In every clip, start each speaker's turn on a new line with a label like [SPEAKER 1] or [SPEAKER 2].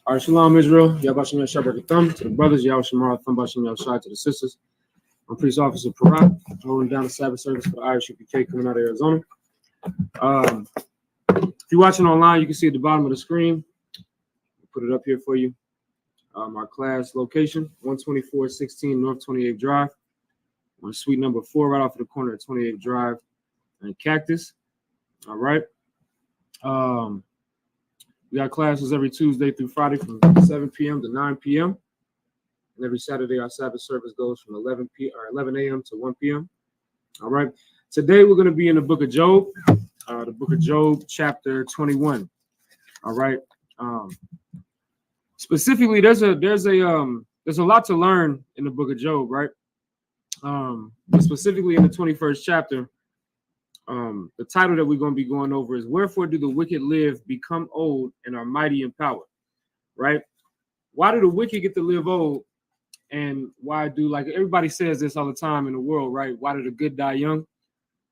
[SPEAKER 1] All right, Shalom Israel, Yabashim Yashabak Thumb to the brothers, Yahweh Thumb Bashim Yahshai to the sisters. I'm Police Officer Parak, holding down the Sabbath Service for the Irish UPK coming out of Arizona. If you're watching online, you can see at the bottom of the screen. I'll put it up here for you. Our class location, 12416 North 28th Drive. On suite number 4, right off of the corner of 28th Drive and Cactus. All right. We got classes every Tuesday through Friday from 7 p.m. to 9 p.m. And every Saturday, our Sabbath service goes from 11 a.m. to 1 p.m. All right. Today, we're going to be in the book of Job, the book of Job, chapter 21. All right. Specifically, there's a lot to learn in the book of Job, right? But specifically in the 21st chapter, the title that we're going to be going over is "Wherefore do the wicked live, become old, and are mighty in power?" Right? Why do the wicked get to live old, and why do, like everybody says this all the time in the world, right? Why do the good die young,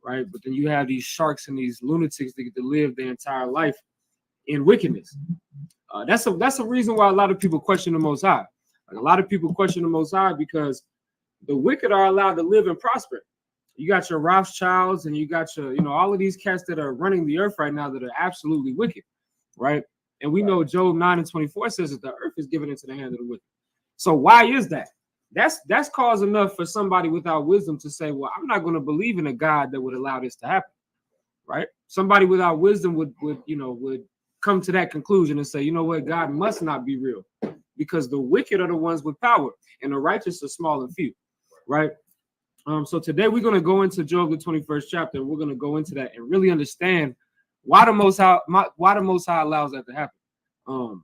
[SPEAKER 1] right? But then you have these sharks and these lunatics that get to live their entire life in wickedness. That's a reason why a lot of people question the Most High. Like, a lot of people question the Most High because the wicked are allowed to live and prosper. You got your Rothschilds and you got your, all of these cats that are running the earth right now that are absolutely wicked, right? And we know Job 9:24 says that the earth is given into the hand of the wicked. So why is that? That's cause enough for somebody without wisdom to say, well, I'm not going to believe in a God that would allow this to happen, right? Somebody without wisdom would come to that conclusion and say, you know what, God must not be real because the wicked are the ones with power and the righteous are small and few, right? So today we're going to go into Job, the 21st chapter, and we're going to go into that and really understand why the Most High allows that to happen.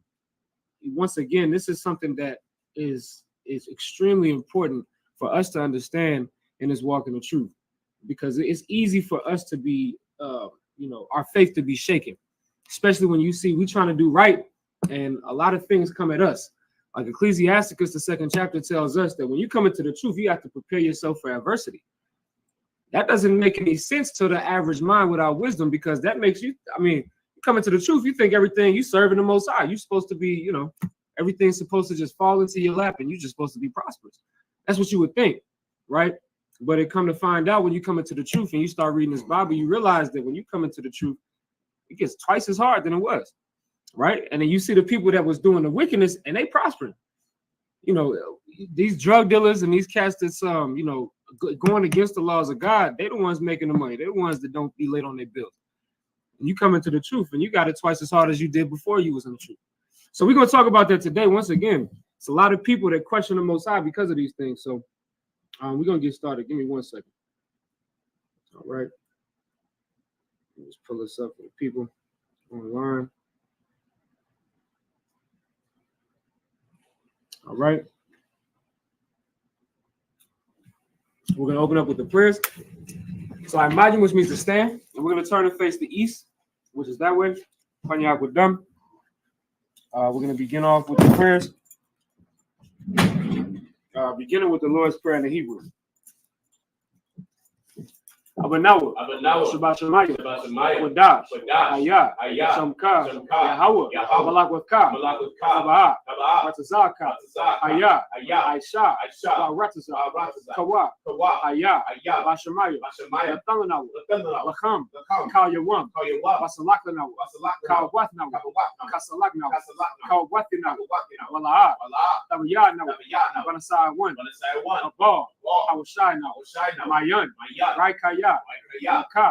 [SPEAKER 1] Once again, this is something that is extremely important for us to understand in this walk in the truth, because it's easy for us to be, our faith to be shaken, especially when you see we trying to do right and a lot of things come at us. Like Ecclesiasticus, the 2nd chapter tells us that when you come into the truth, you have to prepare yourself for adversity. That doesn't make any sense to the average mind without wisdom, because that makes you, you come into the truth, you think everything, you serving the Most High. You're supposed to be, everything's supposed to just fall into your lap and you're just supposed to be prosperous. That's what you would think, right? But it come to find out when you come into the truth and you start reading this Bible, you realize that when you come into the truth, it gets twice as hard than it was. Right. And then you see the people that was doing the wickedness and they prospering. These drug dealers and these cats that's, going against the laws of God, they're the ones making the money. They're the ones that don't be late on their bills. And you come into the truth and you got it twice as hard as you did before you was in the truth. So we're going to talk about that today. Once again, it's a lot of people that question the Most High because of these things. So we're going to get started. Give me 1 second. All right. Let's pull this up for the people online. All right. We're going to open up with the prayers. So I imagine, which means to stand, and we're going to turn and face the east, which is that way. We're going to begin off with the prayers. Beginning with the Lord's Prayer in the Hebrew. Abanawa, Shabbat Shemayah, Wadash, Ayah, Shamka, Yahweh, Malakwaka, Abah, Ratazaka, Ayah, Aisha, Rataza, Kawa, Ayah, Bashamaya, Yathanawa, Lakam, Kal Yawam, Basalakanawa, Kawatnawa, Kasalaknawa, Kawathinawa, Wala'a, Tawiyanawa, Banasai 1, Abah, Awashai, Mayan, Raikaya. Ka,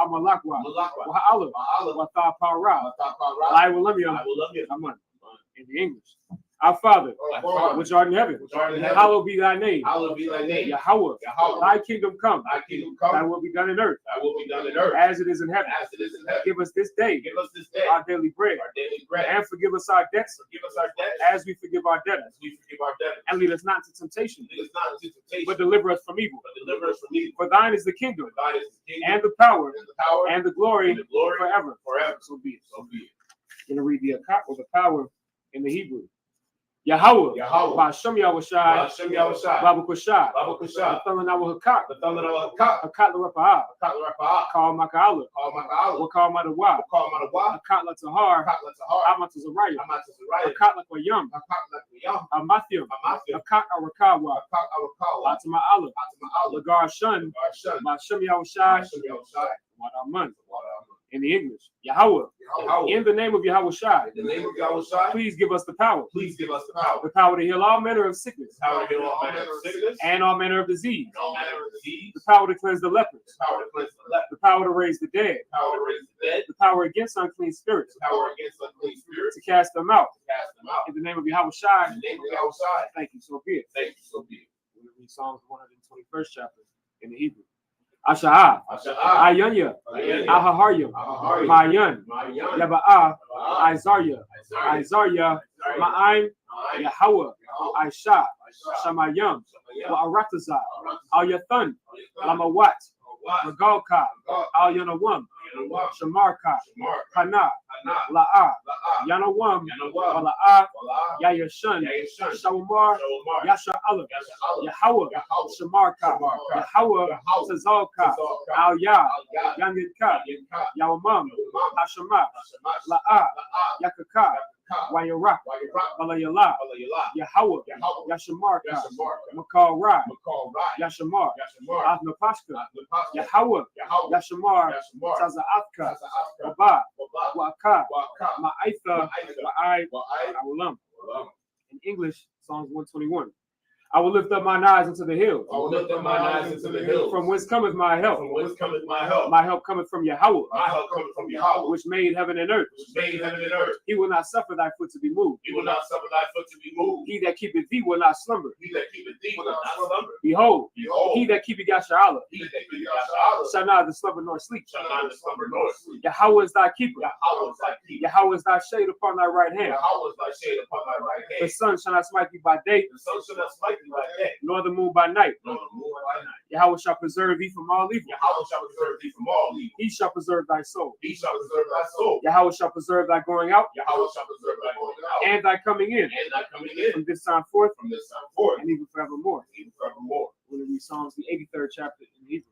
[SPEAKER 1] Amalakwa, Waha'ala, Watha Para, I will love you. In the English. Our Father, which art in heaven, hallowed be thy name. Yahweh, thy kingdom come. Thy will be done in earth. As it is in heaven. Give us this day our daily bread. And forgive us our debts as we forgive our debtors. And lead us not into temptation, but deliver us from evil. For thine is the kingdom, and the power, and the glory forever. So be it. I'm going to read the account of the power in the Hebrew. Yahweh.
[SPEAKER 2] Yahweh.
[SPEAKER 1] Ba'ashem Yahushai.
[SPEAKER 2] Ba'ashem Yahushai.
[SPEAKER 1] Baba Kushai.
[SPEAKER 2] Baba Kushai.
[SPEAKER 1] Nathalan Awahakak.
[SPEAKER 2] Nathalan Awahakak.
[SPEAKER 1] Hakat Larapa'ah.
[SPEAKER 2] Hakat Larapa'ah.
[SPEAKER 1] Kal Maka'ala.
[SPEAKER 2] Kal Maka'ala.
[SPEAKER 1] Wakal Madawa.
[SPEAKER 2] Wakal Madawa.
[SPEAKER 1] Hakat Latahar.
[SPEAKER 2] Hakat Latahar.
[SPEAKER 1] Amatazariah.
[SPEAKER 2] Amatazariah.
[SPEAKER 1] Hakat Lakwayam.
[SPEAKER 2] Hakat Lakwayam.
[SPEAKER 1] Amathium.
[SPEAKER 2] Amathium.
[SPEAKER 1] Hakat Arakawa.
[SPEAKER 2] Hakat Arakawa.
[SPEAKER 1] Atama'ala.
[SPEAKER 2] Atama'ala.
[SPEAKER 1] Lagar Shun. Ba'ashem Yahushai.
[SPEAKER 2] Ba'ashem Yahushai.
[SPEAKER 1] Wadaman. In the English, Yahweh. In the name of Yahushai.
[SPEAKER 2] In the name of Yahushai.
[SPEAKER 1] Please give us the power.
[SPEAKER 2] Please give us the power.
[SPEAKER 1] The power to heal all manner of sickness.
[SPEAKER 2] The power to heal all manner of sickness.
[SPEAKER 1] And all manner of disease.
[SPEAKER 2] And all manner of disease.
[SPEAKER 1] The power to cleanse the lepers.
[SPEAKER 2] The power to cleanse the lepers.
[SPEAKER 1] The power to raise the dead.
[SPEAKER 2] The power to raise the dead.
[SPEAKER 1] The power against unclean spirits.
[SPEAKER 2] The power against unclean spirits.
[SPEAKER 1] To cast them out.
[SPEAKER 2] To cast them out.
[SPEAKER 1] In the name of Yahushai.
[SPEAKER 2] In the name of Yahushai.
[SPEAKER 1] Thank you, so be it.
[SPEAKER 2] Thank you, so be it.
[SPEAKER 1] We read Psalms 121st chapter in the Hebrew. Asha'ah.
[SPEAKER 2] Asha'ah.
[SPEAKER 1] Ayanya. Ahaharyam. Mayan. Yaba'ah. Isaiah. Isaiah. Ma'aim. Yahweh. Aisha. Shamayam. Wa'aratazah. Al-Yathan. Lamawat. Magalka. Al-Yanawam. Shamarka. Kana. La'ah. Yanawam. Wala'ah. Yayashan. Shawamar. Yasha Allah. Yahweh. Shamarka. Yahweh. Tazalka. Al-Ya. Yanginka. Yawamam. Hashama. La'ah. Yakaka. Wayarak. Balayala. Yahweh. Yashamarka. Makal Ra. Yashamar. Athnapashka. Yahweh. Yashamar. Taza'atka. Waba. Waka. Ma'aitha. Wa'ai. Awalam. In English, Psalms 121. I will lift up mine eyes into the hills.
[SPEAKER 2] I will lift up mine eyes into the hills.
[SPEAKER 1] From whence cometh my help?
[SPEAKER 2] From whence cometh my help?
[SPEAKER 1] My help cometh from Yahweh.
[SPEAKER 2] My help cometh from Yahweh.
[SPEAKER 1] Which made heaven and earth.
[SPEAKER 2] Which made heaven and earth.
[SPEAKER 1] He will not suffer thy foot to be moved.
[SPEAKER 2] He will not suffer thy foot to be moved.
[SPEAKER 1] He that keepeth thee will not slumber.
[SPEAKER 2] He that keepeth thee will not slumber.
[SPEAKER 1] Behold,
[SPEAKER 2] Behold,
[SPEAKER 1] he that keepeth Yasharallah
[SPEAKER 2] he that keepeth Yasharallah
[SPEAKER 1] shall neither slumber nor sleep.
[SPEAKER 2] shall neither slumber nor sleep.
[SPEAKER 1] Yahweh is thy keeper.
[SPEAKER 2] Yahweh is thy keeper.
[SPEAKER 1] Yahweh is thy shade upon thy right hand.
[SPEAKER 2] Yahweh is thy shade upon thy right
[SPEAKER 1] The
[SPEAKER 2] hand.
[SPEAKER 1] sun shall not smite thee by day,
[SPEAKER 2] The sun shall not smite thee by day,
[SPEAKER 1] nor the moon by night.
[SPEAKER 2] nor the moon by night.
[SPEAKER 1] Yahweh shall preserve thee from all evil.
[SPEAKER 2] Yahweh shall preserve thee from all evil.
[SPEAKER 1] He shall preserve thy soul.
[SPEAKER 2] He shall preserve thy soul.
[SPEAKER 1] Yahweh shall preserve thy going out
[SPEAKER 2] Yahweh shall preserve thy going out
[SPEAKER 1] and thy coming in
[SPEAKER 2] and thy coming in
[SPEAKER 1] from this time forth
[SPEAKER 2] from this time forth,
[SPEAKER 1] and even forevermore.
[SPEAKER 2] even forevermore.
[SPEAKER 1] We're going to read Psalms, the 83rd chapter in Hebrew.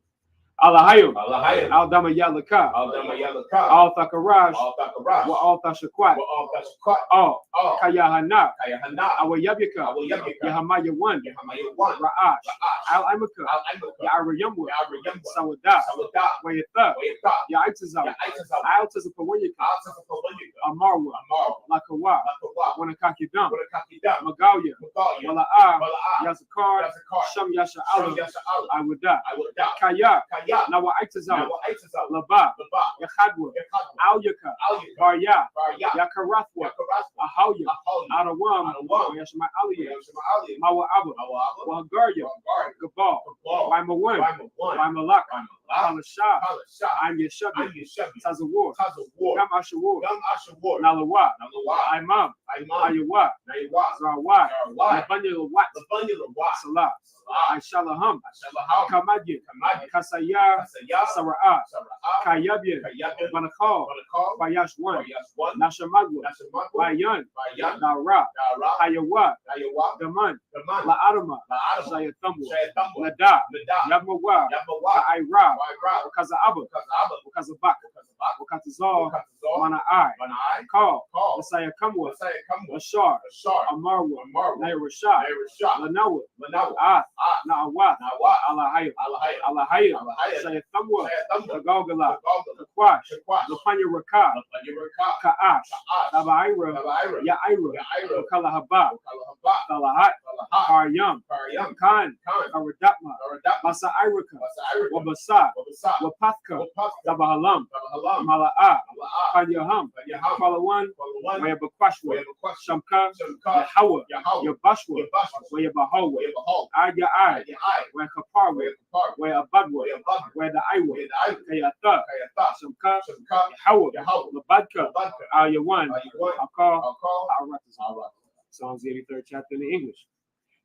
[SPEAKER 1] Allahayim.
[SPEAKER 2] Allahayim.
[SPEAKER 1] Al-Dama Yalaka.
[SPEAKER 2] Al-Dama Yalaka.
[SPEAKER 1] Al-Thakaraj.
[SPEAKER 2] Al-Thakaraj.
[SPEAKER 1] Wa Al-Thashakwat.
[SPEAKER 2] Al-Thakaraj.
[SPEAKER 1] All.
[SPEAKER 2] All.
[SPEAKER 1] Kayahana.
[SPEAKER 2] Kayahana.
[SPEAKER 1] Awayabika.
[SPEAKER 2] Awayabika.
[SPEAKER 1] Yahamaya 1.
[SPEAKER 2] Yahamaya 1.
[SPEAKER 1] Ra'ash.
[SPEAKER 2] Ra'ash.
[SPEAKER 1] Al-Imaka.
[SPEAKER 2] Al-Imaka.
[SPEAKER 1] Ya'arayamwa.
[SPEAKER 2] Ya'arayamwa.
[SPEAKER 1] Sawada.
[SPEAKER 2] Sawada.
[SPEAKER 1] Wayatha.
[SPEAKER 2] Wayatha.
[SPEAKER 1] Ya'itazal.
[SPEAKER 2] Ya'itazal.
[SPEAKER 1] Al-Tazapawayaka.
[SPEAKER 2] Al-Thakaraj.
[SPEAKER 1] Amarwa.
[SPEAKER 2] Amar.
[SPEAKER 1] Lakawa.
[SPEAKER 2] Lakawa.
[SPEAKER 1] Wanakakidam.
[SPEAKER 2] Wanakakidam.
[SPEAKER 1] Magalia.
[SPEAKER 2] Magalia.
[SPEAKER 1] Wala'ah.
[SPEAKER 2] Wala'ah.
[SPEAKER 1] Yazakar.
[SPEAKER 2] Yazakar.
[SPEAKER 1] Sham Yasha Allah.
[SPEAKER 2] Sham Yasha Allah.
[SPEAKER 1] Awada.
[SPEAKER 2] Awada.
[SPEAKER 1] Kaya.
[SPEAKER 2] Kaya.
[SPEAKER 1] Nawa'itazal.
[SPEAKER 2] Nawa'itazal.
[SPEAKER 1] Laba.
[SPEAKER 2] Laba.
[SPEAKER 1] Yachadwa.
[SPEAKER 2] Yachadwa.
[SPEAKER 1] Al-Yaka.
[SPEAKER 2] Al-Yaka.
[SPEAKER 1] Barya.
[SPEAKER 2] Barya.
[SPEAKER 1] Yakarathwa.
[SPEAKER 2] Yakaraswa.
[SPEAKER 1] Ahawya.
[SPEAKER 2] Ahawya.
[SPEAKER 1] Adawam.
[SPEAKER 2] Adawam.
[SPEAKER 1] Yashma Aliyah.
[SPEAKER 2] Yashma Aliyah.
[SPEAKER 1] Mawa'aba.
[SPEAKER 2] Mawa'aba.
[SPEAKER 1] Wahagarya.
[SPEAKER 2] Wahagarya.
[SPEAKER 1] Gabal.
[SPEAKER 2] Gabal.
[SPEAKER 1] Waimawan.
[SPEAKER 2] Waimawan.
[SPEAKER 1] Waimalak.
[SPEAKER 2] Waimalak.
[SPEAKER 1] Palashah.
[SPEAKER 2] Palashah.
[SPEAKER 1] I'm Yeshabi.
[SPEAKER 2] I'm Yeshabi.
[SPEAKER 1] Tazawar.
[SPEAKER 2] Tazawar.
[SPEAKER 1] Gam Ashawar.
[SPEAKER 2] Gam Ashawar.
[SPEAKER 1] Nalawa.
[SPEAKER 2] Nalawa.
[SPEAKER 1] Imam.
[SPEAKER 2] Imam.
[SPEAKER 1] Ayawa.
[SPEAKER 2] Naiwa.
[SPEAKER 1] Zarawai.
[SPEAKER 2] Zarawai.
[SPEAKER 1] Labanya Lawat.
[SPEAKER 2] Labanya Lawat.
[SPEAKER 1] Salah.
[SPEAKER 2] Salah.
[SPEAKER 1] Aishalaham.
[SPEAKER 2] Ashalaham.
[SPEAKER 1] Kamadya.
[SPEAKER 2] Kamadya.
[SPEAKER 1] Kasaya.
[SPEAKER 2] Kasaya.
[SPEAKER 1] Sara'ah.
[SPEAKER 2] Sara'ah.
[SPEAKER 1] Kayabya.
[SPEAKER 2] Kayabya.
[SPEAKER 1] Banakal.
[SPEAKER 2] Banakal.
[SPEAKER 1] Bayash 1.
[SPEAKER 2] Bayash 1.
[SPEAKER 1] Nashamagwa.
[SPEAKER 2] Nashamagwa.
[SPEAKER 1] Bayan.
[SPEAKER 2] Bayan.
[SPEAKER 1] Dara.
[SPEAKER 2] Dara.
[SPEAKER 1] Ayawa.
[SPEAKER 2] Ayawa.
[SPEAKER 1] Daman.
[SPEAKER 2] Daman.
[SPEAKER 1] La'adama.
[SPEAKER 2] La'adama.
[SPEAKER 1] Shayathamu.
[SPEAKER 2] Shayathamu.
[SPEAKER 1] Nada.
[SPEAKER 2] Nada.
[SPEAKER 1] Yabmawa.
[SPEAKER 2] Yabmawa.
[SPEAKER 1] Ka'ira.
[SPEAKER 2] Wa'ira.
[SPEAKER 1] Kaza'aba.
[SPEAKER 2] Kaza'aba.
[SPEAKER 1] Kazabak.
[SPEAKER 2] Kazabak.
[SPEAKER 1] Wakatazal.
[SPEAKER 2] Kazazal.
[SPEAKER 1] Mana'ai.
[SPEAKER 2] Mana'ai.
[SPEAKER 1] Call.
[SPEAKER 2] Call.
[SPEAKER 1] Messiah Kamwa.
[SPEAKER 2] Messiah Kamwa.
[SPEAKER 1] Ashar.
[SPEAKER 2] Ashar.
[SPEAKER 1] Amarwa.
[SPEAKER 2] Amarwa.
[SPEAKER 1] Nairashah.
[SPEAKER 2] Nairashah.
[SPEAKER 1] Lanawa.
[SPEAKER 2] Lanawa.
[SPEAKER 1] Ah.
[SPEAKER 2] Ah.
[SPEAKER 1] Na'awa.
[SPEAKER 2] Nawa.
[SPEAKER 1] Alahaya.
[SPEAKER 2] Alahaya.
[SPEAKER 1] Alahaya.
[SPEAKER 2] Alahaya.
[SPEAKER 1] Shayathamwa.
[SPEAKER 2] Shayathamwa.
[SPEAKER 1] Kagalgala.
[SPEAKER 2] Kagalgala.
[SPEAKER 1] Kakwash.
[SPEAKER 2] Shakwash.
[SPEAKER 1] Lapanya Rakah.
[SPEAKER 2] Lapanya Rakah.
[SPEAKER 1] Ka'ash.
[SPEAKER 2] Ka'ash.
[SPEAKER 1] Tabaira.
[SPEAKER 2] Tabaira.
[SPEAKER 1] Ya'ira.
[SPEAKER 2] Ya'ira.
[SPEAKER 1] Kalahaba.
[SPEAKER 2] Kalahaba.
[SPEAKER 1] Talahat.
[SPEAKER 2] Talahat.
[SPEAKER 1] Karyam.
[SPEAKER 2] Karyam.
[SPEAKER 1] Khan.
[SPEAKER 2] Khan.
[SPEAKER 1] Karadapma.
[SPEAKER 2] Karadapma.
[SPEAKER 1] Masa'iraka.
[SPEAKER 2] Masa'iraka.
[SPEAKER 1] Wabasa.
[SPEAKER 2] Wabasa.
[SPEAKER 1] Wapathka.
[SPEAKER 2] Wapafka.
[SPEAKER 1] Tabahalam.
[SPEAKER 2] Tabahalam.
[SPEAKER 1] Mala'ah.
[SPEAKER 2] Mala'ah.
[SPEAKER 1] Kanyaham.
[SPEAKER 2] Kanyaham.
[SPEAKER 1] Kalawan.
[SPEAKER 2] Kalawan.
[SPEAKER 1] Wayabakwashwa.
[SPEAKER 2] Wayabakwashwa.
[SPEAKER 1] Shamka.
[SPEAKER 2] Shamka.
[SPEAKER 1] Yahawah.
[SPEAKER 2] Yahawah.
[SPEAKER 1] Yabashwa.
[SPEAKER 2] Yabashwa.
[SPEAKER 1] Wayabahawa.
[SPEAKER 2] Wayabahal.
[SPEAKER 1] Aya'ai.
[SPEAKER 2] Aya'ai.
[SPEAKER 1] Wayakaparwa.
[SPEAKER 2] Wayakapar.
[SPEAKER 1] Wayabadwa.
[SPEAKER 2] Wayabadwa.
[SPEAKER 1] Wayada'aiwa.
[SPEAKER 2] Wayada'aiwa.
[SPEAKER 1] Kayatha.
[SPEAKER 2] Kayatha.
[SPEAKER 1] Shamka.
[SPEAKER 2] Shamka.
[SPEAKER 1] Yahawah.
[SPEAKER 2] Yahawah.
[SPEAKER 1] Labadka.
[SPEAKER 2] Labadka.
[SPEAKER 1] Ayawan.
[SPEAKER 2] Ayawan.
[SPEAKER 1] Akal.
[SPEAKER 2] Akal.
[SPEAKER 1] Psalms the 83rd chapter in the English.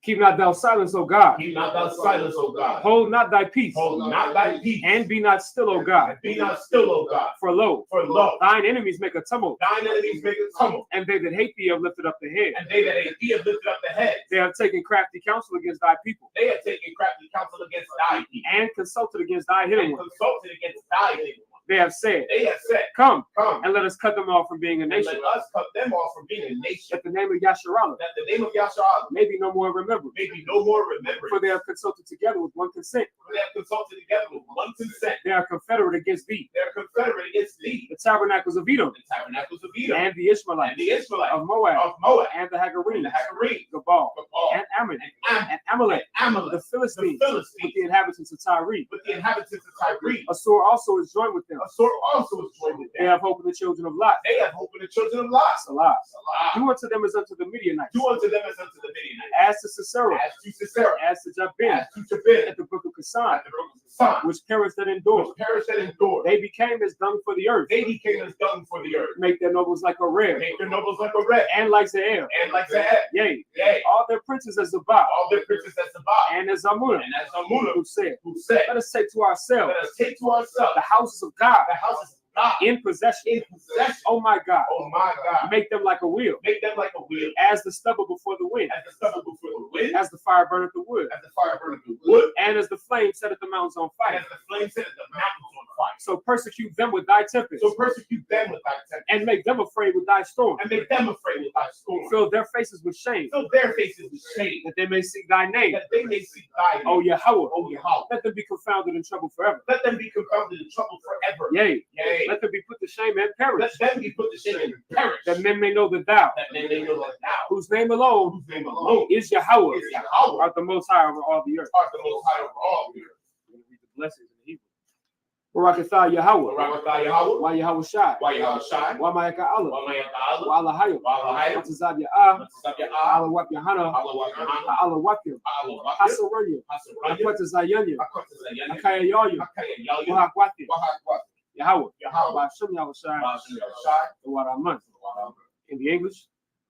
[SPEAKER 1] Keep not thou silence, O God.
[SPEAKER 2] Keep not thou silence, O God.
[SPEAKER 1] Hold not thy peace.
[SPEAKER 2] Hold not thy peace.
[SPEAKER 1] And be not still, O God.
[SPEAKER 2] And be not still, O God.
[SPEAKER 1] For lo, thine enemies make a tumult.
[SPEAKER 2] Thine enemies make a tumult.
[SPEAKER 1] And they that hate thee have lifted up the head.
[SPEAKER 2] And they that hate thee have lifted up the head.
[SPEAKER 1] They have taken crafty counsel against thy people.
[SPEAKER 2] They have taken crafty counsel against thy people.
[SPEAKER 1] And consulted against thy hidden
[SPEAKER 2] And
[SPEAKER 1] one.
[SPEAKER 2] consulted against thy hidden one.
[SPEAKER 1] They have said,
[SPEAKER 2] Come,
[SPEAKER 1] and let us cut them off from being a
[SPEAKER 2] and
[SPEAKER 1] nation.
[SPEAKER 2] let us cut them off from being a nation.
[SPEAKER 1] That the name of Yasharallah
[SPEAKER 2] That the name of Yahshua
[SPEAKER 1] may be no more remembered.
[SPEAKER 2] may be no more remembered.
[SPEAKER 1] For they have consulted together with one consent.
[SPEAKER 2] For they have consulted together with one consent.
[SPEAKER 1] They are confederate against thee.
[SPEAKER 2] They are confederate against thee.
[SPEAKER 1] The tabernacles of Edom,
[SPEAKER 2] The tabernacles of Edom.
[SPEAKER 1] and the Ishmaelites,
[SPEAKER 2] And the Ishmaelites.
[SPEAKER 1] of Moab,
[SPEAKER 2] Of Moab.
[SPEAKER 1] and the
[SPEAKER 2] And
[SPEAKER 1] Hagarenes,
[SPEAKER 2] the Hagarenes.
[SPEAKER 1] Gabal,
[SPEAKER 2] Gabal.
[SPEAKER 1] and Ammon,
[SPEAKER 2] And
[SPEAKER 1] and Amalek,
[SPEAKER 2] Amalek.
[SPEAKER 1] the Philistines,
[SPEAKER 2] The
[SPEAKER 1] with
[SPEAKER 2] Philistines.
[SPEAKER 1] the inhabitants of Tyre.
[SPEAKER 2] With the inhabitants of Tyre.
[SPEAKER 1] Assur also is joined with them.
[SPEAKER 2] A sword also is joined with
[SPEAKER 1] They
[SPEAKER 2] them.
[SPEAKER 1] have hope in the children of Lot.
[SPEAKER 2] They have hope in the children of Lot.
[SPEAKER 1] Salah.
[SPEAKER 2] Salah.
[SPEAKER 1] Do unto them as unto the Midianites.
[SPEAKER 2] Do unto them as unto the Midianites.
[SPEAKER 1] As to Sisera,
[SPEAKER 2] As to Sisera.
[SPEAKER 1] as to Jabin,
[SPEAKER 2] As to Jabin.
[SPEAKER 1] at the brook of Kasan,
[SPEAKER 2] At the brook of Son.
[SPEAKER 1] which perished that endured.
[SPEAKER 2] Which perished and endured.
[SPEAKER 1] They became as dung for the earth.
[SPEAKER 2] They became as dung for the earth.
[SPEAKER 1] Make their nobles like a red,
[SPEAKER 2] Make their nobles like a red.
[SPEAKER 1] and like Zael.
[SPEAKER 2] And like Zahab.
[SPEAKER 1] Yea,
[SPEAKER 2] Yea.
[SPEAKER 1] all their princes as Zabah,
[SPEAKER 2] All their princes as Sabbath.
[SPEAKER 1] and as Amunah,
[SPEAKER 2] And as Amunah,
[SPEAKER 1] who said,
[SPEAKER 2] who said,
[SPEAKER 1] let us take to ourselves
[SPEAKER 2] let us take to ourselves
[SPEAKER 1] the houses of God
[SPEAKER 2] the houses of God
[SPEAKER 1] in possession.
[SPEAKER 2] in possession.
[SPEAKER 1] Oh my God,
[SPEAKER 2] Oh my God.
[SPEAKER 1] make them like a wheel,
[SPEAKER 2] Make them like a wheel.
[SPEAKER 1] as the stubble before the wind,
[SPEAKER 2] As the stubble before the wind.
[SPEAKER 1] as the fire burneth the wood,
[SPEAKER 2] As the fire burneth the wood.
[SPEAKER 1] and as the flame setteth the mountains on
[SPEAKER 2] And
[SPEAKER 1] fire.
[SPEAKER 2] as the flame set the mountains on fire.
[SPEAKER 1] So persecute them with thy tempest,
[SPEAKER 2] So persecute them with thy tempest.
[SPEAKER 1] and make them afraid with thy storm.
[SPEAKER 2] And make them afraid with thy scorn.
[SPEAKER 1] Fill their faces with shame,
[SPEAKER 2] Fill their faces with shame.
[SPEAKER 1] that they may seek thy name.
[SPEAKER 2] That they may seek thy name.
[SPEAKER 1] O Yahweh,
[SPEAKER 2] O Yahweh.
[SPEAKER 1] let them be confounded in trouble forever.
[SPEAKER 2] Let them be confounded in trouble forever.
[SPEAKER 1] Yea,
[SPEAKER 2] Yea.
[SPEAKER 1] let them be put to shame and perish,
[SPEAKER 2] Let them be put to shame and perish.
[SPEAKER 1] that men may know that thou,
[SPEAKER 2] That men may know that thou,
[SPEAKER 1] whose name alone
[SPEAKER 2] whose name alone
[SPEAKER 1] is Yahweh,
[SPEAKER 2] is Yahweh,
[SPEAKER 1] art the most high over all the earth.
[SPEAKER 2] art the most high over all the earth.
[SPEAKER 1] I'm gonna read the blessings in Hebrew. Barakatah Yahweh,
[SPEAKER 2] Barakatah Yahweh.
[SPEAKER 1] Wa Yahweh Shai,
[SPEAKER 2] Why Yahweh Shai?
[SPEAKER 1] Wa Ma'aka Allah,
[SPEAKER 2] Why Ma'aka Allah?
[SPEAKER 1] Wa Allah Hayim,
[SPEAKER 2] Why Allah Hayim?
[SPEAKER 1] Wa Tazab Ya'ah,
[SPEAKER 2] Matzah Ya'ah.
[SPEAKER 1] Allah Wap Yahana,
[SPEAKER 2] Allah Wah Yahana.
[SPEAKER 1] Allah Wakim,
[SPEAKER 2] Allah Wah
[SPEAKER 1] Hasaraya,
[SPEAKER 2] Hasaraya.
[SPEAKER 1] Akwata Zayanya,
[SPEAKER 2] Akwata Zayani.
[SPEAKER 1] Akaya Yayu,
[SPEAKER 2] Akaya Yayu.
[SPEAKER 1] Wa Hakwatim,
[SPEAKER 2] Wahak
[SPEAKER 1] Yahweh,
[SPEAKER 2] Yahweh.
[SPEAKER 1] Wa Hashem Yahweh Shai,
[SPEAKER 2] Hashem Yahweh Shai.
[SPEAKER 1] Wa Rahman. In the English,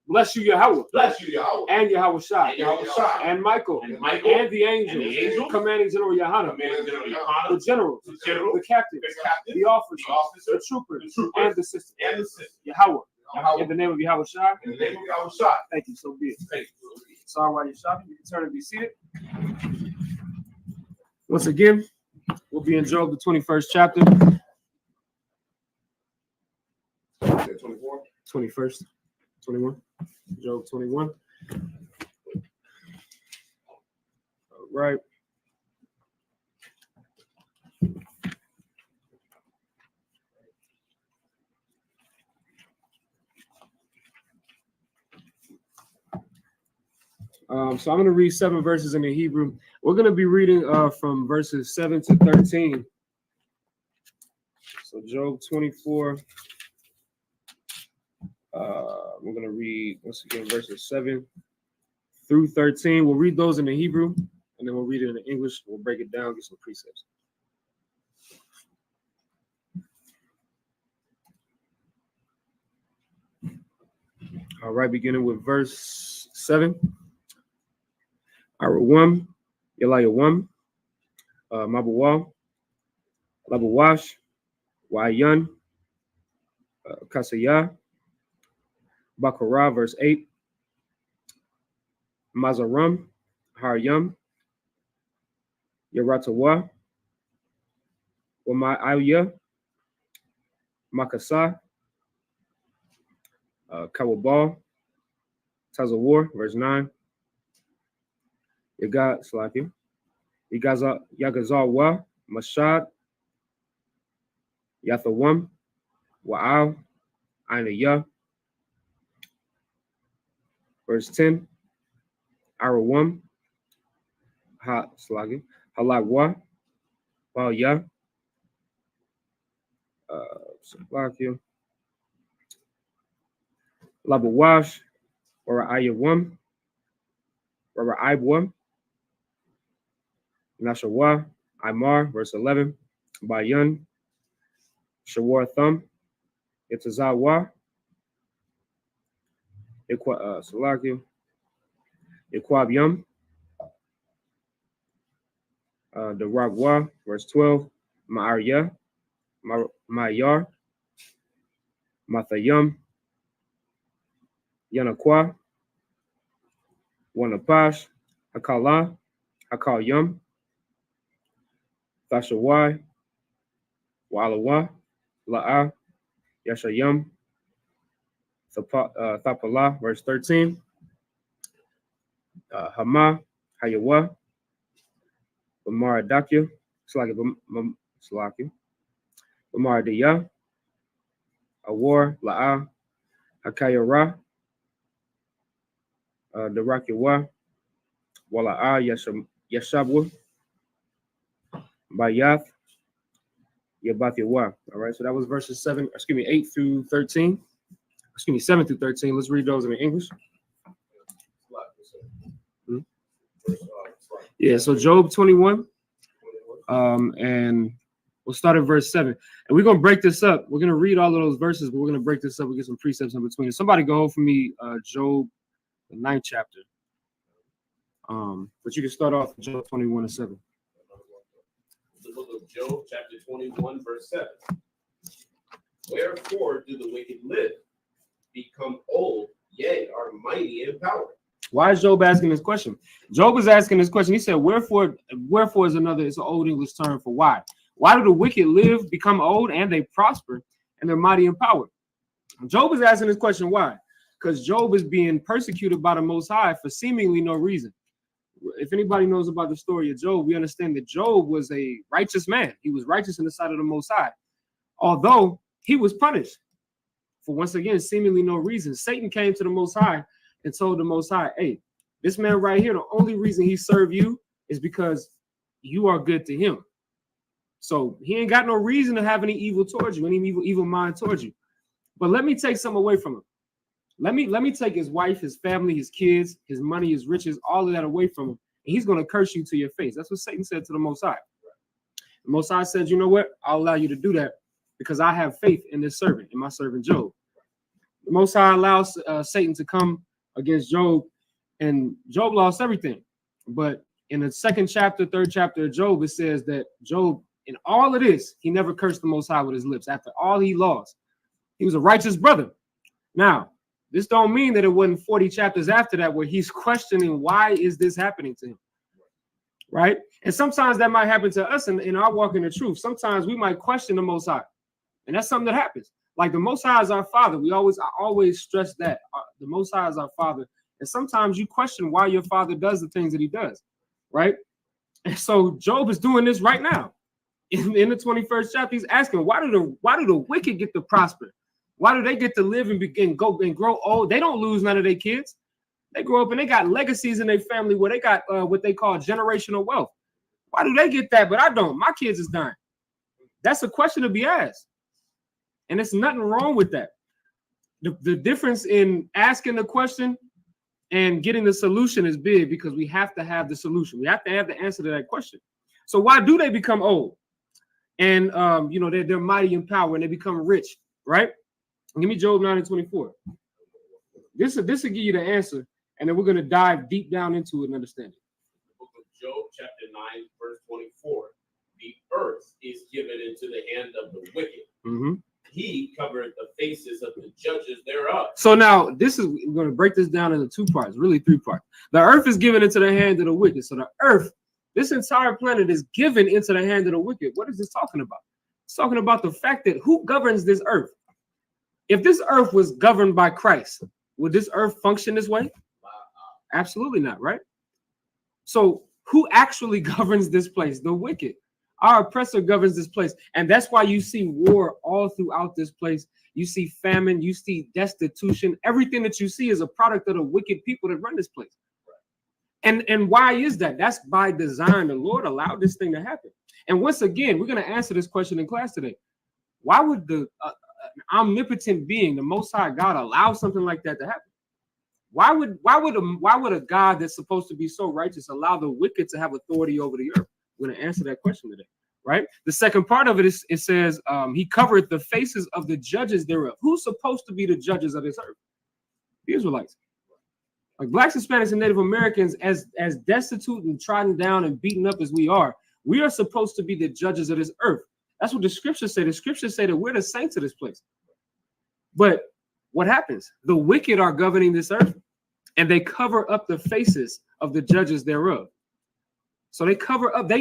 [SPEAKER 1] bless you Yahweh,
[SPEAKER 2] Bless you, Yahweh.
[SPEAKER 1] and Yahweh Shai,
[SPEAKER 2] And Yahweh Shai.
[SPEAKER 1] and Michael,
[SPEAKER 2] And Michael.
[SPEAKER 1] and the angels,
[SPEAKER 2] And the angels.
[SPEAKER 1] commanding General Yahana,
[SPEAKER 2] Commanding General
[SPEAKER 1] the
[SPEAKER 2] Yahana.
[SPEAKER 1] generals,
[SPEAKER 2] The general.
[SPEAKER 1] the captains,
[SPEAKER 2] The captain.
[SPEAKER 1] the officers,
[SPEAKER 2] The officers.
[SPEAKER 1] the troopers,
[SPEAKER 2] The troopers.
[SPEAKER 1] and the sisters.
[SPEAKER 2] And the sister.
[SPEAKER 1] Yahweh,
[SPEAKER 2] Yahweh.
[SPEAKER 1] in the name of Yahweh Shai,
[SPEAKER 2] In the name of Yahweh Shai.
[SPEAKER 1] thank you, so be it.
[SPEAKER 2] Thank you.
[SPEAKER 1] Sorry while you're shopping, you can turn and be seated. Once again, we'll be in Job, the 21st chapter.
[SPEAKER 2] 24.
[SPEAKER 1] 21st, 21, Job 21. All right. So I'm going to read 7 verses in the Hebrew. We're going to be reading from verses 7 to 13. So Job 24. We're going to read, once again, verses 7 through 13. We'll read those in the Hebrew, and then we'll read it in the English. We'll break it down, get some precepts. All right, beginning with verse 7. Arawam, Yelayawam, Mabawal, Labawash, Wayan, Kasaya, Bakara, verse 8, Mazaram, Haryam, Yaratawa, Wama'aya, Makasa, Kawabal, Tazawar, verse 9, Yagazawa, Mashad, Yathawam, Wa'al, Ainaya, verse 10, Arawam, Halagwa, Balya, Salakia, Labawash, or Ayawam, or Ibwam, Nashawa, Imar, verse 11, Bayan, Shawar Thumb, Itazawa, Salakia, Iquabium, the Ragwa, verse 12, Ma'arya, Ma'yar, Mathayam, Yanaqua, Wanapash, Hakala, Hakalyum, Thashawai, Walawa, La'a, Yashayam, Thapala, verse 13, Hama, Hayawa, Bamaradakya, Slaki, Bamaradiyah, Awar, La'a, Hakayara, Darakiwa, Wala'a, Yashabwa, Bayath, Yabathiwa. All right, so that was verses 8 through 13. 7 through 13. Let's read those in English. Yeah, so Job 21. And we'll start at verse 7. And we're going to break this up. We're going to read all of those verses, but we're going to break this up. We'll get some precepts in between. Somebody go for me, Job, the 9th chapter. But you can start off with Job 21 and 7.
[SPEAKER 3] The book of Job, chapter 21, verse 7. Wherefore do the wicked live, become old, yea, are mighty in power?
[SPEAKER 1] Why is Job asking this question? Job is asking this question. He said, wherefore is it's an old English term for why. Why do the wicked live, become old, and they prosper, and they're mighty in power? Job is asking this question, why? Because Job is being persecuted by the Most High for seemingly no reason. If anybody knows about the story of Job, we understand that Job was a righteous man. He was righteous in the sight of the Most High, although he was punished for, once again, seemingly no reason. Satan came to the Most High and told the Most High, hey, this man right here, the only reason he served you is because you are good to him. So he ain't got no reason to have any evil towards you, any evil mind towards you. But let me take some away from him. Let me take his wife, his family, his kids, his money, his riches, all of that away from him. And he's going to curse you to your face. That's what Satan said to the Most High. The Most High said, you know what? I'll allow you to do that because I have faith in this servant, in my servant Job. The Most High allows Satan to come against Job, and Job lost everything. But in the 2nd chapter, 3rd chapter of Job, it says that Job, in all of this, he never cursed the Most High with his lips. After all he lost, he was a righteous brother. Now, this don't mean that it wasn't 40 chapters after that where he's questioning why is this happening to him, right? And sometimes that might happen to us in our walk in the truth. Sometimes we might question the Most High, and that's something that happens. Like the Most High is our Father. I always stress that the Most High is our Father. And sometimes you question why your Father does the things that he does, right? And so Job is doing this right now. In the 21st chapter, he's asking, why do the wicked get to prosper? Why do they get to live and grow old? They don't lose none of their kids. They grow up and they got legacies in their family where they got what they call generational wealth. Why do they get that, but I don't? My kids is dying. That's a question to be asked. And there's nothing wrong with that. The difference in asking the question and getting the solution is big because we have to have the solution. We have to have the answer to that question. So why do they become old? And they're mighty in power and they become rich, right? Give me Job 9 and 24. This will give you the answer, and then we're going to dive deep down into it and understand it.
[SPEAKER 3] The book of Job, chapter 9, verse 24. The earth is given into the hand of the wicked.
[SPEAKER 1] Mm-hmm.
[SPEAKER 3] He covered the faces of the judges thereof.
[SPEAKER 1] So now we're going to break this down into 2 parts, really 3 parts. The earth is given into the hand of the wicked. So the earth, this entire planet is given into the hand of the wicked. What is this talking about? It's talking about the fact that who governs this earth? If this earth was governed by Christ, would this earth function this way? Absolutely not, right? So who actually governs this place? The wicked. Our oppressor governs this place. And that's why you see war all throughout this place. You see famine, you see destitution. Everything that you see is a product of the wicked people that run this place. And why is that? That's by design. The Lord allowed this thing to happen. And once again, we're going to answer this question in class today. Why would the omnipotent being, the Most High God, allow something like that to happen? Why would a God that's supposed to be so righteous allow the wicked to have authority over the earth? We're going to answer that question today, right? The second part of it is, it says, he covered the faces of the judges thereof. Who's supposed to be the judges of this earth? The Israelites. Like Blacks, Hispanics, and Native Americans, as destitute and trodden down and beaten up as we are, We are supposed to be the judges of this earth. That's what the scriptures say. The scriptures say that we're the saints of this place. But what happens? The wicked are governing this earth, and they cover up the faces of the judges thereof. So they cover up.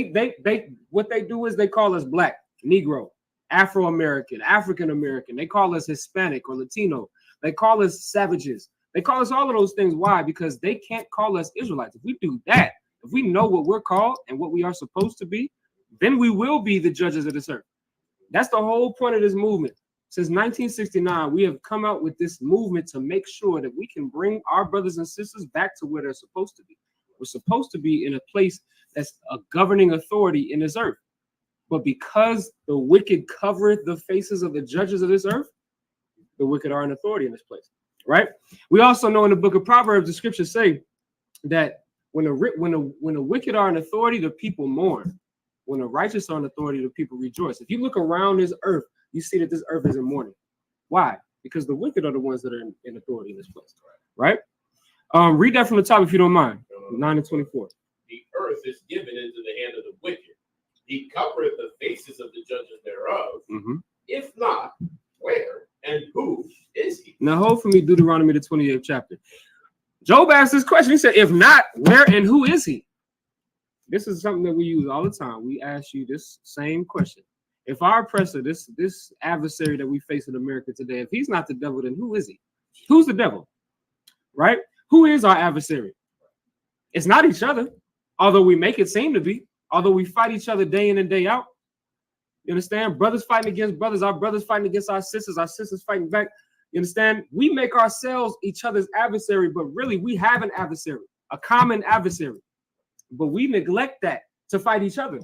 [SPEAKER 1] What they do is they call us black, Negro, Afro-American, African-American. They call us Hispanic or Latino. They call us savages. They call us all of those things. Why? Because they can't call us Israelites. If we do that, if we know what we're called and what we are supposed to be, then we will be the judges of this earth. That's the whole point of this movement. Since 1969, we have come out with this movement to make sure that we can bring our brothers and sisters back to where they're supposed to be. We're supposed to be in a place that's a governing authority in this earth. But because the wicked covereth the faces of the judges of this earth, the wicked are in authority in this place, right? We also know in the book of Proverbs, the scriptures say that when the wicked are in authority, the people mourn. When the righteous are in authority, the people rejoice. If you look around this earth, you see that this earth is in mourning. Why? Because the wicked are the ones that are in authority in this place, right? Read that from the top if you don't mind. 9 and 24.
[SPEAKER 3] The earth is given into the hand of the wicked. He covereth the faces of the judges thereof.
[SPEAKER 1] Mm-hmm.
[SPEAKER 3] If not, where and who is he?
[SPEAKER 1] Now hold for me Deuteronomy the 28th chapter. Job asked this question. He said, if not, where and who is he? This is something that we use all the time. We ask you this same question. If our oppressor, this adversary that we face in America today, if he's not the devil, then who is he? Who's the devil? Right? Who is our adversary? It's not each other, although we make it seem to be, although we fight each other day in and day out. You understand? Brothers fighting against brothers, our brothers fighting against our sisters fighting back. You understand? We make ourselves each other's adversary, but really we have an adversary, a common adversary. But we neglect that to fight each other.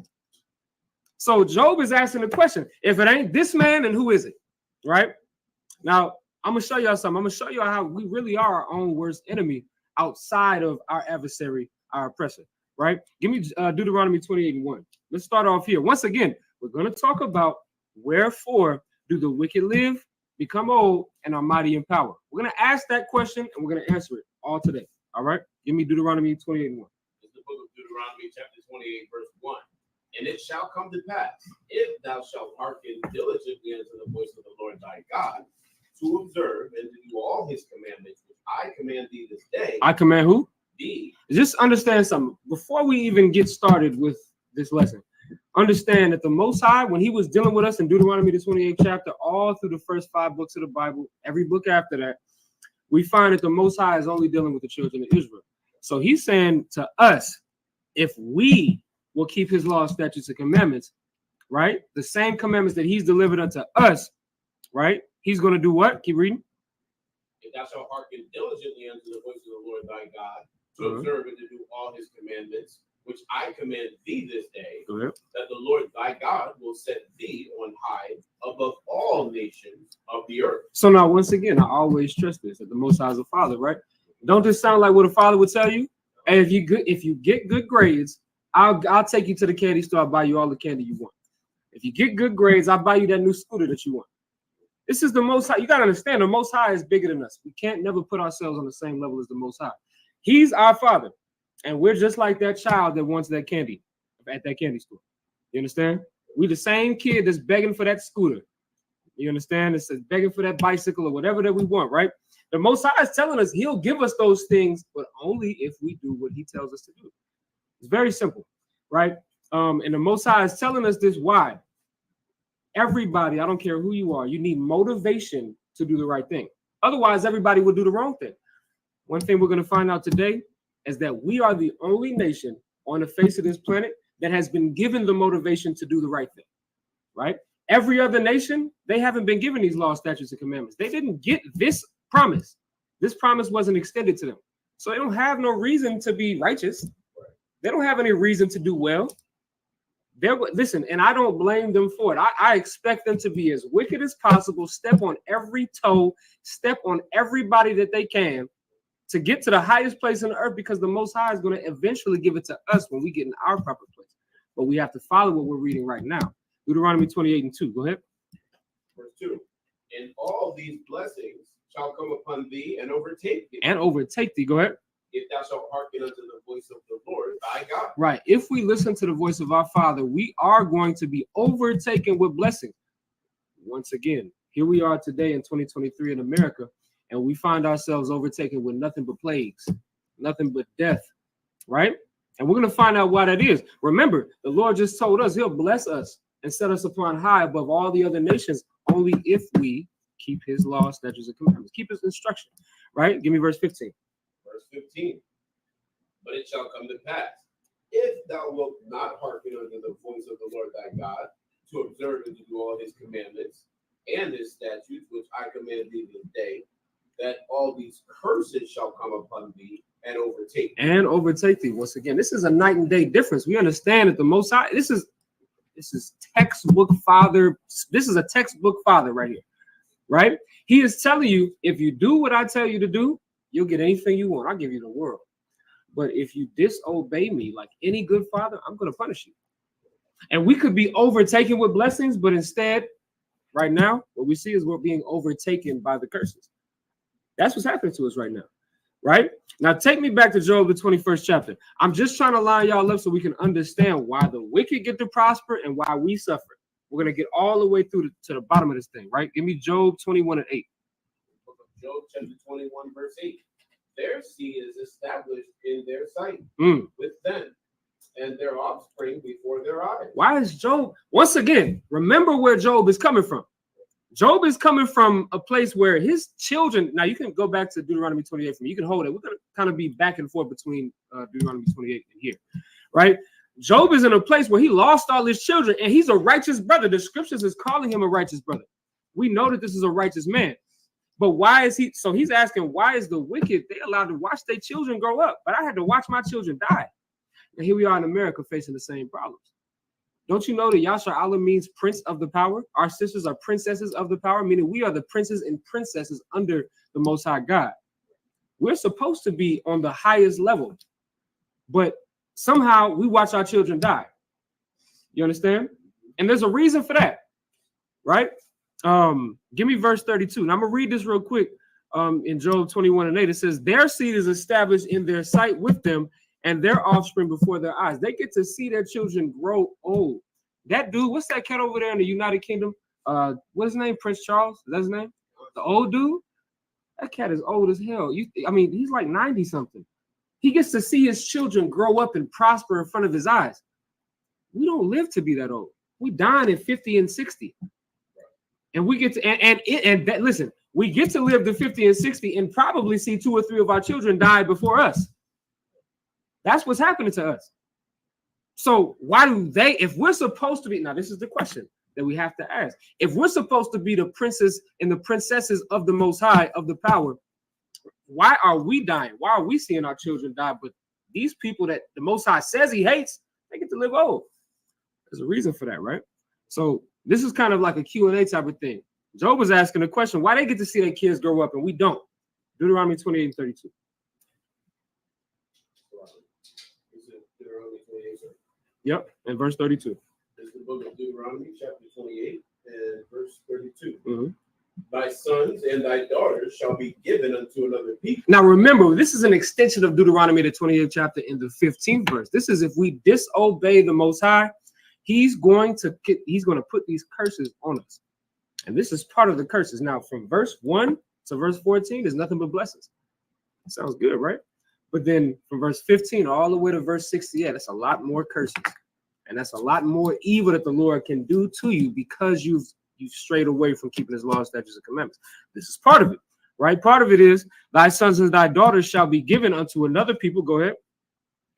[SPEAKER 1] So Job is asking the question, if it ain't this man, then who is it? Right? Now, I'm going to show y'all something. I'm going to show you how we really are our own worst enemy outside of our adversary, our oppressor. Right? Give me Deuteronomy 28:1. Let's start off here. Once again, we're going to talk about wherefore do the wicked live, become old, and are mighty in power. We're going to ask that question, and we're going to answer it all today. All right? Give me Deuteronomy 28:1.
[SPEAKER 3] It's the book of Deuteronomy, chapter 28, verse 1. And it shall come to pass, if thou shalt hearken diligently unto the voice of the Lord thy God, to observe and to do all his commandments, which I command thee this day.
[SPEAKER 1] I command who?
[SPEAKER 3] Thee.
[SPEAKER 1] Just understand something. Before we even get started with this lesson, understand that the Most High, when he was dealing with us in Deuteronomy, the 28th chapter, all through the first 5 books of the Bible, every book after that, we find that the Most High is only dealing with the children of Israel. So he's saying to us, if we will keep his law, statutes, and commandments, right? The same commandments that he's delivered unto us, right? He's going to do what? Keep reading.
[SPEAKER 3] If thou shalt hearken diligently unto the voice of the Lord thy God, to observe and to do all his commandments, which I command thee this day, that the Lord thy God will set thee on high above all nations of the earth.
[SPEAKER 1] So now, once again, I always stress this, that the Most High is a father, right? Don't this sound like what a father would tell you? Hey, if you get good grades, I'll take you to the candy store. I'll buy you all the candy you want. If you get good grades, I'll buy you that new scooter that you want. This is the Most High. You got to understand, the Most High is bigger than us. We can't never put ourselves on the same level as the Most High. He's our father. And we're just like that child that wants that candy at that candy store. You understand? We the same kid that's begging for that scooter. You understand? It's begging for that bicycle or whatever that we want, right? The Most High is telling us he'll give us those things, but only if we do what he tells us to do. It's very simple, right? And the Most High is telling us this. Why? Everybody, I don't care who you are, you need motivation to do the right thing. Otherwise, everybody will do the wrong thing. One thing we're going to find out today is that we are the only nation on the face of this planet that has been given the motivation to do the right thing, right? Every other nation, they haven't been given these laws, statutes, and commandments. They didn't get this promise. This promise wasn't extended to them. So they don't have no reason to be righteous. They don't have any reason to do well. Listen, and I don't blame them for it. I expect them to be as wicked as possible, step on every toe, step on everybody that they can to get to the highest place on the earth, because the Most High is going to eventually give it to us when we get in our proper place. But we have to follow what we're reading right now. Deuteronomy 28:2. Go ahead.
[SPEAKER 3] Verse 2. And all these blessings shall come upon thee and overtake thee.
[SPEAKER 1] And overtake thee. Go ahead.
[SPEAKER 3] if thou shalt hearken unto the voice of the Lord thy God.
[SPEAKER 1] Right. If we listen to the voice of our Father, we are going to be overtaken with blessings. Once again, here we are today in 2023 in America, and we find ourselves overtaken with nothing but plagues, nothing but death, right? And we're going to find out why that is. Remember, the Lord just told us he'll bless us and set us upon high above all the other nations, only if we keep his law, statutes, and commandments, keep his instruction, right? Give me verse 15.
[SPEAKER 3] Verse 15. But it shall come to pass, if thou wilt not hearken unto the voice of the Lord thy God, to observe and to do all his commandments and his statutes, which I command thee this day, that all these curses shall come upon thee and overtake thee.
[SPEAKER 1] And overtake thee. Once again, this is a night and day difference. We understand that the Most High, this is textbook father. This is a textbook father right here, right? He is telling you, if you do what I tell you to do, you'll get anything you want. I'll give you the world. But if you disobey me, like any good father, I'm going to punish you. And we could be overtaken with blessings, but instead, right now, what we see is we're being overtaken by the curses. That's what's happening to us right now, right? Now, take me back to Job, the 21st chapter. I'm just trying to line y'all up so we can understand why the wicked get to prosper and why we suffer. We're going to get all the way through to the bottom of this thing, right? Give me Job 21 and 8.
[SPEAKER 3] Book of Job, chapter 21, verse 8. Their seed is established in their sight with them, and their offspring before their eyes. Why
[SPEAKER 1] is Job, once again, remember where Job is coming from. Job is coming from a place where his children, now you can go back to Deuteronomy 28 for me. You can hold it. We're going to kind of be back and forth between Deuteronomy 28 and here, right? Job is in a place where he lost all his children, and he's a righteous brother. The scriptures is calling him a righteous brother. We know that this is a righteous man. But why is he? So he's asking, why is the wicked, they allowed to watch their children grow up? But I had to watch my children die. And here we are in America facing the same problems. Don't you know that Yashar Allah means prince of the power? Our sisters are princesses of the power, meaning we are the princes and princesses under the Most High God. We're supposed to be on the highest level, but somehow we watch our children die. You understand? And there's a reason for that, right? Give me verse 32. Now I'm gonna read this real quick. In Job 21 and 8, it says, their seed is established in their sight with them, and their offspring before their eyes. They get to see their children grow old. That dude, what's that cat over there in the United Kingdom? What's his name? Prince Charles? Is that his name? The old dude? That cat is old as hell. I mean, he's like 90 something. He gets to see his children grow up and prosper in front of his eyes. We don't live to be that old. We dying at 50 and 60. And we get to, listen, we get to live to 50 and 60 and probably see 2 or 3 of our children die before us. That's what's happening to us. So why do they, if we're supposed to be, now this is the question that we have to ask. If we're supposed to be the princes and the princesses of the Most High, of the power, why are we dying? Why are we seeing our children die? But these people that the Most High says he hates, they get to live old. There's a reason for that, right? So this is kind of like a Q&A type of thing. Job was asking the question, why they get to see their kids grow up and we don't? Deuteronomy 28 and 32. Yep, and verse 32.
[SPEAKER 3] It's the book of Deuteronomy, chapter 28, and verse 32. Thy sons and thy daughters shall be given unto another people.
[SPEAKER 1] Now remember, this is an extension of Deuteronomy, the 28th chapter, in the 15th verse. This is if we disobey the Most High, he's going to put these curses on us. And this is part of the curses. Now, from verse 1 to verse 14, there's nothing but blessings. Sounds good, right? But then from verse 15 all the way to verse 68, that's a lot more curses. And that's a lot more evil that the Lord can do to you because you've strayed away from keeping his laws, statutes, and commandments. This is part of it, right? Part of it is thy sons and thy daughters shall be given unto another people. Go ahead.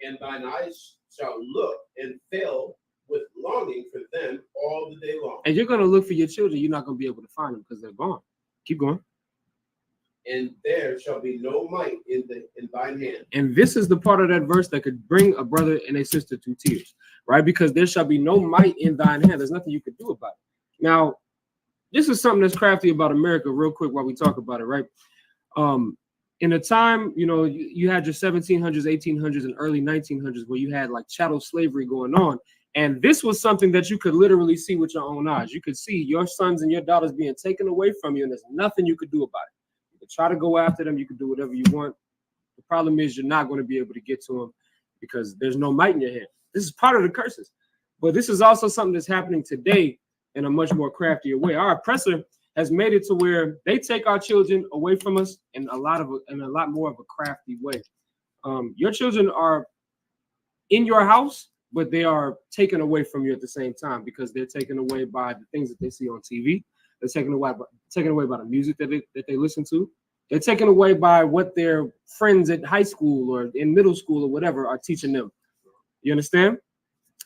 [SPEAKER 3] And thine eyes shall look and fail with longing for them all the day long.
[SPEAKER 1] And you're going to look for your children. You're not going to be able to find them because they're gone. Keep going.
[SPEAKER 3] And there shall be no might in thine hand.
[SPEAKER 1] And this is the part of that verse that could bring a brother and a sister to tears, right? Because there shall be no might in thine hand. There's nothing you could do about it. Now, this is something that's crafty about America real quick while we talk about it, right? In a time, you had your 1700s, 1800s, and early 1900s where you had like chattel slavery going on. And this was something that you could literally see with your own eyes. You could see your sons and your daughters being taken away from you, and there's nothing you could do about it. You could try to go after them. You could do whatever you want. The Problem is, you're not going to be able to get to them because there's no might in your hand. This is part of the curses. But this is also something that's happening today in a much more craftier way. Our oppressor has made it to where they take our children away from us in a lot more of a crafty way. Your children are in your house, but they are taken away from you at the same time because they're taken away by the things that they see on TV. They're taken away by the music that they listen to. They're taken away by what their friends at high school or in middle school or whatever are teaching them. You understand?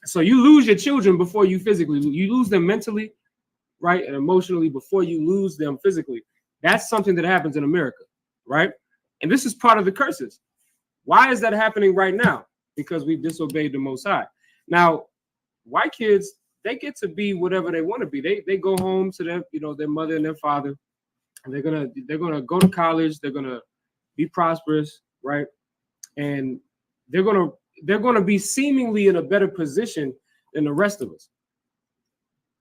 [SPEAKER 1] So you lose your children before you physically lose. You lose them mentally, right, and emotionally before you lose them physically. That's something that happens in America, right? And this is part of the curses. Why is that happening right now? Because we disobeyed the Most High. Now, white kids, they get to be whatever they want to be. They go home to their mother and their father, and they're gonna go to college. They're gonna be prosperous, right? And they're gonna be seemingly in a better position than the rest of us.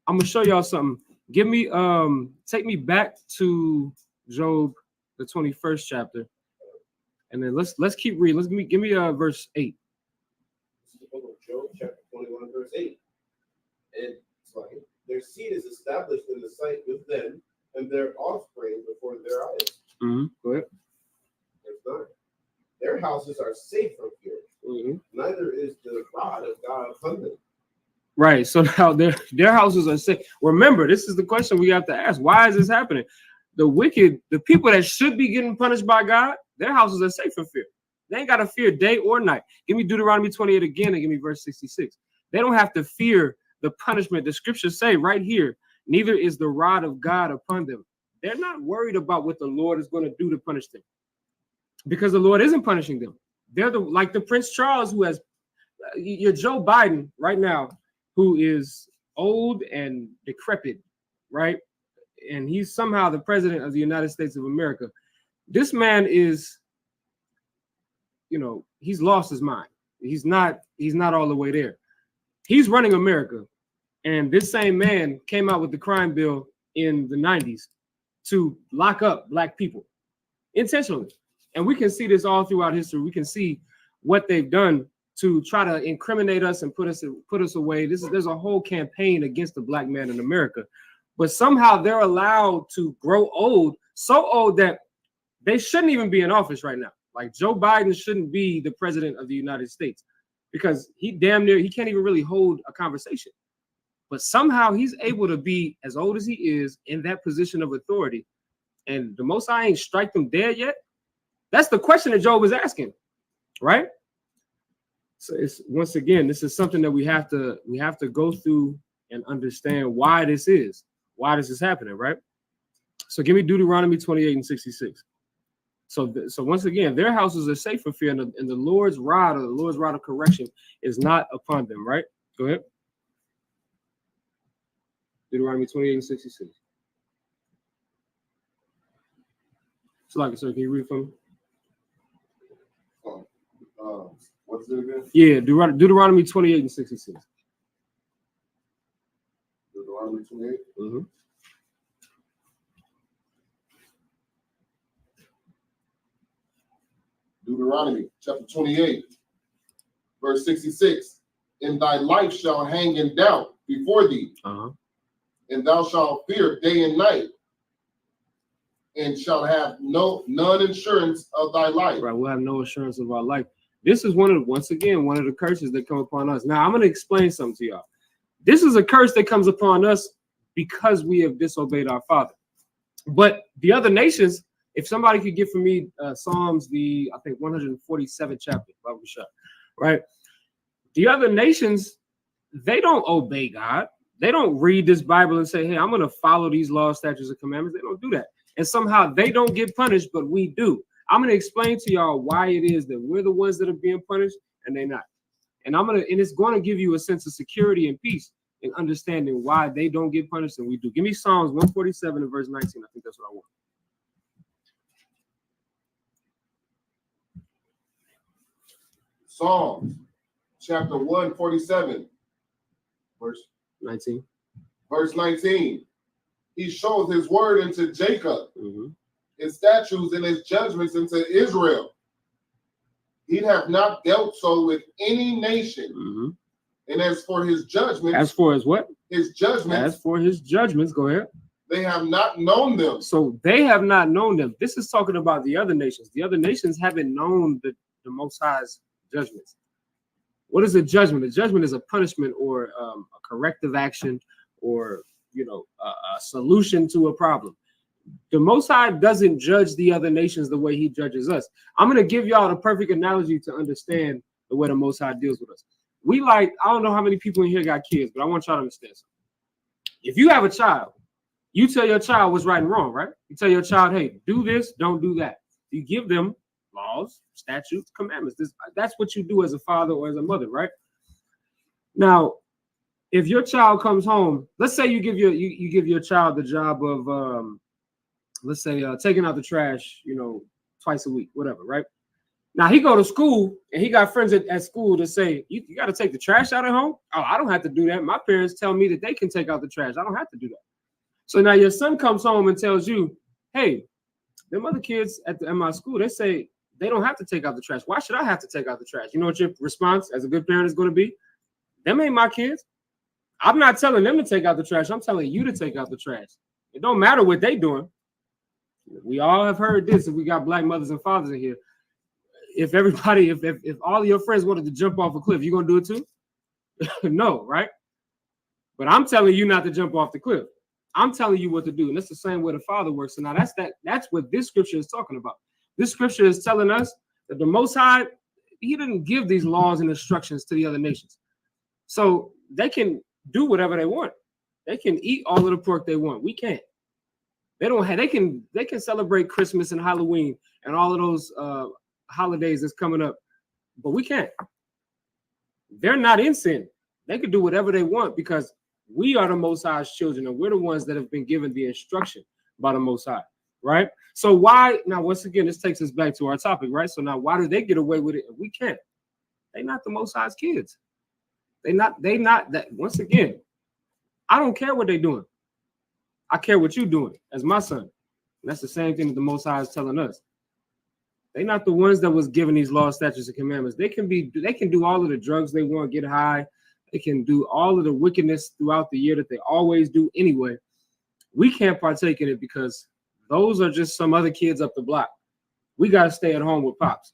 [SPEAKER 1] I'm gonna show y'all something. Take me back to Job, the 21st chapter, and then let's keep reading. Give me verse 8.
[SPEAKER 3] This is the book of Job, chapter 21, verse 8. And it's like, their seed is established in the sight with them, and their offspring before their eyes.
[SPEAKER 1] Mm-hmm. Go ahead.
[SPEAKER 3] Verse 9. Their houses are safe from fear.
[SPEAKER 1] Mm-hmm.
[SPEAKER 3] Neither is the rod of God upon them.
[SPEAKER 1] Right. So now their houses are safe. Remember, this is the question we have to ask. Why is this happening? The wicked, the people that should be getting punished by God, their houses are safe from fear. They ain't got to fear day or night. Give me Deuteronomy 28 again and give me verse 66. They don't have to fear the punishment. The scriptures say right here, neither is the rod of God upon them. They're not worried about what the Lord is going to do to punish them because the Lord isn't punishing them. They're like the Prince Charles who has your Joe Biden right now, who is old and decrepit, right? And he's somehow the president of the United States of America. This man is, he's lost his mind. He's not all the way there. He's running America. And this same man came out with the crime bill in the 90s to lock up black people intentionally. And we can see this all throughout history. We can see what they've done to try to incriminate us and put us away. There's a whole campaign against the black man in America. But somehow they're allowed to grow old, so old that they shouldn't even be in office right now. Like Joe Biden shouldn't be the president of the United States because he can't even really hold a conversation. But somehow he's able to be as old as he is in that position of authority. And the Most High ain't strike them dead yet. That's the question that Job is asking, right? So it's once again, this is something that we have to go through and understand why this is happening, right? So give me Deuteronomy 28 and 66. So once again, their houses are safe from fear, and the Lord's rod of correction is not upon them, right? Go ahead. Deuteronomy 28 and 66. So, like, sir, can you read from me?
[SPEAKER 2] What's it again?
[SPEAKER 1] Yeah, Deuteronomy 28 and 66.
[SPEAKER 2] Deuteronomy 28.
[SPEAKER 1] Mm-hmm.
[SPEAKER 2] Deuteronomy chapter 28, verse 66. And thy life shall hang in doubt before thee, and thou shalt fear day and night, and shalt have none assurance of thy life.
[SPEAKER 1] Right, we'll have no assurance of our life. This is one of the curses that come upon us. Now I'm going to explain something to y'all. This is a curse that comes upon us because we have disobeyed our Father. But the other nations, if somebody could get for me Psalms, I think 147th chapter, right? The other nations, they don't obey God. They don't read this Bible and say, hey, I'm going to follow these laws, statutes, and commandments. They don't do that. And somehow they don't get punished, but we do. I'm going to explain to y'all why it is that we're the ones that are being punished and they're not. And it's going to give you a sense of security and peace in understanding why they don't get punished and we do. Give me Psalms 147 and verse 19. I think that's what I want.
[SPEAKER 2] Psalms chapter 147, verse
[SPEAKER 1] 19.
[SPEAKER 2] Verse 19. He shows his word into Jacob, his statutes and his judgments into Israel. He hath not dealt so with any nation.
[SPEAKER 1] Mm-hmm.
[SPEAKER 2] And as for his judgments,
[SPEAKER 1] as for his what?
[SPEAKER 2] His judgments.
[SPEAKER 1] As for his judgments, go ahead.
[SPEAKER 2] They have not known them.
[SPEAKER 1] So they have not known them. This is talking about the other nations. The other nations haven't known the Most High's judgments. What is a judgment? A judgment is a punishment or a corrective action, or a solution to a problem. The Most High doesn't judge the other nations the way he judges us. I'm going to give y'all the perfect analogy to understand the way the Most High deals with us. I don't know how many people in here got kids, but I want y'all to understand something. If you have a child, you tell your child what's right and wrong, right? You tell your child, hey, do this, don't do that. You give them laws, statutes, commandments. That's what you do as a father or as a mother, right? Now, if your child comes home, let's say you give your child the job of let's say taking out the trash, twice a week, whatever, right? Now he go to school and he got friends at school to say, you got to take the trash out at home. Oh, I don't have to do that. My parents tell me that they can take out the trash. I don't have to do that. So now your son comes home and tells you, hey, them other kids at my school, they say they don't have to take out the trash. Why should I have to take out the trash? You know what your response as a good parent is going to be? Them ain't my kids. I'm not telling them to take out the trash. I'm telling you to take out the trash. It don't matter what they doing. We all have heard this. If we got black mothers and fathers in here, if all of your friends wanted to jump off a cliff, you gonna do it too? No, right? But I'm telling you not to jump off the cliff. I'm telling you what to do, and it's the same way the Father works. So now that's what this scripture is talking about. This scripture is telling us that the Most High, he didn't give these laws and instructions to the other nations, so they can do whatever they want. They can eat all of the pork they want. We can't. They don't have. They can celebrate Christmas and Halloween and all of those holidays that's coming up, but we can't. They're not in sin. They can do whatever they want because we are the Most High's children, and we're the ones that have been given the instruction by the Most High, right? So why now? Once again, this takes us back to our topic, right? So now, why do they get away with it and we can't? They're not the Most High's kids. They not that. Once again, I don't care what they're doing. I care what you're doing as my son. And that's the same thing that the Most High is telling us. They're not the ones that was given these laws, statutes, and commandments. They can do all of the drugs they want, get high. They can do all of the wickedness throughout the year that they always do anyway. We can't partake in it because those are just some other kids up the block. We got to stay at home with pops,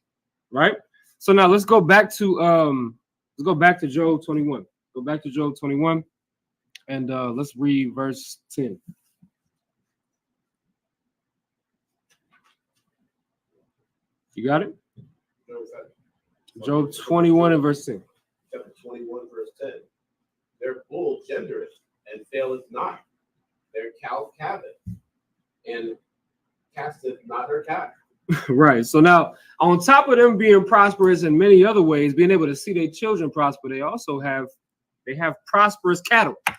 [SPEAKER 1] right? So now let's go back to Job 21. Go back to Job 21, and let's read verse 10. You got it? Job 21 and verse 10.
[SPEAKER 3] Chapter 21, verse 10. Their bull gendereth and faileth not. Their cow calveth and casteth not her calf.
[SPEAKER 1] Right. So now, on top of them being prosperous in many other ways, being able to see their children prosper, they also have prosperous cattle. I'm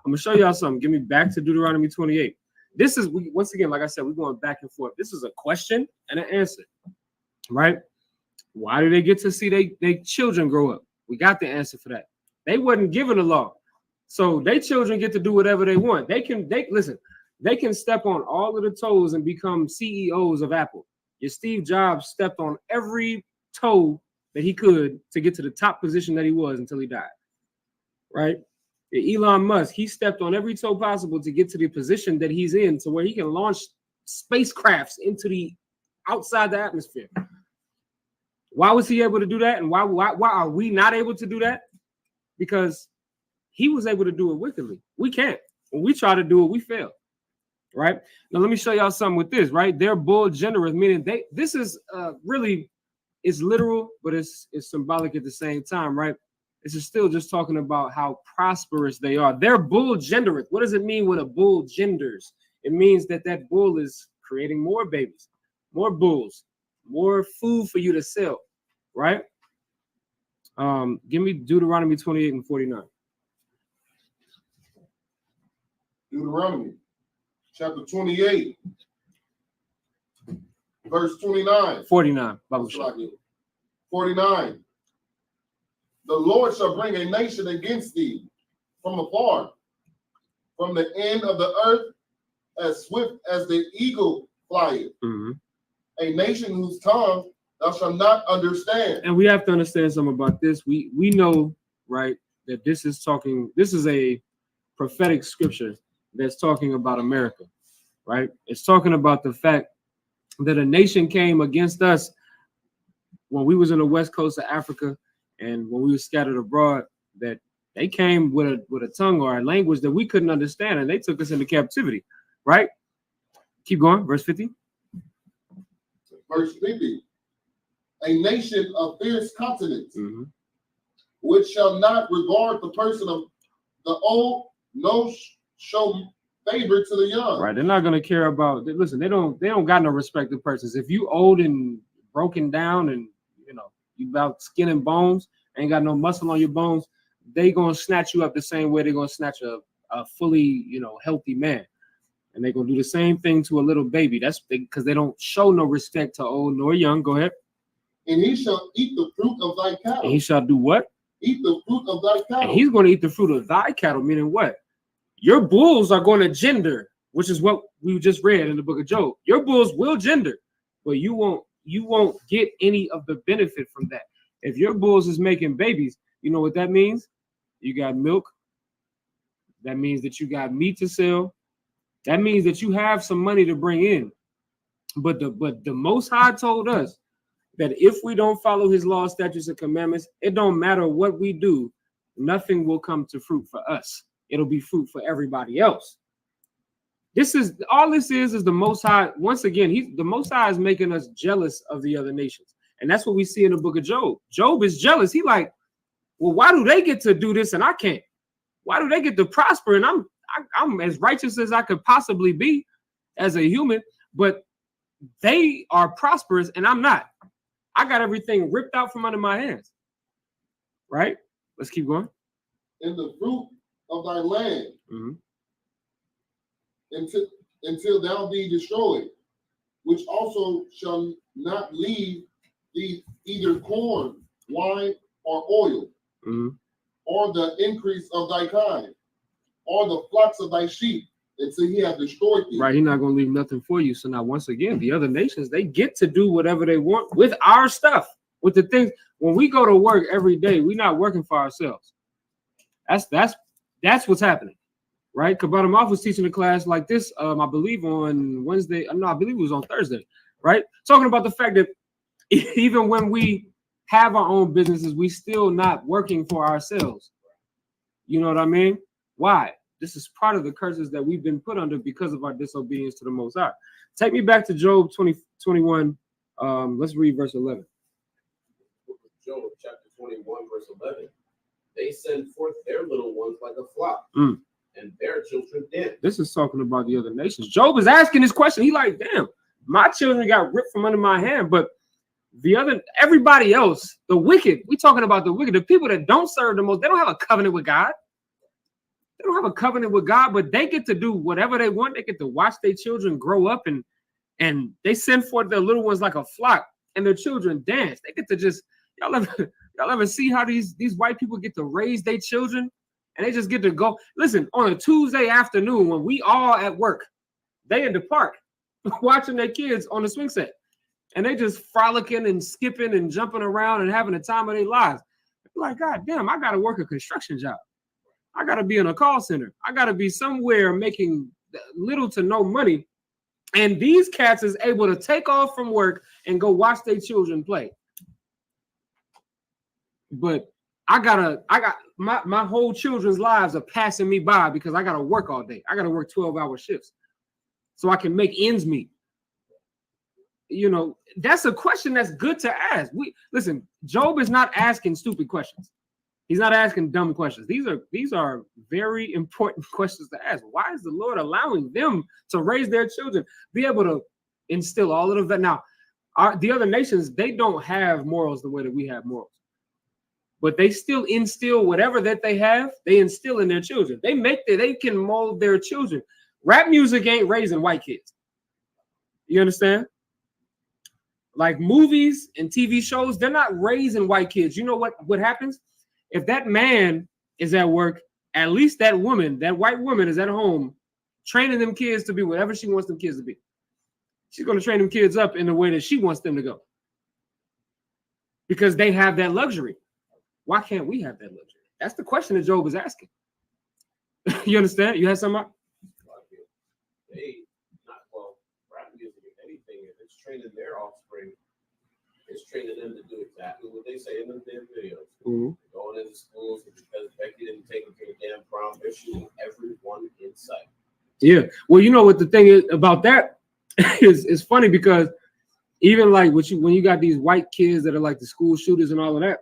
[SPEAKER 1] gonna show y'all something. Give me back to Deuteronomy 28. This is, once again, like I said, we're going back and forth. This is a question and an answer, right? Why do they get to see their children grow up? We got the answer for that. They wasn't given the law, so their children get to do whatever they want. They can step on all of the toes and become CEOs of Apple. Your Steve Jobs stepped on every toe that he could to get to the top position that he was until he died, right? Elon Musk, he stepped on every toe possible to get to the position that he's in, to where he can launch spacecrafts into the outside the atmosphere. Why was he able to do that? And why are we not able to do that? Because he was able to do it wickedly. We can't. When we try to do it, we fail. Right? Now let me show y'all something with this, right? They're bull generous, meaning this is really, it's literal, but it's symbolic at the same time, right? This is still just talking about how prosperous they are. They're bull gendereth. What does it mean when a bull genders? It means that bull is creating more babies, more bulls, more food for you to sell, right? Give me Deuteronomy 28 and 49.
[SPEAKER 2] Deuteronomy chapter 28, verse 29.
[SPEAKER 1] 49.
[SPEAKER 2] 49. The Lord shall bring a nation against thee from afar, from the end of the earth, as swift as the eagle flieth.
[SPEAKER 1] Mm-hmm.
[SPEAKER 2] A nation whose tongue thou shalt not understand.
[SPEAKER 1] And we have to understand something about this. We know, right, that this is a prophetic scripture that's talking about America, right? It's talking about the fact that a nation came against us when we was in the west coast of Africa and when we were scattered abroad, that they came with a tongue or a language that we couldn't understand, and they took us into captivity, right? Keep going, verse 50.
[SPEAKER 2] Verse 50. A nation of fierce countenance,
[SPEAKER 1] Mm-hmm.
[SPEAKER 2] which shall not regard the person of the old, no show favor to the young.
[SPEAKER 1] Right, they're not gonna care about. Listen, they don't got no respect to persons. If you old and broken down, and you about skin and bones, ain't got no muscle on your bones, they gonna snatch you up the same way they're gonna snatch a fully healthy man, and they're gonna do the same thing to a little baby. That's because they don't show no respect to old nor young. Go ahead.
[SPEAKER 2] And he shall eat the fruit of thy cattle.
[SPEAKER 1] And he shall do what?
[SPEAKER 2] Eat the fruit of thy cattle.
[SPEAKER 1] And he's going to eat the fruit of thy cattle, meaning what? Your bulls are going to gender, which is what we just read in the book of Job. Your bulls will gender, but you won't get any of the benefit from that. If your bulls is making babies, you know what that means? You got milk. That means that you got meat to sell. That means that you have some money to bring in. But the Most High told us that if we don't follow his laws, statutes, and commandments, it don't matter what we do, nothing will come to fruit for us. It'll be fruit for everybody else. This is the Most High. Once again, the Most High is making us jealous of the other nations. And that's what we see in the book of Job. Job is jealous. He like, well, why do they get to do this and I can't? Why do they get to prosper? And I'm as righteous as I could possibly be as a human, but they are prosperous and I'm not. I got everything ripped out from under my hands. Right? Let's keep going.
[SPEAKER 2] In the fruit of thy land,
[SPEAKER 1] Mm-hmm.
[SPEAKER 2] until thou be destroyed, which also shall not leave thee either corn, wine, or oil,
[SPEAKER 1] Mm-hmm.
[SPEAKER 2] or the increase of thy kind, or the flocks of thy sheep, until he have destroyed thee.
[SPEAKER 1] Right, he's not going to leave nothing for you. So now, once again, the other nations, they get to do whatever they want with our stuff, with the things. When we go to work every day, we're not working for ourselves. That's what's happening, right? Kabbalah Moth was teaching a class like this, I believe on Wednesday. No, I believe it was on Thursday, right? Talking about the fact that even when we have our own businesses, we still not working for ourselves. You know what I mean? Why? This is part of the curses that we've been put under because of our disobedience to the Most High. Take me back to Job 20:21. Let's read verse 11.
[SPEAKER 3] Job chapter 21, verse 11. They send forth their little ones like a flock, and their children dance.
[SPEAKER 1] This is talking about the other nations. Job is asking this question. He like, damn, my children got ripped from under my hand, but everybody else, the wicked, we talking about the wicked, the people that don't serve the most, they don't have a covenant with God. They don't have a covenant with God, but they get to do whatever they want. They get to watch their children grow up, and they send forth their little ones like a flock, and their children dance. They get to just, y'all ever see how these white people get to raise their children, and they just get to go. Listen, on a Tuesday afternoon when we all at work, they in the park watching their kids on the swing set, and they just frolicking and skipping and jumping around and having the time of their lives. They're like, God damn, I got to work a construction job. I got to be in a call center. I got to be somewhere making little to no money. And these cats is able to take off from work and go watch their children play. But I got my whole children's lives are passing me by because I got to work all day. I got to work 12-hour shifts so I can make ends meet. You know, that's a question that's good to ask. Listen, Job is not asking stupid questions. He's not asking dumb questions. These are very important questions to ask. Why is the Lord allowing them to raise their children, be able to instill all of that? Now, the other nations, they don't have morals the way that we have morals, but they still instill whatever that they have. They instill in their children. They can mold their children. Rap music ain't raising white kids. You understand? Like movies and TV shows, they're not raising white kids. You know what happens? If that man is at work, at least that white woman is at home training them kids to be whatever she wants them kids to be. She's going to train them kids up in the way that she wants them to go. because they have that luxury. Why can't we have that luxury? That's the question that Job is asking. You understand? You had something?
[SPEAKER 3] Rap music, if anything, if it's training their offspring, it's training them to do exactly what they say in them damn videos.
[SPEAKER 1] Mm-hmm.
[SPEAKER 3] Going into schools, and because Becky didn't take them to the damn prom, they're shooting everyone in sight.
[SPEAKER 1] Yeah. Well, you know what the thing is about that is funny because even like when you got these white kids that are like the school shooters and all of that,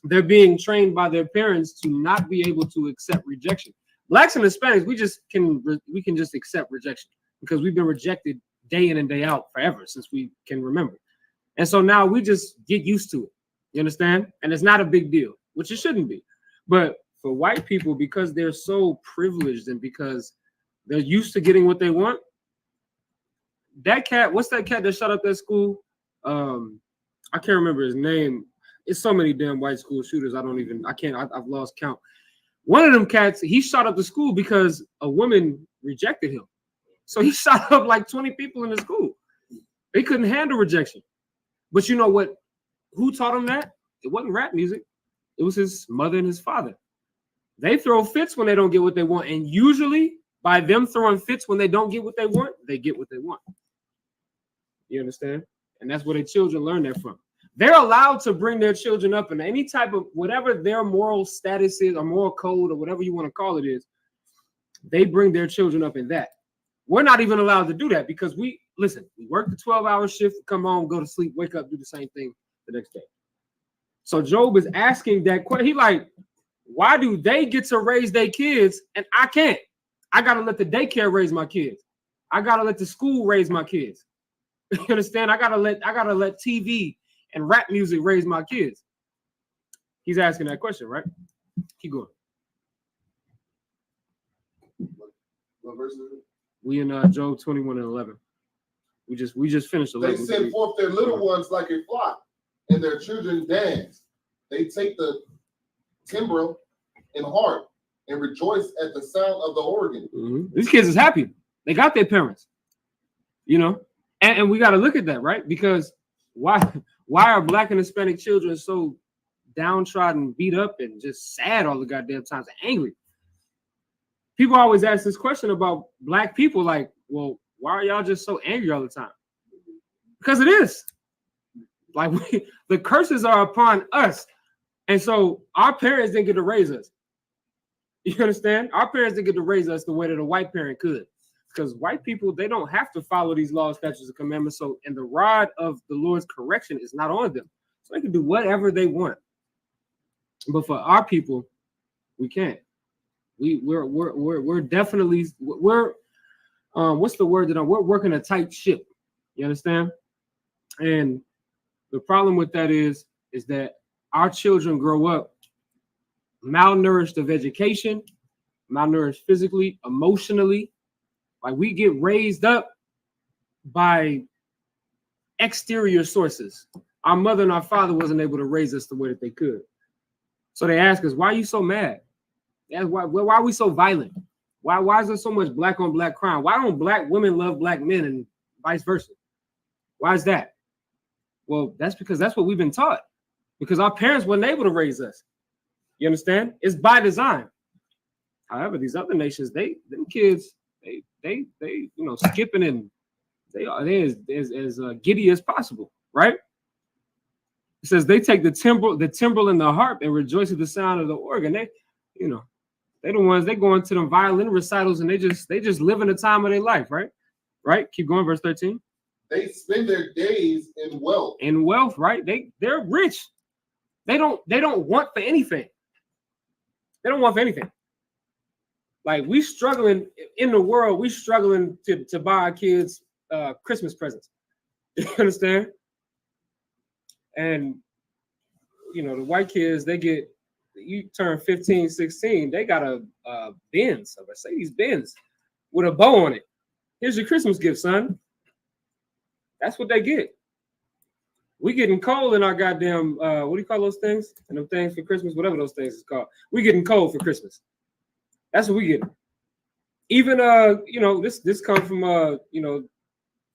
[SPEAKER 1] they're being trained by their parents to not be able to accept rejection. Blacks and Hispanics, we can just accept rejection because we've been rejected day in and day out forever since we can remember. And so now we just get used to it. You understand? And it's not a big deal, which it shouldn't be. But for white people, because they're so privileged and because they're used to getting what they want, that cat, what's that cat that shot up that school? I can't remember his name. It's so many damn white school shooters. I've lost count. One of them cats, he shot up the school because a woman rejected him. So he shot up like 20 people in the school. They couldn't handle rejection. But you know what? Who taught him that? It wasn't rap music. It was his mother and his father. They throw fits when they don't get what they want. And usually by them throwing fits when they don't get what they want, they get what they want. You understand? And that's where their children learn that from. They're allowed to bring their children up in any type of whatever their moral status is or moral code or whatever you want to call it is. They bring their children up in that. We're not even allowed to do that because we work the 12-hour shift, come home, go to sleep, wake up, do the same thing the next day. So Job is asking that question. He like, why do they get to raise their kids and I can't? I got to let the daycare raise my kids. I got to let the school raise my kids. You understand? I gotta let TV and rap music raise my kids. He's asking that question, right? Keep going.
[SPEAKER 2] What verse is it?
[SPEAKER 1] We in Job 21 and 11. We just finished 11.
[SPEAKER 2] They send forth their little ones like a flock, and their children dance. They take the timbrel and harp and rejoice at the sound of the organ.
[SPEAKER 1] Mm-hmm. These kids is happy. They got their parents. You know? And we got to look at that, right? Because why are Black and Hispanic children so downtrodden, beat up, and just sad all the goddamn times and angry? People always ask this question about Black people, like, well, why are y'all just so angry all the time? Because it is. Like, the curses are upon us. And so our parents didn't get to raise us. You understand? Our parents didn't get to raise us the way that a white parent could. Because white people, they don't have to follow these laws, statutes, and commandments. So, and the rod of the Lord's correction is not on them. So they can do whatever they want. But for our people, we can't. We're definitely what's the word that we're working a tight ship. You understand? And the problem with that is that our children grow up malnourished of education, malnourished physically, emotionally. Like we get raised up by exterior sources. Our mother and our father wasn't able to raise us the way that they could. So they ask us, why are you so mad? Why are we so violent? Why is there so much Black on Black crime? Why don't Black women love Black men and vice versa? Why is that? Well, that's because that's what we've been taught. Because our parents weren't able to raise us. You understand? It's by design. However, these other nations, them kids, they skipping and they as giddy as possible, right? It says they take the timbrel and the harp and rejoice at the sound of the organ. They the ones, they go into them violin recitals and they just live in the time of their life, right? Right? Keep going, verse 13.
[SPEAKER 2] They spend their days in wealth.
[SPEAKER 1] In wealth, right? They're rich. They don't want for anything. They don't want for anything. Like we struggling in the world, we struggling to buy our kids Christmas presents. You understand? And the white kids, you turn 15, 16, they got a Benz, a Mercedes Benz with a bow on it. Here's your Christmas gift, son. That's what they get. We getting cold in our goddamn what do you call those things? And them things for Christmas, whatever those things is called. We getting cold for Christmas. That's what we get. Even this comes from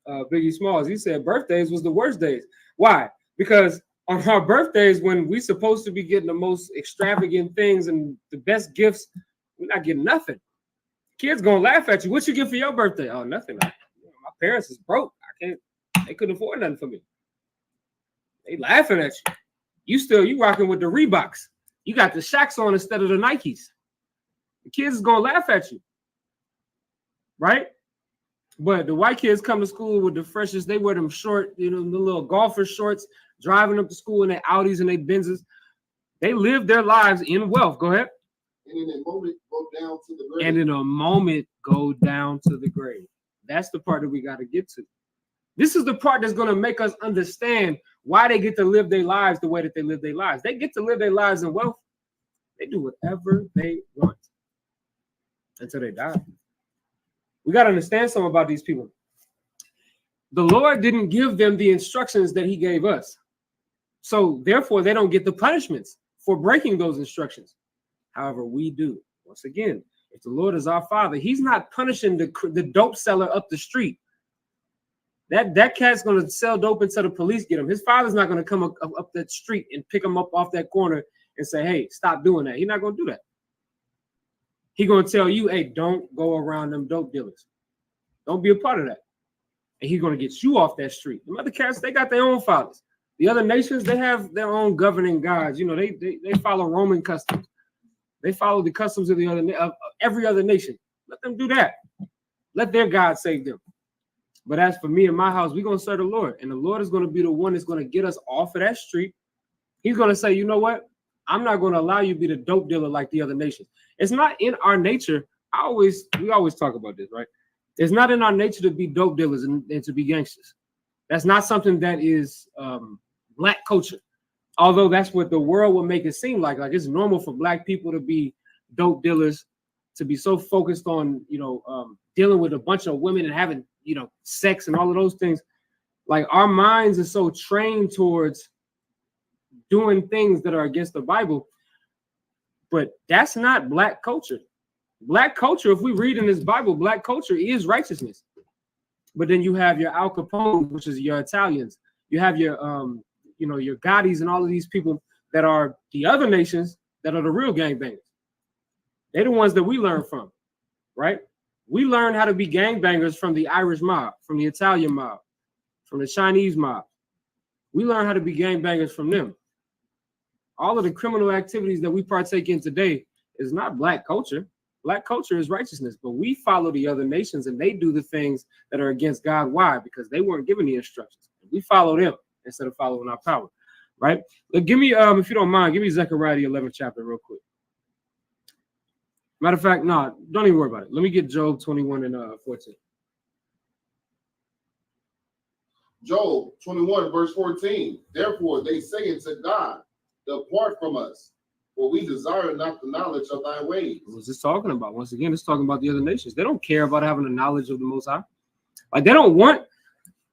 [SPEAKER 1] Biggie Smalls. He said birthdays was the worst days. Why? Because on our birthdays, when we supposed to be getting the most extravagant things and the best gifts, we're not getting nothing. Kids gonna laugh at you. What you get for your birthday? Oh, nothing. My parents is broke. They couldn't afford nothing for me. They laughing at you. You rocking with the Reeboks. You got the Shaqs on instead of the Nikes. The kids is gonna laugh at you, right? But the white kids come to school with the freshest. They wear them short, the little golfer shorts, driving up to school in their Audis and their Benzes. They live their lives in wealth. Go ahead.
[SPEAKER 2] And in a moment, go down to the grave.
[SPEAKER 1] And in a moment, go down to the grave. That's the part that we got to get to. This is the part that's going to make us understand why they get to live their lives the way that they live their lives. They get to live their lives in wealth. They do whatever they want until they die. We got to understand something about these people. The Lord didn't give them the instructions that he gave us. So therefore, they don't get the punishments for breaking those instructions. However, we do. Once again, if the Lord is our Father, he's not punishing the dope seller up the street. That cat's going to sell dope until the police get him. His father's not going to come up that street and pick him up off that corner and say, hey, stop doing that. He's not going to do that. He's going to tell you, hey, don't go around them dope dealers. Don't be a part of that. And he's going to get you off that street. The other cats, they got their own fathers. The other nations, they have their own governing gods. They follow Roman customs. They follow the customs of every other nation. Let them do that. Let their God save them. But as for me and my house, we're going to serve the Lord. And the Lord is going to be the one that's going to get us off of that street. He's going to say, you know what? I'm not going to allow you to be the dope dealer like the other nations. It's not in our nature. We always talk about this, right? It's not in our nature to be dope dealers and to be gangsters. That's not something that is Black culture. Although that's what the world will make it seem like it's normal for Black people to be dope dealers, to be so focused on, dealing with a bunch of women and having, sex and all of those things. Like our minds are so trained towards doing things that are against the Bible. But that's not Black culture. Black culture, if we read in this Bible, Black culture is righteousness. But then you have your Al Capone, which is your Italians. You have your your Gottis and all of these people that are the other nations that are the real gangbangers. They're the ones that we learn from, right? We learn how to be gangbangers from the Irish mob, from the Italian mob, from the Chinese mob. We learn how to be gangbangers from them. All of the criminal activities that we partake in today is not Black culture. Black culture is righteousness, but we follow the other nations and they do the things that are against God. Why? Because they weren't given the instructions. We follow them instead of following our power, right? But give me, if you don't mind, give me Zechariah the 11th chapter real quick. Matter of fact, no, don't even worry about it. Let me get Job 21 and 14.
[SPEAKER 2] Job 21, verse 14. Therefore they say unto God, depart from us, for we desire not the knowledge of thy ways.
[SPEAKER 1] What was this talking about? Once again, it's talking about the other nations. They don't care about having the knowledge of the Most High. Like they don't want.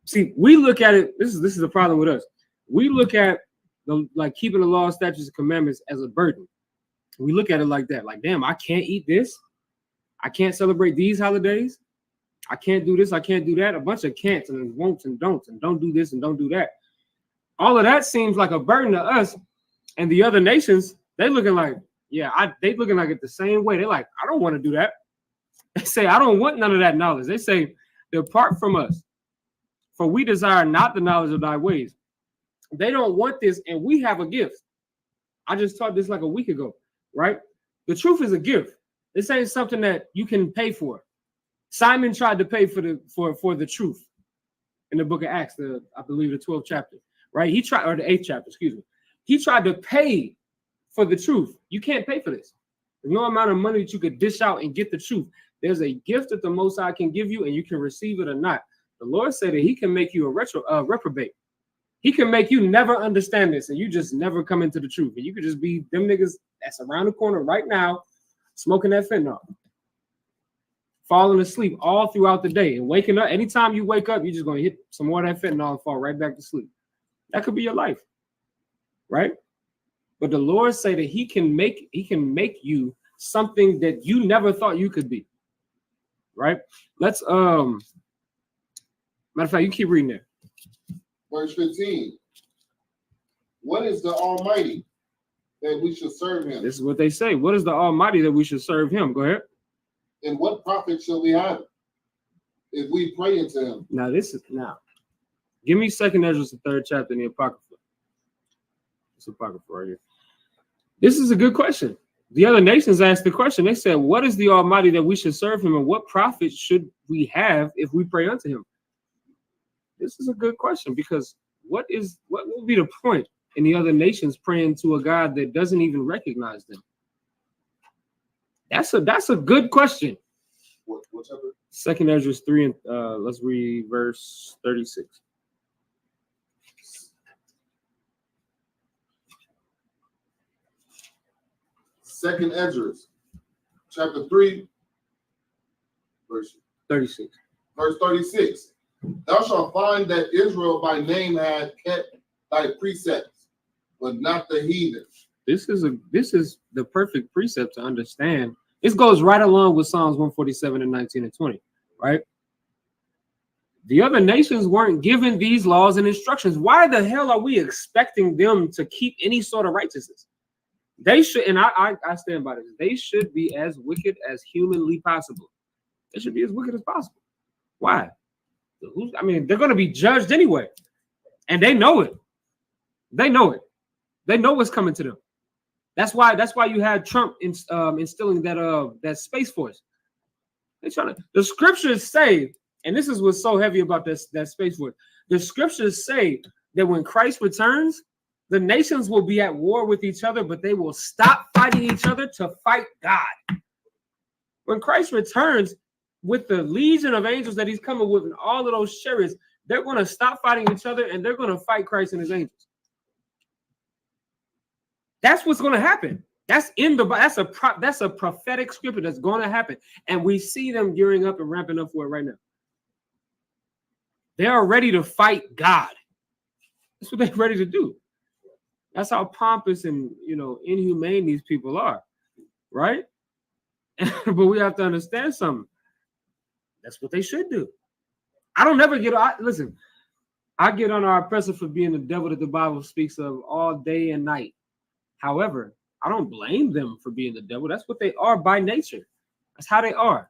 [SPEAKER 1] See, we look at it. This is the problem with us. We look at keeping the law, statutes, and commandments as a burden. We look at it like that. Like, damn, I can't eat this. I can't celebrate these holidays. I can't do this. I can't do that. A bunch of can'ts and won'ts and don'ts and don't do this and don't do that. All of that seems like a burden to us. And the other nations, they looking like, they looking like it the same way. They're like, I don't want to do that. They say, I don't want none of that knowledge. They say, depart from us, for we desire not the knowledge of thy ways. They don't want this, and we have a gift. I just taught this like a week ago, right? The truth is a gift. This ain't something that you can pay for. Simon tried to pay for the truth in the book of Acts, I believe the 12th chapter, right? He tried, or the 8th chapter, excuse me. He tried to pay for the truth. You can't pay for this. There's no amount of money that you could dish out and get the truth. There's a gift that the Most High can give you, and you can receive it or not. The Lord said that he can make you a reprobate. He can make you never understand this, and you just never come into the truth. And you could just be them niggas that's around the corner right now, smoking that fentanyl, falling asleep all throughout the day, and waking up. Anytime you wake up, you're just going to hit some more of that fentanyl and fall right back to sleep. That could be your life, right? But the Lord say that he can make you something that you never thought you could be, right? Let's matter of fact, you keep reading there.
[SPEAKER 2] Verse 15. What is the Almighty that we should serve him?
[SPEAKER 1] This is what they say. What is the Almighty that we should serve him? Go ahead.
[SPEAKER 2] And what profit shall we have if we pray unto him?
[SPEAKER 1] Now, give me 2nd Ezra, the 3rd chapter in the Apocrypha. It's Apocrypha right here. This is a good question. The other nations asked the question. They said, what is the Almighty that we should serve him, and what profit should we have if we pray unto him? This is a good question, because what will be the point in the other nations praying to a God that doesn't even recognize them? That's a good question.
[SPEAKER 2] What's up?
[SPEAKER 1] 2nd Ezra 3, and let's read verse 36.
[SPEAKER 2] Second Ezra, chapter 3, verse
[SPEAKER 1] 36.
[SPEAKER 2] Verse 36. Thou shalt find that Israel by name had kept thy precepts, but not the heathen. This is the perfect precept to understand. This goes right along with Psalms 147 and 19 and 20, right? The other nations weren't given these laws and instructions. Why the hell are we expecting them to keep any sort of righteousness? They should, and I stand by this, they should be as wicked as humanly possible. They should be as wicked as possible. Why? I mean, they're going to be judged anyway. And they know it. They know it. They know what's coming to them. That's why you had Trump instilling that Space Force. The scriptures say, and this is what's so heavy about that Space Force. The scriptures say that when Christ returns, the nations will be at war with each other, but they will stop fighting each other to fight God. When Christ returns with the legion of angels that he's coming with and all of those chariots, they're going to stop fighting each other and they're going to fight Christ and his angels. That's what's going to happen. That's a prophetic scripture that's going to happen. And we see them gearing up and ramping up for it right now. They are ready to fight God. That's what they're ready to do. That's how pompous and, inhumane these people are, right? But we have to understand something. That's what they should do. I don't never listen, I get on our oppressor for being the devil that the Bible speaks of all day and night. However, I don't blame them for being the devil. That's what they are by nature. That's how they are.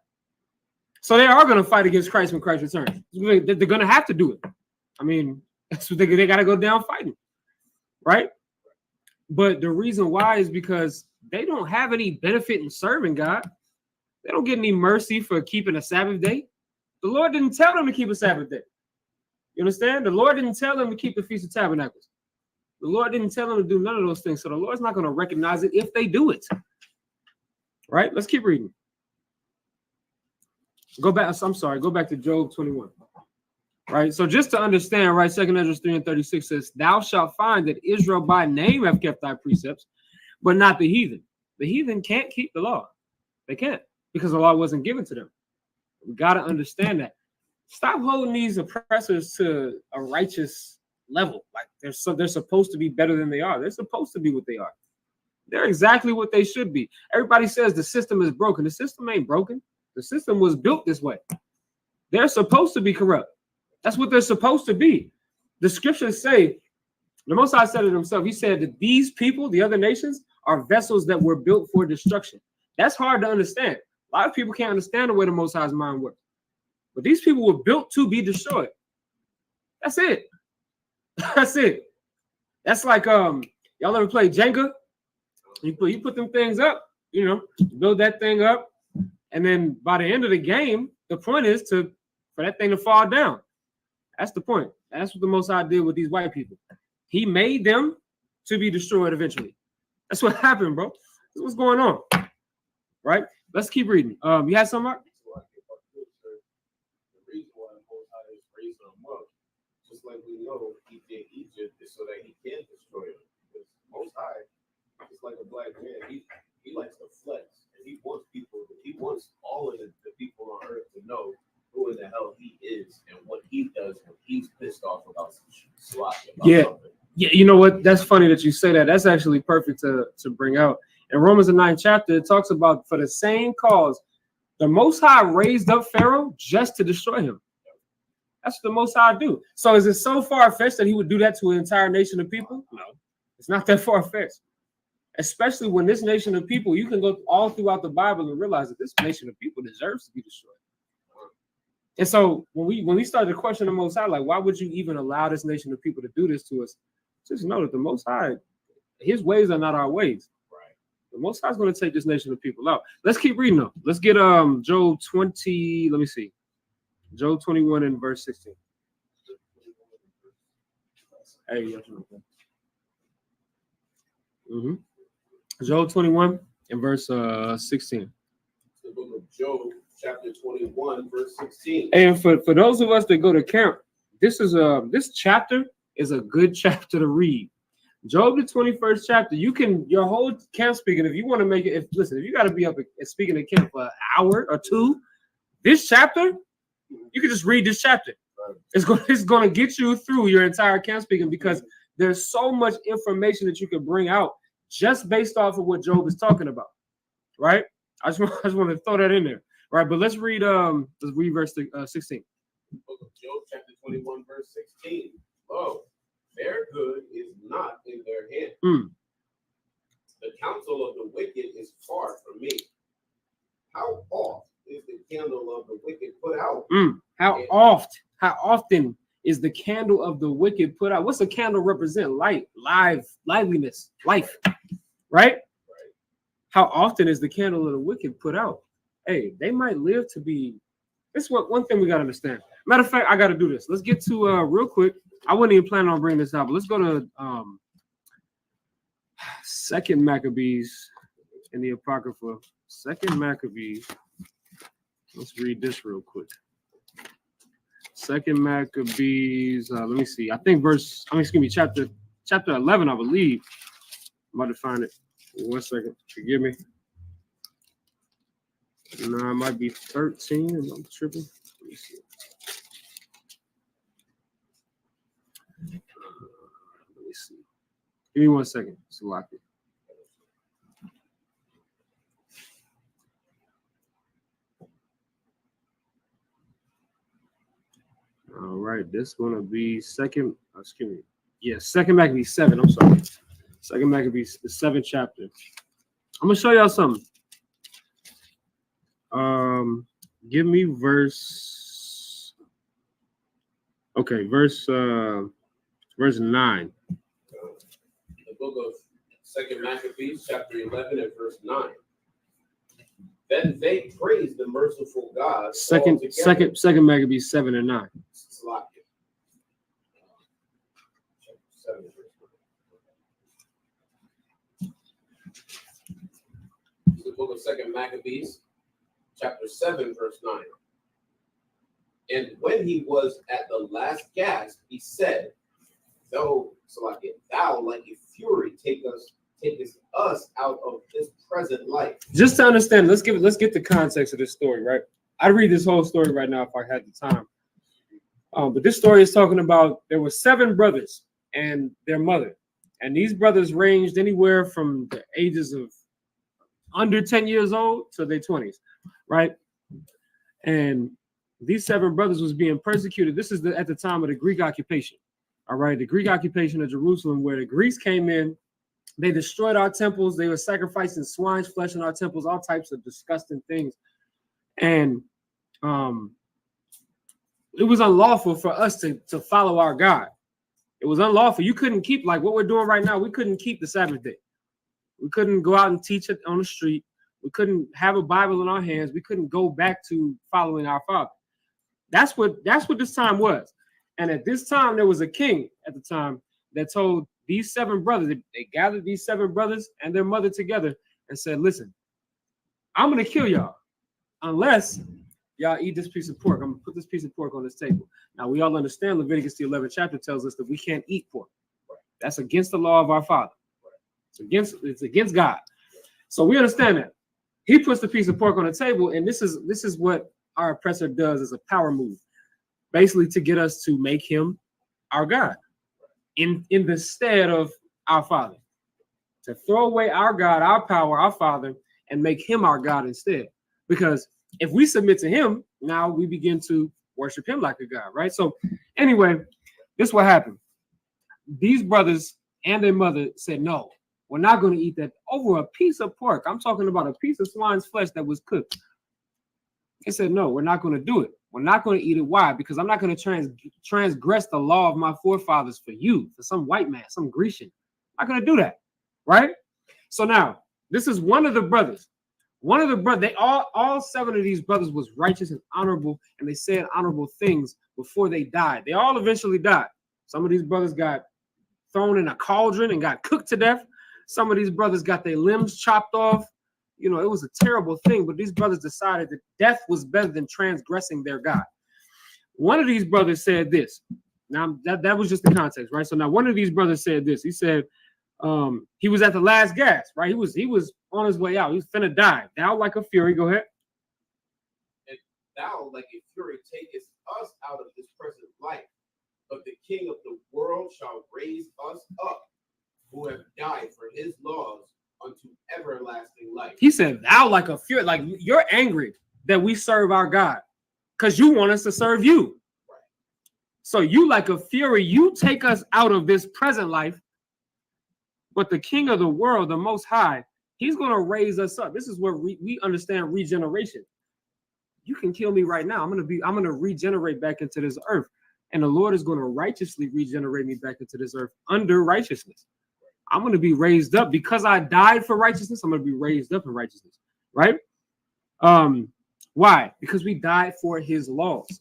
[SPEAKER 2] So they are going to fight against Christ when Christ returns. They're going to have to do it. I mean, that's what they got to go down fighting, right? But the reason why is because they don't have any benefit in serving God. They don't get any mercy for keeping a Sabbath day. The Lord didn't tell them to keep a Sabbath day. You understand? The Lord didn't tell them to keep the Feast of Tabernacles. The Lord didn't tell them to do none of those things. So the Lord's not going to recognize it if they do it. Right? Let's keep reading. Go back to Job 21. Right? So just to understand, right, 2nd Ezra 3 and 36 says, thou shalt find that Israel by name have kept thy precepts, but not the heathen. The heathen can't keep the law. They can't, because the law wasn't given to them. We got to understand that. Stop holding these oppressors to a righteous level. Like they're supposed to be better than they are. They're supposed to be what they are. They're exactly what they should be. Everybody says the system is broken. The system ain't broken. The system was built this way. They're supposed to be corrupt. That's what they're supposed to be. The scriptures say, the Most High said it himself. He said that these people, the other nations, are vessels that were built for destruction. That's hard to understand. A lot of people can't understand the way the Most High's mind works. But these people were built to be destroyed. That's it. That's it. That's like y'all ever play Jenga? You put them things up, build that thing up, and then by the end of the game, the point is for that thing to fall down. That's the point. That's what the Most High did with these white people. He made them to be destroyed eventually. That's what happened, bro. That's what's going on. Right? Let's keep reading. You had something, Mark?
[SPEAKER 3] The reason why the Most High is raising them up, just like we know he did Egypt, is so that he can destroy them. Because Most High is like a black man. He likes to flex, and he wants all of the people on earth to know who in the hell he is and what he does when he's pissed off about some slot.
[SPEAKER 1] Yeah. Yeah, you know what? That's funny that you say that. That's actually perfect to bring out. In Romans the 9th chapter, it talks about for the same cause, the Most High raised up Pharaoh just to destroy him. That's what the Most High do. So is it so far-fetched that he would do that to an entire nation of people? No. It's not that far-fetched. Especially when this nation of people, you can go all throughout the Bible and realize that this nation of people deserves to be destroyed. And so when we started to question the Most High, like, why would you even allow this nation of people to do this to us? Just know that the Most High, his ways are not our ways.
[SPEAKER 3] Right.
[SPEAKER 1] The Most High is going to take this nation of people out. Let's keep reading though. Let's get Job 20. Let me see. Job 21 and verse 16. Hey, yes, Job 21 and verse 16.
[SPEAKER 3] The book of Job, chapter 21, verse 16.
[SPEAKER 1] And for those of us that go to camp, this chapter is a good chapter to read. Job, the 21st chapter, your whole camp speaking, if you want to make it, if you got to be up and speaking at camp for an hour or two, this chapter, you can just read this chapter. It's going to get you through your entire camp speaking, because there's so much information that you can bring out just based off of what Job is talking about, right? I just want to throw that in there, right? But let's read verse 16.
[SPEAKER 3] Book of Job, chapter 21, verse 16. Oh, their good is not in their hand. The counsel of the wicked is far from me. How oft is the candle of the wicked put out?
[SPEAKER 1] How often is the candle of the wicked put out? What's a candle represent? Light, liveliness, life, right? How often is the candle of the wicked put out? Hey, they might live to be. This is one thing we got to understand. Matter of fact, I got to do this. Let's get to real quick. I wasn't even planning on bringing this out, but let's go to 2 Maccabees in the Apocrypha. 2 Maccabees. Let's read this real quick. 2 Maccabees. Let me see. I think chapter 11, I believe. I'm about to find it. 1 second. Forgive me. No, it might be 13. I'm tripping. Let me see. Let me see. Give me 1 second. It's locked in. All right, this is gonna be 2 Maccabees 7. I'm sorry. 2 Maccabees, the 7th chapter. I'm gonna show y'all something. Give me verse 9.
[SPEAKER 3] The book of 2 Maccabees, chapter 11 and verse 9. Then they praise the merciful God.
[SPEAKER 1] Second Maccabees 7 and 9.
[SPEAKER 3] The book of 2 Maccabees, chapter 7, verse 9. And when he was at the last gasp, he said, thou like a fury takest us out of this present life.
[SPEAKER 1] Just to understand, let's get the context of this story, right? I'd read this whole story right now if I had the time. But this story is talking about there were 7 brothers and their mother. And these brothers ranged anywhere from the ages of under 10 years old to their 20s, right? And these 7 brothers was being persecuted. This is at the time of the Greek occupation, all right? The Greek occupation of Jerusalem, where the Greeks came in. They destroyed our temples. They were sacrificing swine's flesh in our temples, all types of disgusting things. And it was unlawful for us to follow our God. It was unlawful. You couldn't keep, like what we're doing right now, we couldn't keep the Sabbath day. We couldn't go out and teach it on the street. We couldn't have a Bible in our hands. We couldn't go back to following our Father. That's what this time was. And at this time, there was a king at the time that told these 7 brothers, they gathered these 7 brothers and their mother together and said, listen, I'm going to kill y'all unless y'all eat this piece of pork. I'm going to put this piece of pork on this table. Now, we all understand Leviticus, the 11th chapter, tells us that we can't eat pork. That's against the law of our Father. It's against God. So we understand that. He puts the piece of pork on the table, and this is what our oppressor does as a power move, basically to get us to make him our God. In the stead of our Father, to throw away our God, our power, our Father, and make him our God instead. Because if we submit to him, now we begin to worship him like a God, right? So anyway, this is what happened. These brothers and their mother said, no, we're not going to eat that over a piece of pork. I'm talking about a piece of swine's flesh that was cooked. They said, no, we're not going to do it. We're not going to eat it. Why? Because I'm not going to transgress the law of my forefathers for you, for some white man, some Grecian. I'm not going to do that. Right? So now, this is one of the brothers. One of the brothers, they all 7 of these brothers was righteous and honorable, and they said honorable things before they died. They all eventually died. Some of these brothers got thrown in a cauldron and got cooked to death. Some of these brothers got their limbs chopped off. You know, it was a terrible thing, but these brothers decided that death was better than transgressing their God. One of these brothers said this. Now, that was just the context, right? So now one of these brothers said this. He said, he was at the last gasp, right? He was on his way out. He was finna die. Thou like a fury. Go ahead.
[SPEAKER 3] And thou like a fury takest us out of this present life, but the King of the world shall raise us up, who have died for his laws unto everlasting life. He
[SPEAKER 1] said, thou like a fury. Like, you're angry that we serve our God because you want us to serve you.
[SPEAKER 3] Right.
[SPEAKER 1] So you like a fury, you take us out of this present life, but the King of the world, the Most High, he's going to raise us up. This is where we understand regeneration. You can kill me right now. I'm going to regenerate back into this earth. And the Lord is going to righteously regenerate me back into this earth under righteousness. I'm going to be raised up because I died for righteousness. I'm going to be raised up in righteousness, right? Why? Because we died for his laws.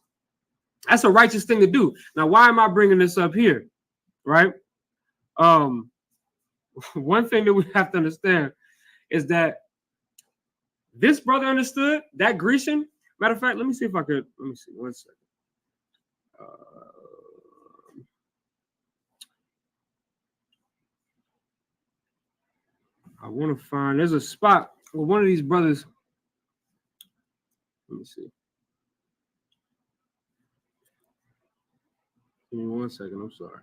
[SPEAKER 1] That's a righteous thing to do. Now, why am I bringing this up here, right? One thing that we have to understand is that this brother understood, that Grecian. Matter of fact, let me see 1 second. I want to find, there's a spot where one of these brothers, let me see. Give me 1 second, I'm sorry.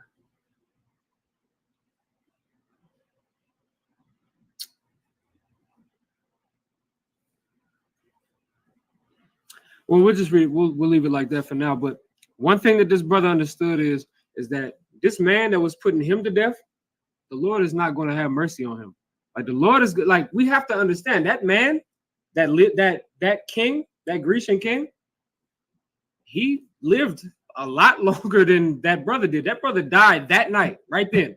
[SPEAKER 1] Well, we'll just read, we'll leave it like that for now. But one thing that this brother understood is that this man that was putting him to death, the Lord is not going to have mercy on him. Like, the Lord is good. Like, we have to understand that man, that king, that Grecian king, he lived a lot longer than that brother did. That brother died that night, right then.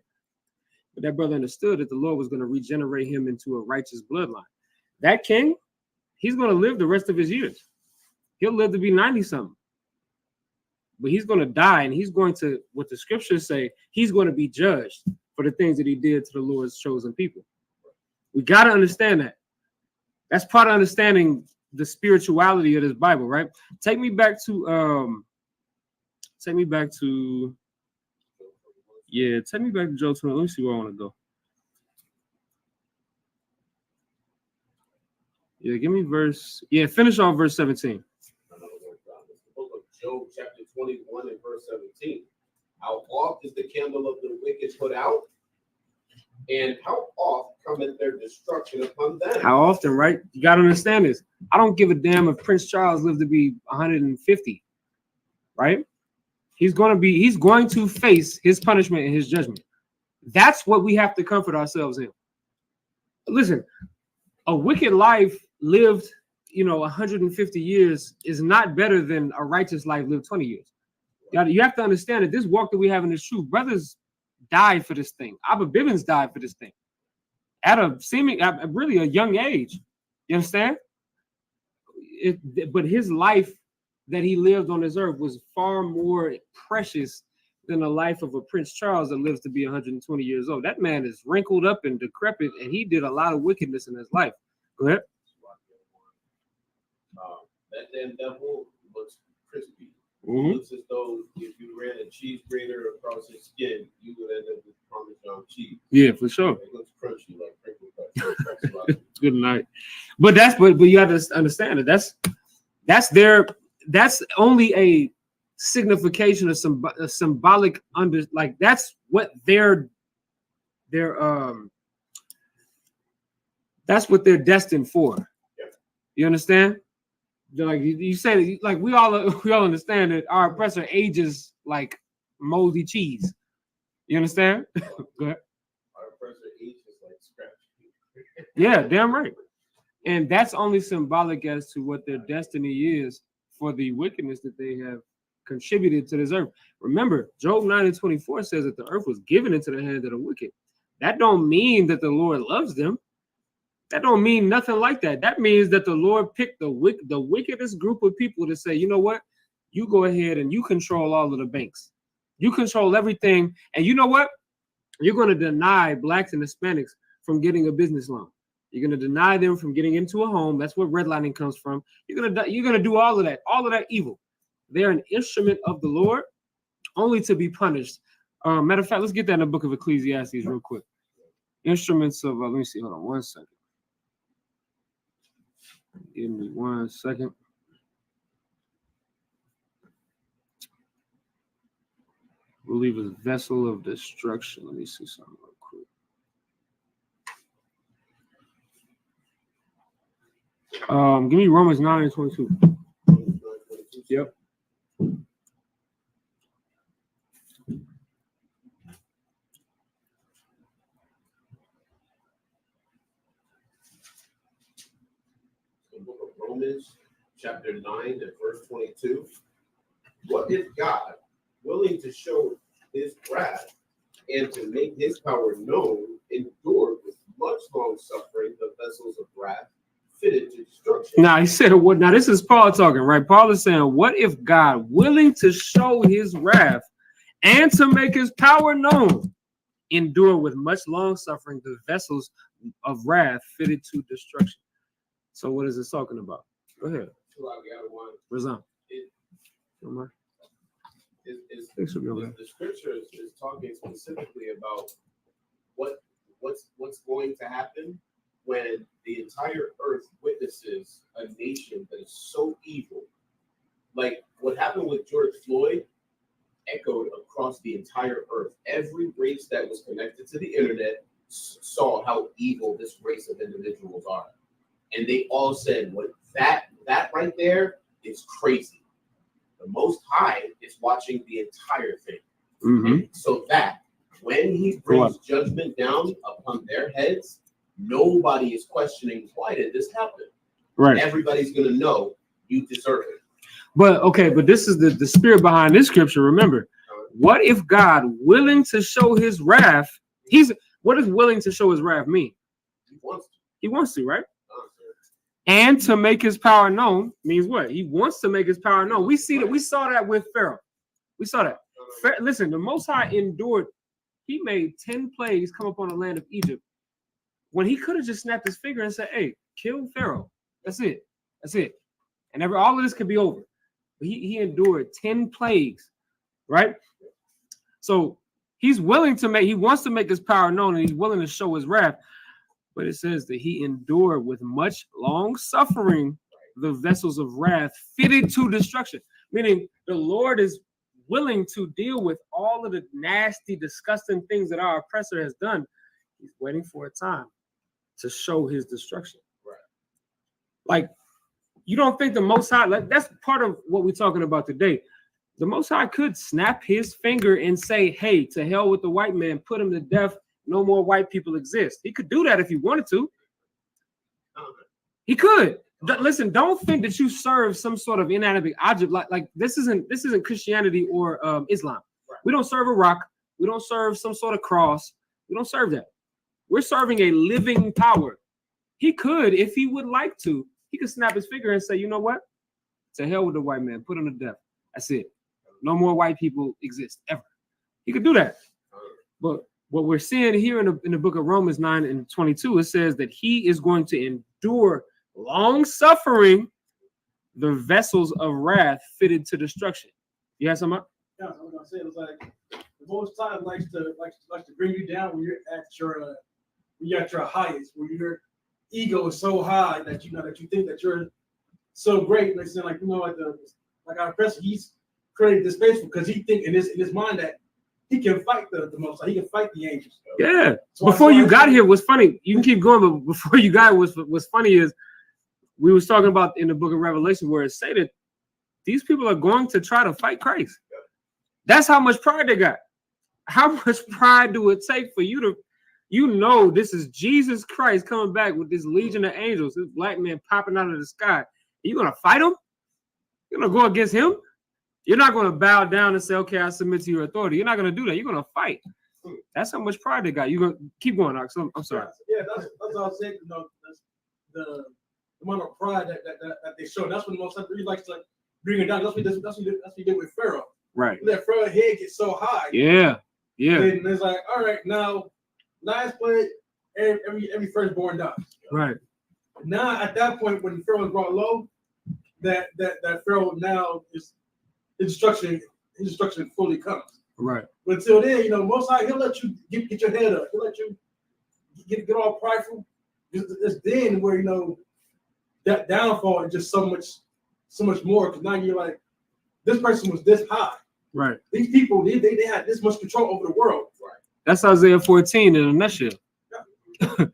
[SPEAKER 1] But that brother understood that the Lord was going to regenerate him into a righteous bloodline. That king, he's going to live the rest of his years. He'll live to be 90-something. But he's going to die, and he's going to, what the scriptures say, he's going to be judged for the things that he did to the Lord's chosen people. We got to understand that. That's part of understanding the spirituality of this Bible, right? Take me back to Job 20. Let me see where I want to go. Yeah, give me finish off verse 17.
[SPEAKER 3] The book of Job, chapter 21 and verse 17. How oft is the candle of the wicked put out? And how oft cometh their destruction upon them? How
[SPEAKER 1] often, right? You got to understand this. I don't give a damn if Prince Charles lived to be 150, right? He's going to face his punishment and his judgment. That's what we have to comfort ourselves in. Listen, a wicked life lived, 150 years is not better than a righteous life lived 20 years. You have to understand that this walk that we have in this truth, brothers died for this thing. Abba Bivens died for this thing at really a young age. You understand? But his life that he lived on this earth was far more precious than the life of a Prince Charles that lives to be 120 years old. That man is wrinkled up and decrepit, and he did a lot of wickedness in his life. Go ahead.
[SPEAKER 3] That damn devil looks crispy.
[SPEAKER 1] Mm-hmm.
[SPEAKER 3] It looks as though if you ran a cheese grater across his skin, you would end up with Parmesan cheese.
[SPEAKER 1] Yeah, for sure.
[SPEAKER 3] It looks crunchy like crinkle cut.
[SPEAKER 1] Good night. But you have to understand that that's only a signification of a symbolic that's what they're destined for. Yeah. You understand? Like you say, like we all understand that our oppressor ages like moldy cheese. You understand? Go ahead. Yeah, damn right. And that's only symbolic as to what their destiny is for the wickedness that they have contributed to this earth. Remember, Job 9:24 says that the earth was given into the hands of the wicked. That don't mean that the Lord loves them. That don't mean nothing like that. That means that the Lord picked the wickedest group of people to say, you know what? You go ahead and you control all of the banks. You control everything. And you know what? You're going to deny blacks and Hispanics from getting a business loan. You're going to deny them from getting into a home. That's where redlining comes from. You're going to do all of that evil. They're an instrument of the Lord, only to be punished. Matter of fact, let's get that in the book of Ecclesiastes real quick. Instruments of, let me see, hold on one second. Give me 1 second. I believe it's vessel of destruction. Let me see something real quick. Give me Romans 9:22. Yep.
[SPEAKER 3] The book of Romans, chapter 9 and verse 22. What if God, willing to show his wrath and to make his power known, endured with much long suffering the vessels of wrath fitted to destruction?
[SPEAKER 1] Now he said what? Now this is Paul talking, right? Paul is saying, what if God, willing to show his wrath and to make his power known, endure with much long suffering the vessels of wrath fitted to destruction? So what is this talking about? Go ahead. Razan.
[SPEAKER 3] The scripture is talking specifically about what's going to happen when the entire earth witnesses a nation that is so evil. Like what happened with George Floyd echoed across the entire earth. Every race that was connected to the internet saw how evil this race of individuals are. And they all said, "What that right there is crazy." The Most High is watching the entire thing.
[SPEAKER 1] Mm-hmm.
[SPEAKER 3] So that when he brings judgment down upon their heads, nobody is questioning, why did this happen?
[SPEAKER 1] Right.
[SPEAKER 3] Everybody's going to know you deserve it.
[SPEAKER 1] But this is the spirit behind this scripture. Remember, what if God, willing to show his wrath, what does willing to show his wrath mean? He wants to, right? And to make his power known means what? He wants to make his power known. We saw that with Pharaoh. We saw that. Listen, the Most High endured. He made 10 plagues come upon the land of Egypt when he could have just snapped his finger and said, "Hey, kill Pharaoh. That's it. That's it." And all of this could be over. But he endured 10 plagues, right? So he wants to make his power known, and he's willing to show his wrath. But it says that he endured with much long suffering the vessels of wrath fitted to destruction. Meaning the Lord is willing to deal with all of the nasty, disgusting things that our oppressor has done. He's waiting for a time to show his destruction.
[SPEAKER 3] Right.
[SPEAKER 1] Like, you don't think the Most High, like that's part of what we're talking about today. The Most High could snap his finger and say, "Hey, to hell with the white man, put him to death. No more white people exist." He could do that if he wanted to. He could. Listen, don't think that you serve some sort of inanimate object. Like this isn't Christianity or Islam. Right. We don't serve a rock. We don't serve some sort of cross. We don't serve that. We're serving a living power. He could, if he would like to, he could snap his finger and say, "You know what? To hell with the white man. Put him to death. That's it. No more white people exist ever." He could do that. But what we're seeing here in the book of Romans 9:22, it says that he is going to endure long suffering the vessels of wrath fitted to destruction. You have something?
[SPEAKER 4] Yeah, I was gonna say, it was like the Most High likes to bring you down when you're at your highest, where your ego is so high that you think that you're so great. Like our oppressor, he's created this space because he think in his mind that he can fight the Most High. He can fight the angels.
[SPEAKER 1] Yeah. So before you got here was funny. You can keep going, but before you got here was funny is we was talking about in the book of Revelation where it say that these people are going to try to fight Christ. That's how much pride they got. How much pride do it take for you You know this is Jesus Christ coming back with this legion of angels, this black man popping out of the sky. You gonna fight him? You're gonna go against him? You're not gonna bow down and say, okay, I submit to your authority. You're not gonna do that. You're gonna fight. That's how much pride they got. You gonna keep going, Ox. I'm sorry.
[SPEAKER 4] Yeah, that's what I was saying. You know, that's the amount of pride that they show. That's when most he likes to like bring it down. That's what he did with Pharaoh.
[SPEAKER 1] Right.
[SPEAKER 4] That Pharaoh head gets so high.
[SPEAKER 1] Yeah.
[SPEAKER 4] And it's like, all right, now last play, every firstborn dies.
[SPEAKER 1] Right.
[SPEAKER 4] Now at that point, when Pharaoh is brought low, that Pharaoh now is his destruction fully comes. Right. But until then, you know, Most High, he'll let you get your head up. He'll let you get all prideful. It's then where, you know, that downfall is just so much more. Because now you're like, this person was this high. Right. These people, they had this much control over the world. Right.
[SPEAKER 1] That's Isaiah 14 in a nutshell. Yeah.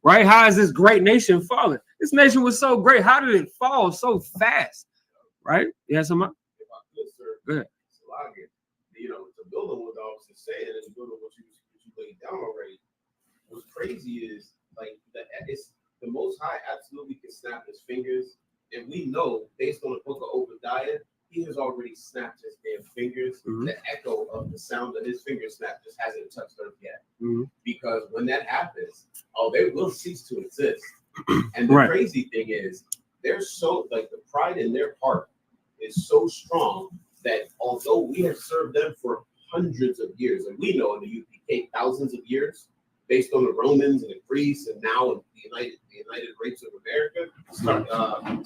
[SPEAKER 1] Right? How is this great nation falling? This nation was so great. How did it fall so fast? Right? Yeah, somebody?
[SPEAKER 3] If I could, sir.
[SPEAKER 1] Go ahead.
[SPEAKER 3] You know, to build on what the officer said and to build on what you laid down already, what's crazy is like it's the Most High absolutely can snap his fingers, and we know based on the book of Obadiah, he has already snapped his damn fingers. Mm-hmm. The echo of the sound of his finger snap just hasn't touched earth yet. Mm-hmm. Because when that happens, they will cease to exist. And the crazy thing is, they're so like the pride in their heart is so strong that although we have served them for hundreds of years, and we know in the UPK thousands of years, based on the Romans and the Greeks, and now in the United States of America,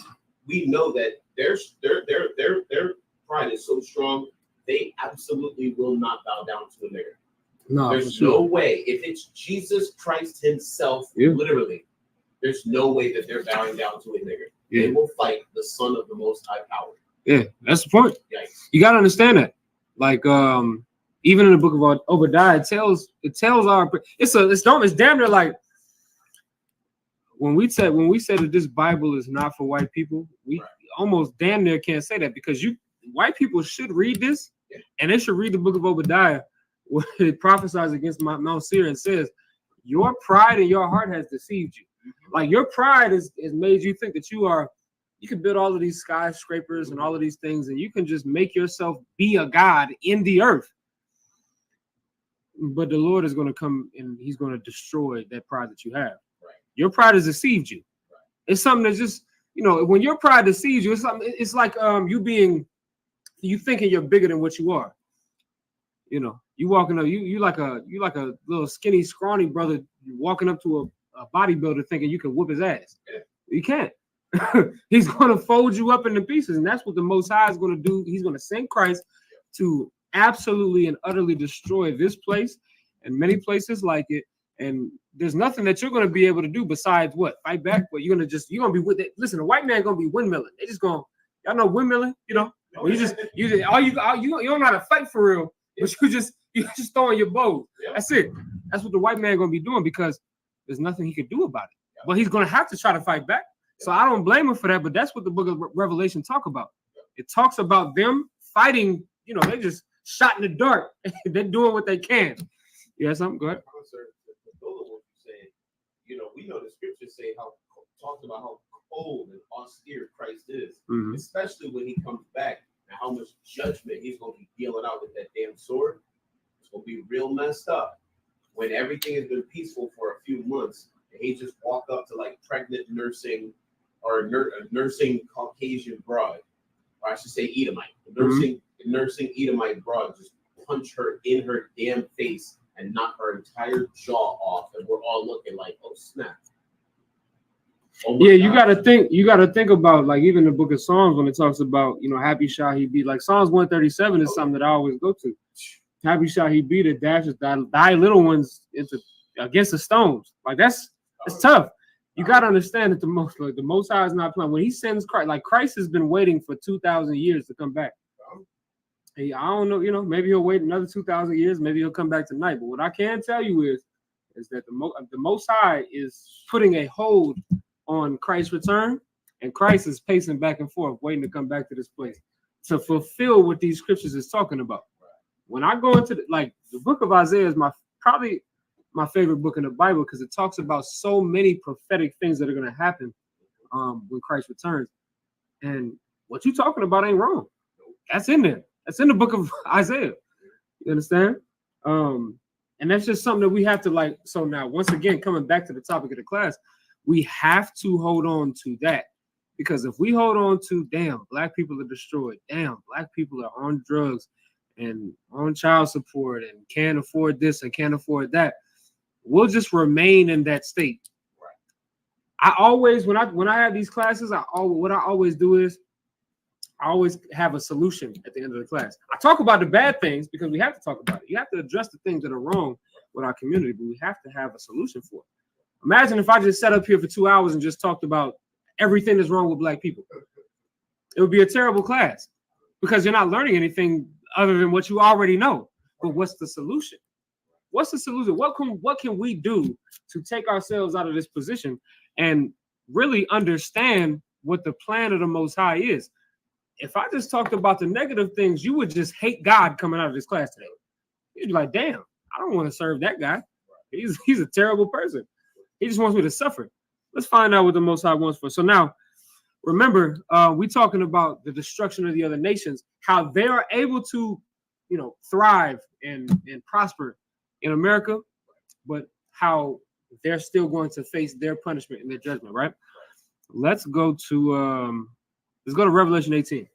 [SPEAKER 3] we know that their pride is so strong, they absolutely will not bow down to a nigger. No, there's no way. If it's Jesus Christ himself, literally, there's no way that they're bowing down to a nigger. They will fight the Son of the Most High Power.
[SPEAKER 1] Yeah, that's the point.
[SPEAKER 3] Yikes.
[SPEAKER 1] You got to understand that. Like, even in the book of Obadiah, it tells our it's damn near like when we said that this Bible is not for white people, we almost damn near can't say that, because white people should read this, and they should read the book of Obadiah, where it prophesies against Mount Seir and says, your pride in your heart has deceived you. Like, your pride has made you think that you can build all of these skyscrapers and all of these things, and you can just make yourself be a god in the earth. But the Lord is going to come and he's going to destroy that pride that you have. Right. Your pride has deceived you. Right. It's something that's just, you know, when your pride deceives you, it's like you thinking you're bigger than what you are. You know, you walking up, you like a little skinny, scrawny brother walking up to a bodybuilder thinking you can whoop his ass. Yeah. You can't. He's going to fold you up into pieces, and that's what the Most High is going to do. He's going to send Christ to absolutely and utterly destroy this place and many places like it. And there's nothing that you're going to be able to do besides what? Fight back? But you're going to be with it. Listen, the white man going to be windmilling. They just going, y'all know windmilling, you know? Well, you don't know how to fight for real, but you're just throwing your bows. That's it. That's what the white man going to be doing, because there's nothing he could do about it. But he's going to have to try to fight back. So I don't blame him for that, but that's what the book of Revelation talk about. It talks about them fighting, you know, they just shot in the dark. They're doing what they can. Yeah, something, go ahead.
[SPEAKER 3] You know, we know the scriptures say talks about how cold and austere Christ is, especially when he comes back, and how much judgment he's going to be dealing out with that damn sword. It's going to be real messed up when everything has been peaceful for a few months, and he just walk up to like pregnant nursing Caucasian broad, or I should say Edomite, nursing Edomite broad, just punch her in her damn face and knock her entire jaw off, and we're all looking like, oh snap. Oh
[SPEAKER 1] yeah, you gotta think about, like, even the book of Psalms when it talks about, you know, happy shall he be. Like Psalms 137 is something that I always go to. Happy shall he be that dashes thy little ones against the stones. Like it's tough. You got to understand that the Most High is not playing. When he sends Christ, like Christ has been waiting for 2,000 years to come back. Hey, I don't know, you know, maybe he'll wait another 2,000 years. Maybe he'll come back tonight. But what I can tell you is that the Most High is putting a hold on Christ's return, and Christ is pacing back and forth, waiting to come back to this place to fulfill what these scriptures is talking about. When I go into the book of Isaiah is my my favorite book in the Bible because it talks about so many prophetic things that are going to happen when Christ returns. And what you're talking about ain't wrong. That's in there. That's in the book of Isaiah. You understand? And that's just something that we have to like. So now, once again, coming back to the topic of the class, we have to hold on to that. Because if we hold on to, damn, black people are destroyed. Damn, black people are on drugs and on child support and can't afford this and can't afford that. We'll just remain in that state. Right. I always, when I have these classes, what I always do is I always have a solution at the end of the class. I talk about the bad things because we have to talk about it. You have to address the things that are wrong with our community, but we have to have a solution for it. Imagine if I just sat up here for 2 hours and just talked about everything that's wrong with black people. It would be a terrible class because you're not learning anything other than what you already know. But what's the solution? What's the solution? What can we do to take ourselves out of this position and really understand what the plan of the Most High is? If I just talked about the negative things, you would just hate God coming out of this class today. You'd be like, damn, I don't want to serve that guy. He's a terrible person. He just wants me to suffer. Let's find out what the Most High wants for us. So now, remember, we're talking about the destruction of the other nations, how they are able to, thrive and prosper in America, but how they're still going to face their punishment and their judgment, right? Let's go to Revelation 18.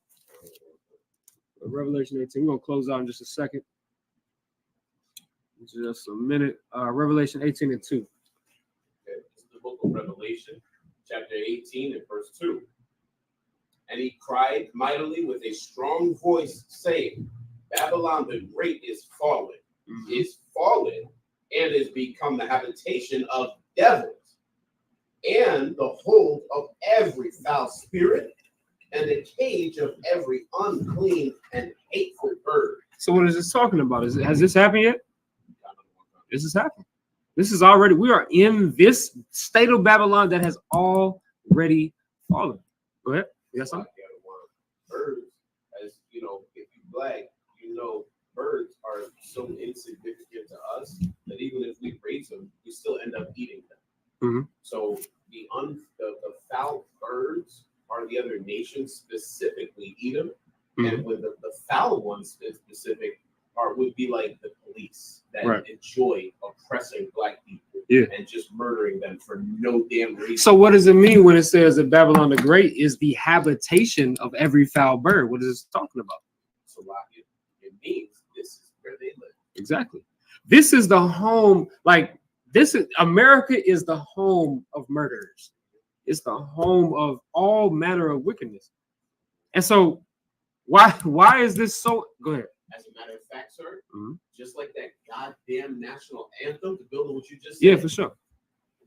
[SPEAKER 1] Revelation 18. We're going to close out in just a second. Just a minute. Revelation 18 and 2.
[SPEAKER 3] Book of Revelation, chapter 18 and verse 2. And he cried mightily with a strong voice, saying, Babylon the Great is fallen, and is become the habitation of devils, and the hold of every foul spirit, and the cage of every unclean and hateful bird.
[SPEAKER 1] So what is this talking about? Has this happened yet? This has happened. This is already, we are in this state of Babylon that has already fallen. Go ahead. You got something?
[SPEAKER 3] Birds, as you know, if you black, birds are so insignificant to us that even if we raise them, we still end up eating them. Mm-hmm. So the foul birds are the other nations specifically eat them. Mm-hmm. And with the foul ones specific would be like the police that enjoy oppressing black people and just murdering them for no damn reason.
[SPEAKER 1] So what does it mean when it says that Babylon the Great is the habitation of every foul bird? What is it talking about?
[SPEAKER 3] So it means this is where they live.
[SPEAKER 1] Exactly. This is the home, America is the home of murderers. It's the home of all manner of wickedness. And so why is this so? Go ahead.
[SPEAKER 3] As a matter of fact, sir, just like that goddamn national anthem, to build on what you just said.
[SPEAKER 1] Yeah, for sure.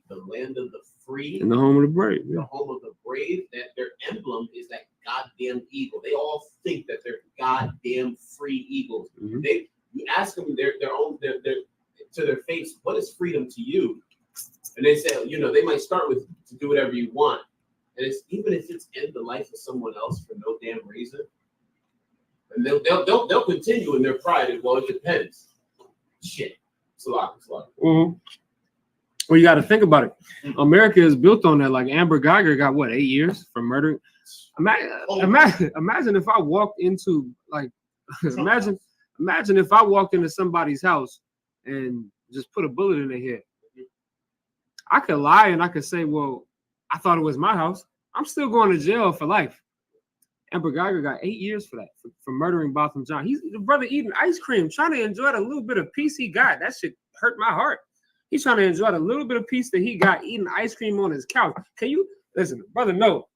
[SPEAKER 3] The land of the free.
[SPEAKER 1] And the home of the brave. Yeah.
[SPEAKER 3] The home of the brave, that their emblem is that goddamn eagle. They all think that they're goddamn free eagles. Mm-hmm. You ask them their to their face, what is freedom to you? And they say, they might start with to do whatever you want. And it's even if it's end the life of someone else for no damn reason. And they'll continue in their pride. Well, it depends. Shit. It's a lot.
[SPEAKER 1] Mm-hmm. Well, you got to think about it. America is built on that. Like Amber Geiger got 8 years for murdering. Imagine if I walked into imagine if I walked into somebody's house and just put a bullet in their head. I could lie and I could say, well, I thought it was my house. I'm still going to jail for life. Amber Geiger got 8 years for that, for murdering Botham Jean. He's the brother eating ice cream, trying to enjoy the little bit of peace he got. That shit hurt my heart. He's trying to enjoy the little bit of peace that he got eating ice cream on his couch. Can you listen, brother? No,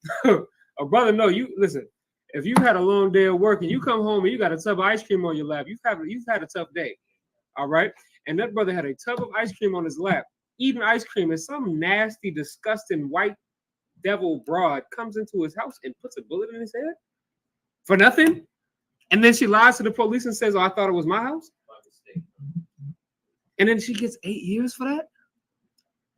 [SPEAKER 1] brother, no. You listen. If you had a long day of work and you come home and you got a tub of ice cream on your lap, you've had a tough day. All right. And that brother had a tub of ice cream on his lap, eating ice cream, and some nasty, disgusting white devil broad comes into his house and puts a bullet in his head for nothing. And then she lies to the police and says, oh, I thought it was my house. And then she gets 8 years for that.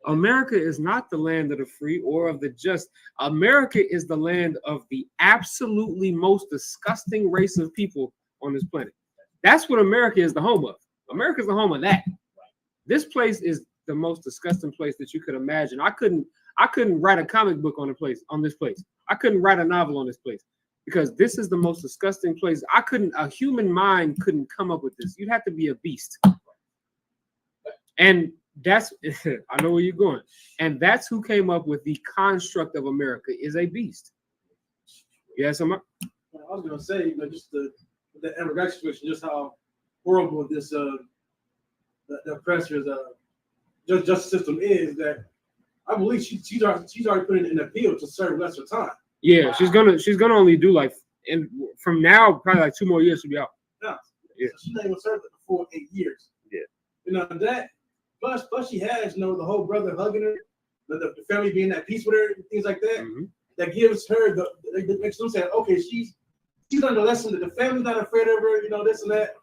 [SPEAKER 1] America is not the land of the free or of the just. America is the land of the absolutely most disgusting race of people on this planet. That's what America is the home of. America is the home of that. This place is the most disgusting place that you could imagine. I couldn't write a comic book on this place. I couldn't write a novel on this place because this is the most disgusting place. A human mind couldn't come up with this. You'd have to be a beast. And that's, I know where you're going. And that's who came up with the construct of America is a beast. Yes, I
[SPEAKER 4] was going to say, just the immigration situation, just how horrible this the oppressor's justice system is. That I believe she's already put in an appeal to serve lesser time.
[SPEAKER 1] Yeah, wow. she's gonna only do like, and from now probably like 2 more years she'll be out.
[SPEAKER 4] Yeah, so she's not even served the full 8 years.
[SPEAKER 1] Yeah,
[SPEAKER 4] that plus she has the whole brother hugging her, the family being at peace with her, and things like that.
[SPEAKER 1] Mm-hmm.
[SPEAKER 4] That gives her that makes them say, okay, she's learned a lesson that the family's not afraid of her, this and that.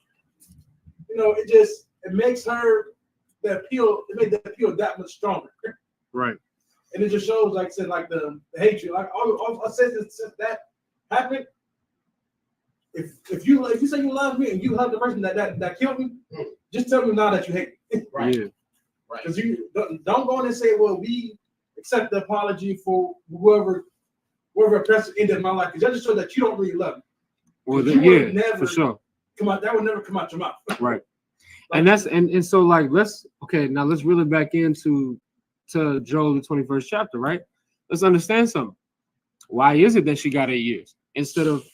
[SPEAKER 4] It makes her the appeal. It made the appeal that much stronger.
[SPEAKER 1] Right.
[SPEAKER 4] And it just shows, like I said, like the hatred. Like I said, since that happened, if you say you love me and you love the person that killed me, just tell me now that you hate me.
[SPEAKER 3] Right.
[SPEAKER 1] Yeah.
[SPEAKER 3] Right.
[SPEAKER 4] Because you don't go in and say, well, we accept the apology for whoever oppressor ended my life. Because that just shows that you don't really love me.
[SPEAKER 1] Well, never, for sure.
[SPEAKER 4] That would never come out your mouth.
[SPEAKER 1] Right. And so like let's reel it back into Joel the 21st chapter, right? Let's understand something. Why is it that she got 8 years instead of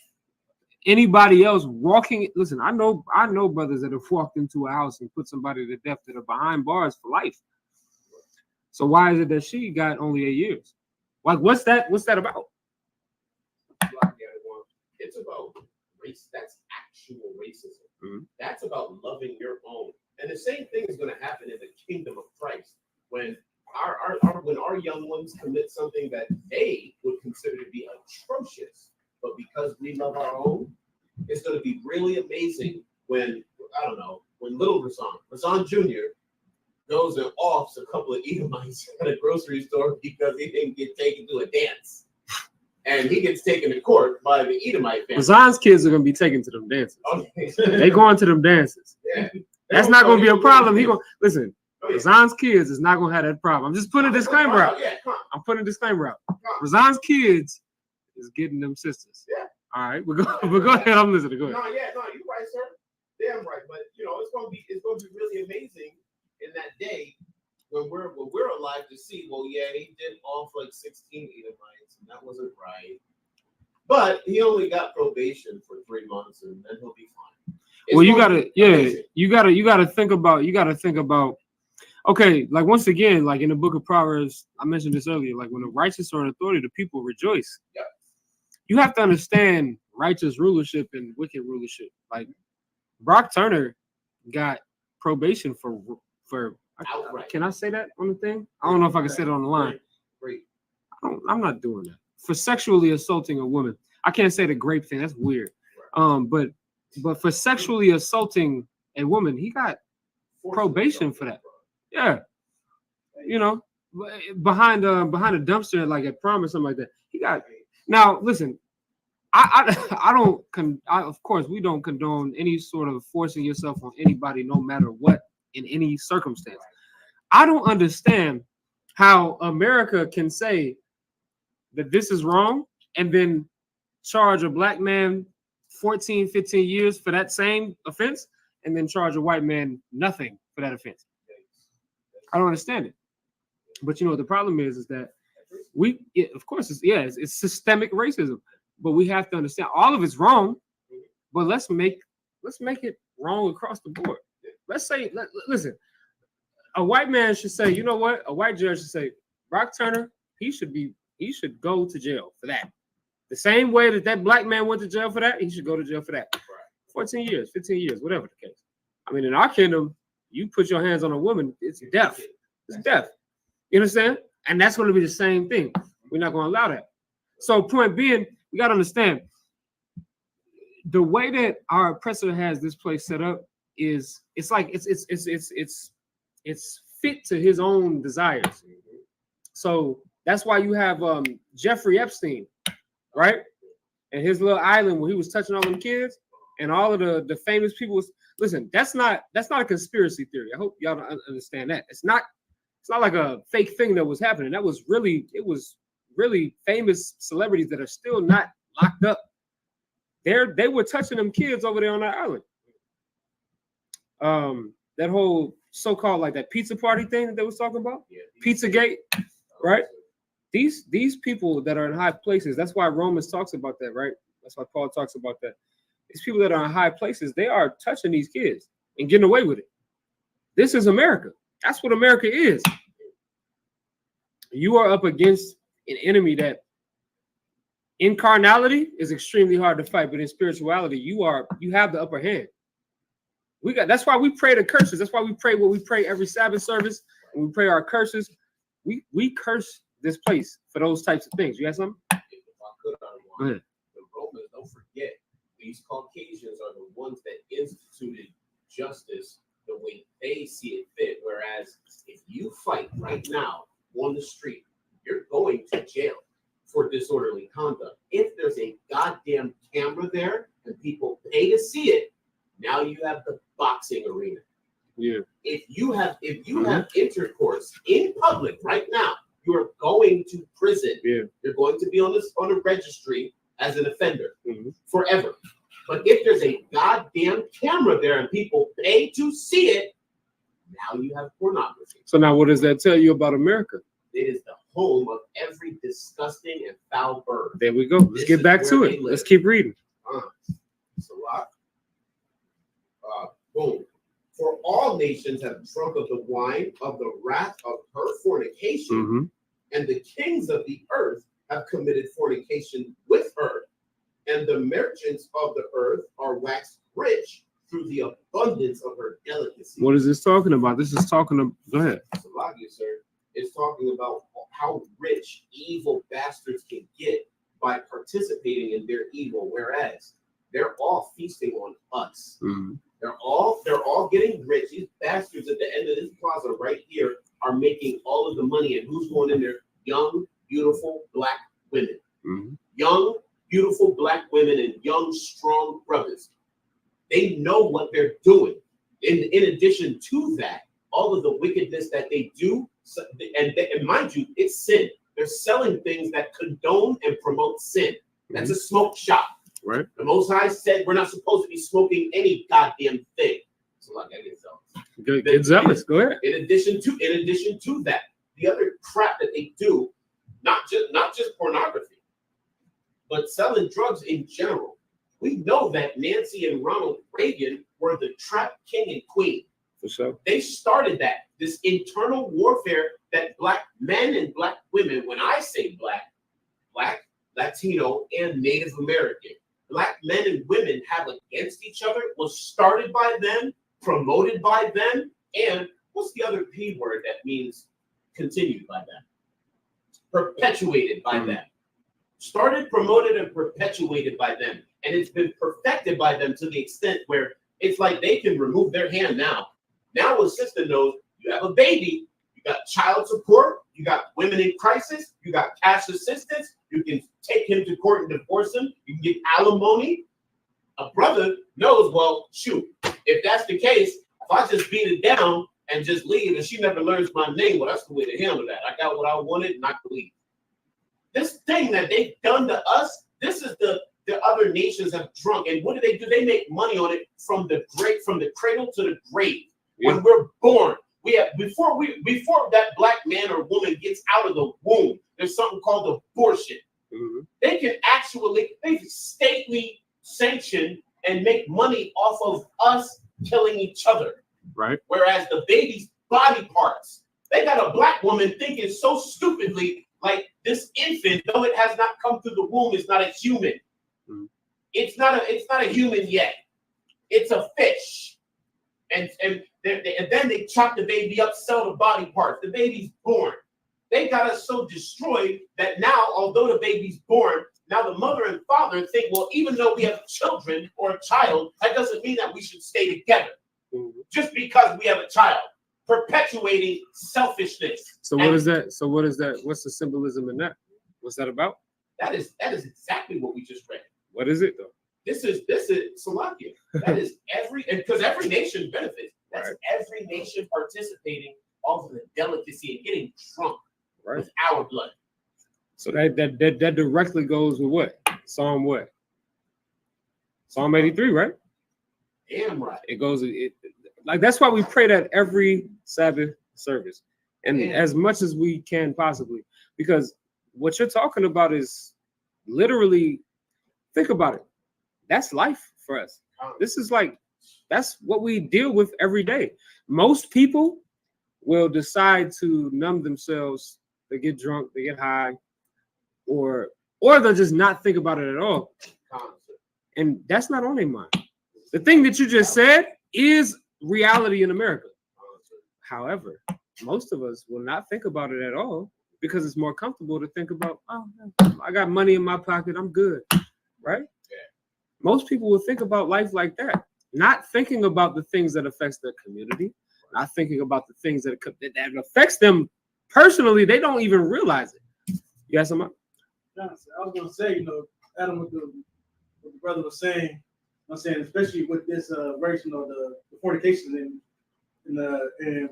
[SPEAKER 1] anybody else walking? Listen, I know brothers that have walked into a house and put somebody to death that are behind bars for life. So why is it that she got only 8 years? Like, what's that about?
[SPEAKER 3] It's about race. That's actual racism.
[SPEAKER 1] Mm-hmm.
[SPEAKER 3] That's about loving your own. And the same thing is going to happen in the kingdom of Christ when our young ones commit something that they would consider to be atrocious, but because we love our own, it's going to be really amazing when little Razan Jr. goes and offs a couple of Edomites at a grocery store because he didn't get taken to a dance. And he gets taken to court by the Edomite family.
[SPEAKER 1] Razan's kids are going to be taken to them dances.
[SPEAKER 3] Okay.
[SPEAKER 1] They going to them dances.
[SPEAKER 3] Yeah.
[SPEAKER 1] That's not going to be a problem. Listen. Razan's kids is not gonna have that problem. I'm just putting a disclaimer out. I'm putting a disclaimer out. Razan's kids is getting them sisters.
[SPEAKER 3] Yeah.
[SPEAKER 1] All right, but go ahead. I'm listening. Go ahead.
[SPEAKER 3] No, you're right, sir. Damn right. But it's gonna be really amazing in that day when we're alive to see. Well, yeah, he did off like 16 Edomites, and that wasn't right. But he only got probation for 3 months, and then he'll be fine. You gotta think about. Okay, like once again, like in the book of Proverbs, I mentioned this earlier, like when the righteous are in authority, the people rejoice. Yep.
[SPEAKER 1] You have to understand righteous rulership and wicked rulership. Like Brock Turner got probation for outright. Can I say that on the thing? I don't know if I can say it on the line.
[SPEAKER 3] Great.
[SPEAKER 1] I'm not doing that. For sexually assaulting a woman. I can't say the grape thing, that's weird. Right. But for sexually assaulting a woman, he got probation for that. Yeah, behind a dumpster like at prom or something like that. He got. Now listen, of course we don't condone any sort of forcing yourself on anybody, no matter what, in any circumstance. I don't understand how America can say that this is wrong and then charge a black man 14, 15 years for that same offense and then charge a white man nothing for that offense. I don't understand it. But the problem is that it's systemic racism. But we have to understand all of it's wrong. But let's make it wrong across the board. Let's say, listen, a white man should say, you know what? A white judge should say, Brock Turner, he should go to jail for that. The same way that black man went to jail for that, he should go to jail for that. 14 years, 15 years, whatever the case. I mean, in our kingdom, you put your hands on a woman, it's death. It's death. You understand? And that's going to be the same thing. We're not going to allow that. So point being, we got to understand the way that our oppressor has this place set up is it's fit to his own desires. So that's why you have Jeffrey Epstein, right? And his little island where he was touching all them kids and all of the famous people. Listen, that's not a conspiracy theory. I hope y'all don't understand that. It's not It's not like a fake thing that was happening. It was really famous celebrities that are still not locked up. They were touching them kids over there on that island. That whole so-called like that pizza party thing that they was talking about, Pizzagate, right? These people that are in high places, that's why Romans talks about that, right? That's why Paul talks about that. These people that are in high places, they are touching these kids and getting away with it. This is America. That's what America is. You are up against an enemy that in carnality is extremely hard to fight, but in spirituality, you have the upper hand. That's why we pray the curses. That's why we pray what we pray every Sabbath service, and we pray our curses. We curse this place for those types of things. You got something?
[SPEAKER 3] If I could, go ahead. The Romans, don't forget, these Caucasians are the ones that instituted justice the way they see it fit. Whereas if you fight right now on the street, you're going to jail for disorderly conduct. If there's a goddamn camera there and people pay to see it, now you have the boxing arena.
[SPEAKER 1] Yeah.
[SPEAKER 3] If you have intercourse in public right now, you're going to prison.
[SPEAKER 1] Yeah.
[SPEAKER 3] You're going to be on a registry as an offender forever. But if there's a goddamn camera there and people pay to see it, now you have pornography.
[SPEAKER 1] So now what does that tell you about America?
[SPEAKER 3] It is the home of every disgusting and foul bird.
[SPEAKER 1] There we go. Let's get back to it. Let's keep reading.
[SPEAKER 3] Boom. For all nations have drunk of the wine of the wrath of her fornication, and the kings of the earth have committed fornication with her, and the merchants of the earth are waxed rich through the abundance of her delicacy.
[SPEAKER 1] What is this talking about? This is talking about, go ahead.
[SPEAKER 3] Salagia, sir. It's talking about how rich evil bastards can get by participating in their evil, whereas they're all feasting on us. They're all getting rich. These bastards at the end of this plaza right here are making all of the money. And who's going in there? Young, beautiful black women. Young, beautiful black women and young, strong brothers. They know what they're doing. In addition to that, all of the wickedness that they do, and mind you, it's sin. They're selling things that condone and promote sin. That's a smoke shop.
[SPEAKER 1] Right.
[SPEAKER 3] The Most High said we're not supposed to be smoking any goddamn thing. So like I get zealous.
[SPEAKER 1] Get zealous. Go ahead.
[SPEAKER 3] In addition to that, the other crap that they do, not just pornography, but selling drugs in general. We know that Nancy and Ronald Reagan were the trap king and queen.
[SPEAKER 1] For sure.
[SPEAKER 3] They started that, this internal warfare that black men and black women, when I say black, Latino, and Native American, black men and women have against each other was started by them, promoted by them, and what's the other P word that means continued by them? Perpetuated by them. Started, promoted, and perpetuated by them. And it's been perfected by them to the extent where it's like they can remove their hand now. Now a sister knows you have a baby, you got child support, you got women in crisis, you got cash assistance, you can take him to court and divorce him, you can get alimony. A brother knows, well, shoot, if that's the case, if I just beat it down and just leave and she never learns my name, well, that's the way to handle that. I got what I wanted and I can leave. This thing that they've done to us, this is the other nations have drunk. And what do? They make money on it from the cradle to the grave. Yeah. When we're born, we have before that black man or woman gets out of the womb, there's something called abortion. They can they stately sanction and make money off of us killing each other.
[SPEAKER 1] Right.
[SPEAKER 3] Whereas the baby's body parts, they got a black woman thinking so stupidly, like this infant, though it has not come through the womb, is not a human. It's not a human yet. It's a fish. And then they chop the baby up, sell the body parts. The baby's born. They got us so destroyed that now, although the baby's born, now the mother and father think, well, even though we have children or a child, that doesn't mean that we should stay together. Just because we have a child, perpetuating selfishness.
[SPEAKER 1] So what is that? So what is that? What's the symbolism in that? What's that about?
[SPEAKER 3] That is exactly what we just read.
[SPEAKER 1] What is it though?
[SPEAKER 3] This is Salakia. That is because every nation benefits. That's right. Every nation participating off of the delicacy and getting drunk with our blood.
[SPEAKER 1] So that directly goes with what? Psalm 83, right?
[SPEAKER 3] Damn right.
[SPEAKER 1] It goes like that's why we pray that every Sabbath service, and as much as we can possibly, because what you're talking about is literally, think about it. That's life for us. This is like, that's what we deal with every day. Most people will decide to numb themselves, they get drunk, they get high, or they'll just not think about it at all. And that's not on their mind. The thing that you just said is reality in America. However, most of us will not think about it at all because it's more comfortable to think about, oh, I got money in my pocket, I'm good, right? Yeah. Most people will think about life like that, not thinking about the things that affects their community, not thinking about the things that affects them personally. They don't even realize it. Yes, I was
[SPEAKER 4] going to say, Adam, what the brother was saying, I'm saying, especially with this version of the fornication and the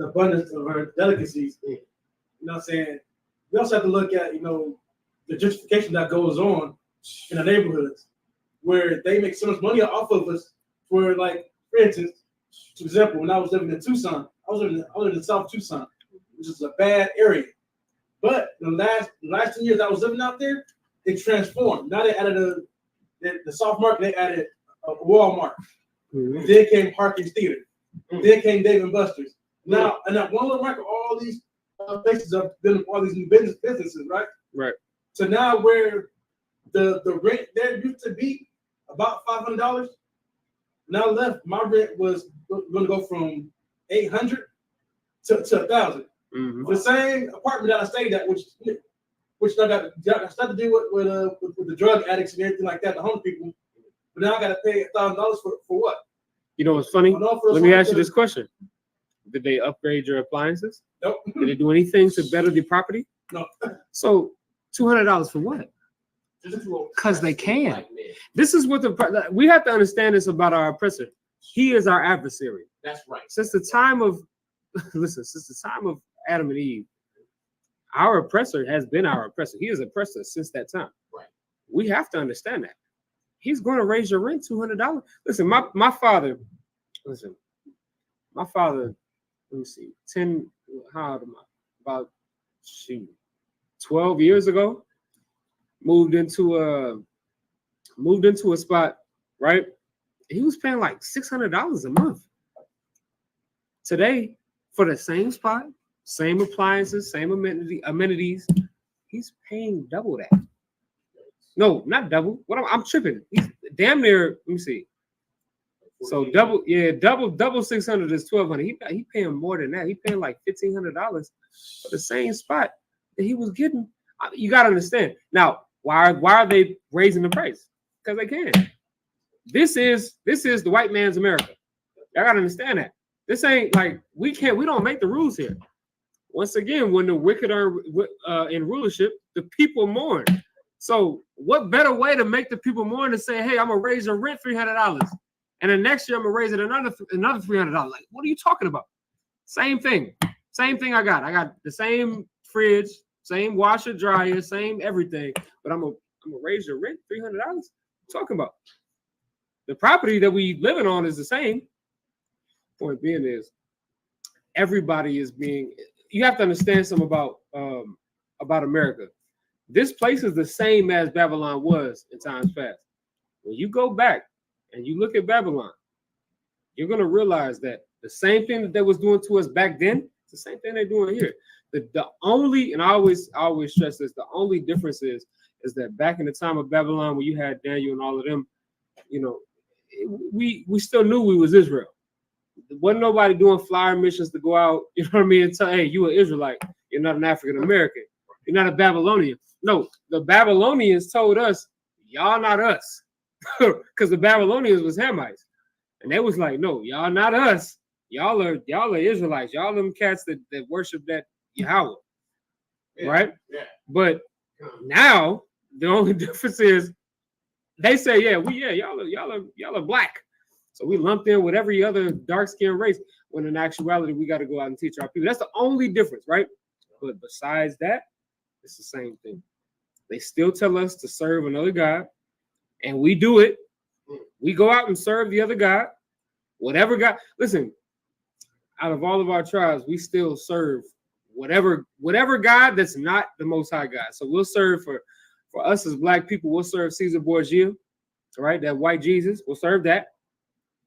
[SPEAKER 4] abundance of her delicacies, you know what I'm saying? We also have to look at, the gentrification that goes on in the neighborhoods where they make so much money off of us. For instance, for example, when I was living in Tucson, I was living in South Tucson, which is a bad area. But the last 10 years I was living out there, it transformed. Now they added the soft market, they added a Walmart. Mm-hmm. Then came Harkins Theater. Mm-hmm. Then came Dave and Buster's. Now, and that one little market, all these places have been all these new businesses, right? Right. So now where the rent there used to be about $500, now left, my rent was going to go from $800 to $1,000. Mm-hmm. The same apartment that I stayed at, which got stuff to do with the drug addicts and everything like that, the homeless people. But now I got to pay $1,000 for what? You know what's funny? Let me ask you this question: did they upgrade your appliances? Nope. Did they do anything to better the property? No. So $200 for what? Because they can. This is what we have to understand this about our oppressor. He is our adversary.
[SPEAKER 3] That's right.
[SPEAKER 1] Since the time of Adam and Eve, our oppressor has been our oppressor. He is oppressor since that time. Right. We have to understand that. He's going to raise your rent $200. Listen, my father, let me see, 10, how old am I? About 12 years ago, moved into a spot, right? He was paying like $600 a month. Today, for the same spot, same appliances, same amenities, he's paying double that. No, not double. I'm tripping. He's damn near. Let me see. So double 600 is $1,200. He paying more than that. He paying like $1,500 for the same spot that he was getting. You gotta understand. Now, why are they raising the price? Because they can. This is the white man's America. Y'all gotta understand that. This ain't like we don't make the rules here. Once again, when the wicked are in rulership, the people mourn. So what better way to make the people mourn than say, hey, I'm gonna raise your rent $300, and then next year I'm gonna raise it another $300. Like, what are you talking about? Same thing I got the same fridge, same washer, dryer, same everything, but I'm gonna raise your rent $300. What are you talking about? The property that we living on is the same. Point being is everybody is being. You have to understand something about America. This place is the same as Babylon was in times past. When you go back and you look at Babylon, you're going to realize that the same thing that they was doing to us back then, it's the same thing they're doing here. The only, and I always stress this, the only difference is that back in the time of Babylon, when you had Daniel and all of them, we still knew we was Israel. There wasn't nobody doing flyer missions to go out, you know what I mean, and tell, hey, you an Israelite, you're not an African American, you're not a Babylonian. No, the Babylonians told us, y'all not us, because the Babylonians was Hamites, and they was like, no, y'all not us, y'all are Israelites, y'all them cats that worship that Yahweh, right? Yeah. But now the only difference is they say, y'all are black. So we lumped in with every other dark-skinned race, when in actuality, we got to go out and teach our people. That's the only difference, right? But besides that, it's the same thing. They still tell us to serve another God, and we do it. We go out and serve the other God, whatever God. Listen, out of all of our tribes, we still serve whatever God that's not the Most High God. So we'll serve for us as Black people. We'll serve Caesar Borgia, right? That white Jesus. We'll serve that.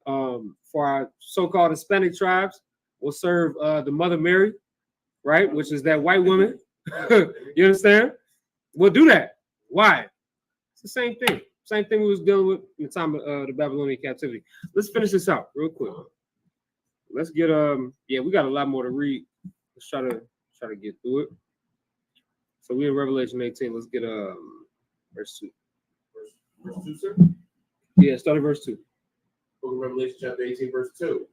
[SPEAKER 1] For our so-called Hispanic tribes, we'll serve the Mother Mary, right? Which is that white woman. You understand? We'll do that. Why? It's the same thing. Same thing we was dealing with in the time of the Babylonian captivity. Let's finish this out real quick. Let's get we got a lot more to read. Let's try to get through it. So we're in Revelation 18. Let's get verse 2.
[SPEAKER 3] Verse 2, sir?
[SPEAKER 1] Yeah, start at verse 2.
[SPEAKER 3] Book of Revelation, chapter 18, verse 2.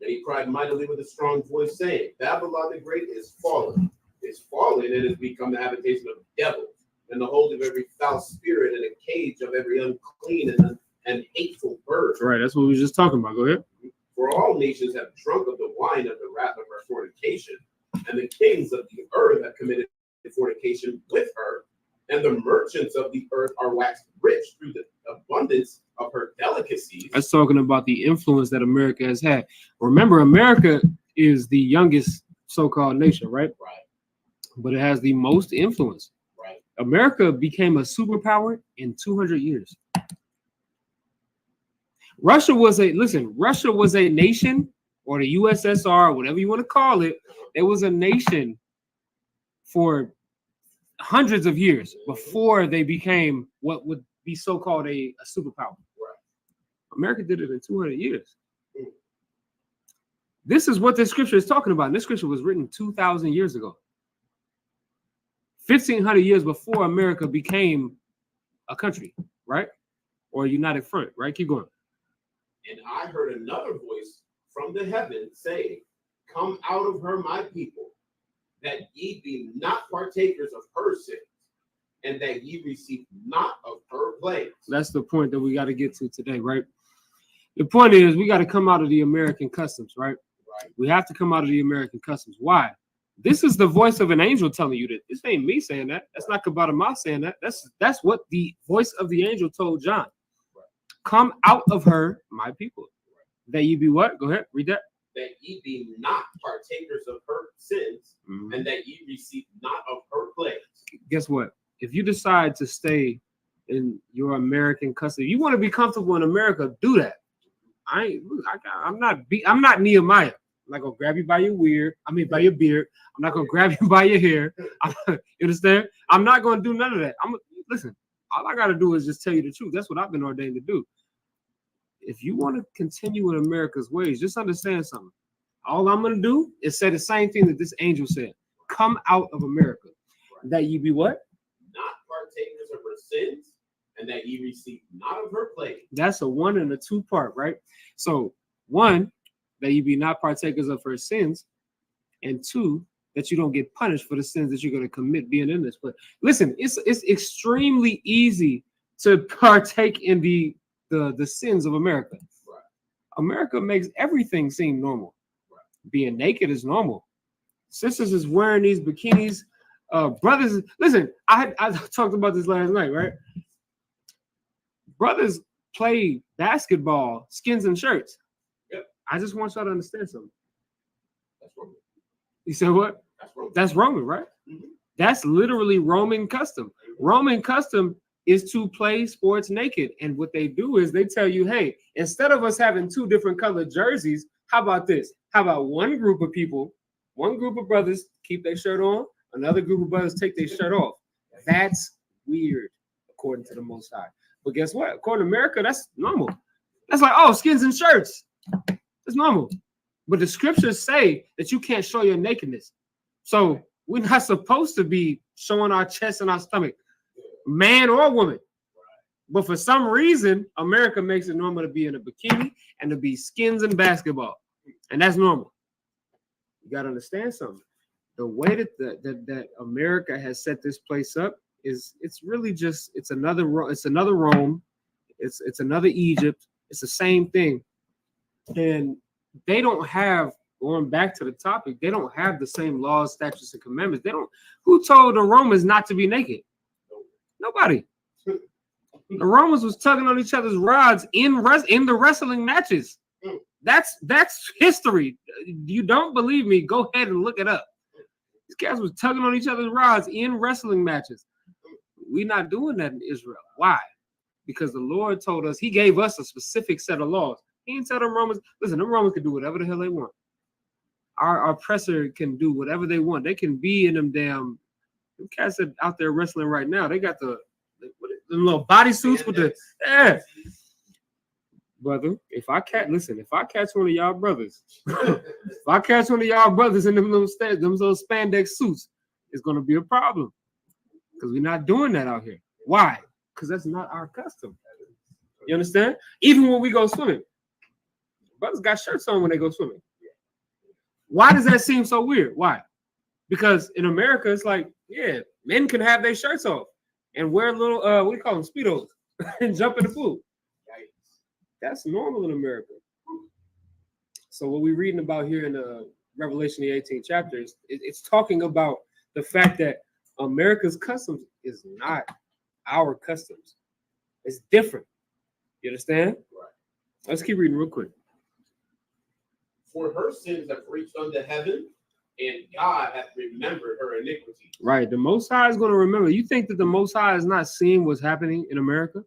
[SPEAKER 3] And he cried mightily with a strong voice, saying, Babylon the Great is fallen. It's fallen, and it has become the habitation of devils, and the hold of every foul spirit, and a cage of every unclean and hateful bird.
[SPEAKER 1] Right, that's what we were just talking about. Go ahead.
[SPEAKER 3] For all nations have drunk of the wine of the wrath of her fornication, and the kings of the earth have committed fornication with her, and the merchants of the earth are waxed rich through the abundance of her delicacies.
[SPEAKER 1] That's talking about the influence that America has had. Remember, America is the youngest so-called nation, right?
[SPEAKER 3] Right.
[SPEAKER 1] But it has the most influence.
[SPEAKER 3] Right.
[SPEAKER 1] America became a superpower in 200 years. Russia was a nation, or the USSR, whatever you want to call it. It was a nation for hundreds of years before they became what would be so-called a superpower.
[SPEAKER 3] Right.
[SPEAKER 1] America did it in 200 years. This is what this scripture is talking about. And this scripture was written 2,000 years ago. 1,500 years before America became a country, right? Or a united front, right? Keep going.
[SPEAKER 3] And I heard another voice from the heaven saying, Come out of her, my people, that ye be not partakers of her sins, and that ye receive not of her plagues. That's
[SPEAKER 1] the point that we got to get to today, right? The point is we got to come out of the American customs, right?
[SPEAKER 3] Right.
[SPEAKER 1] We have to come out of the American customs. Why? This is the voice of an angel telling you that. This ain't me saying that. That's not Kabbalah saying that. That's what the voice of the angel told John.
[SPEAKER 3] Right.
[SPEAKER 1] Come out of her, my people. Right. That ye be what? Go ahead, read that.
[SPEAKER 3] That ye be not partakers of her sins, and that ye receive not of her plagues.
[SPEAKER 1] Guess what? If you decide to stay in your American custody, you want to be comfortable in America, do that. I'm not Nehemiah. I'm not gonna grab you by by your beard. I'm not gonna grab you by your hair. You understand? I'm not gonna do none of that. Listen. All I gotta do is just tell you the truth. That's what I've been ordained to do. If you want to continue in America's ways, just understand something. All I'm going to do is say the same thing that this angel said. Come out of America. Right. That ye be what?
[SPEAKER 3] Not partakers of her sins, and that ye receive not of her plagues.
[SPEAKER 1] That's a 1 and a 2 part, right? So 1, that ye be not partakers of her sins, and 2, that you don't get punished for the sins that you're going to commit being in this. But listen, it's extremely easy to partake in the sins of America.
[SPEAKER 3] Right.
[SPEAKER 1] America makes everything seem normal. Right. Being naked is normal. Sisters is wearing these bikinis. Brothers, listen, I talked about this last night, right? Brothers play basketball, skins and shirts.
[SPEAKER 3] Yep.
[SPEAKER 1] I just want y'all to understand something.
[SPEAKER 3] That's Roman.
[SPEAKER 1] You said what? That's Roman, right? Mm-hmm. That's literally Roman custom. Roman custom is to play sports naked. And what they do is they tell you, hey, instead of us having 2 different colored jerseys, how about this? How about one group of people, one group of brothers keep their shirt on, another group of brothers take their shirt off. That's weird, according to the Most High. But guess what? According to America, that's normal. That's like, oh, skins and shirts. That's normal. But the scriptures say that you can't show your nakedness. So we're not supposed to be showing our chest and our stomach, man or woman. But for some reason, America makes it normal to be in a bikini and to be skins and basketball. And that's normal. You got to understand something. The way that America has set this place up is it's really just another Rome. It's another Egypt. It's the same thing. And they don't have, going back to the topic, they don't have the same laws, statutes, and commandments. They don't. Who told the Romans not to be naked? Nobody. The Romans was tugging on each other's rods in the wrestling matches. That's history. You don't believe me? Go ahead and look it up. These guys was tugging on each other's rods in wrestling matches. We're not doing that in Israel. Why? Because the Lord told us, he gave us a specific set of laws. He didn't tell them Romans, listen, them Romans can do whatever the hell they want. Our oppressor can do whatever they want. They can be in them damn cats that out there wrestling right now. They got the little bodysuits with the brother. If I catch one of y'all brothers, if I catch one of y'all brothers in them little spandex suits, it's gonna be a problem. Because we're not doing that out here. Why? Because that's not our custom. You understand? Even when we go swimming, brothers got shirts on when they go swimming. Why does that seem so weird? Why? Because in America, it's like, yeah, men can have their shirts off and wear little, what do you call them, Speedos, and jump in the pool. That's normal in America. So what we're reading about here in Revelation, the 18th chapter, it's talking about the fact that America's customs is not our customs. It's different. You understand?
[SPEAKER 3] Right.
[SPEAKER 1] Let's keep reading real quick.
[SPEAKER 3] For her sins have reached unto heaven, and God hath remembered her iniquity.
[SPEAKER 1] Right. The Most High is going to remember. You think that the Most High is not seeing what's happening in America?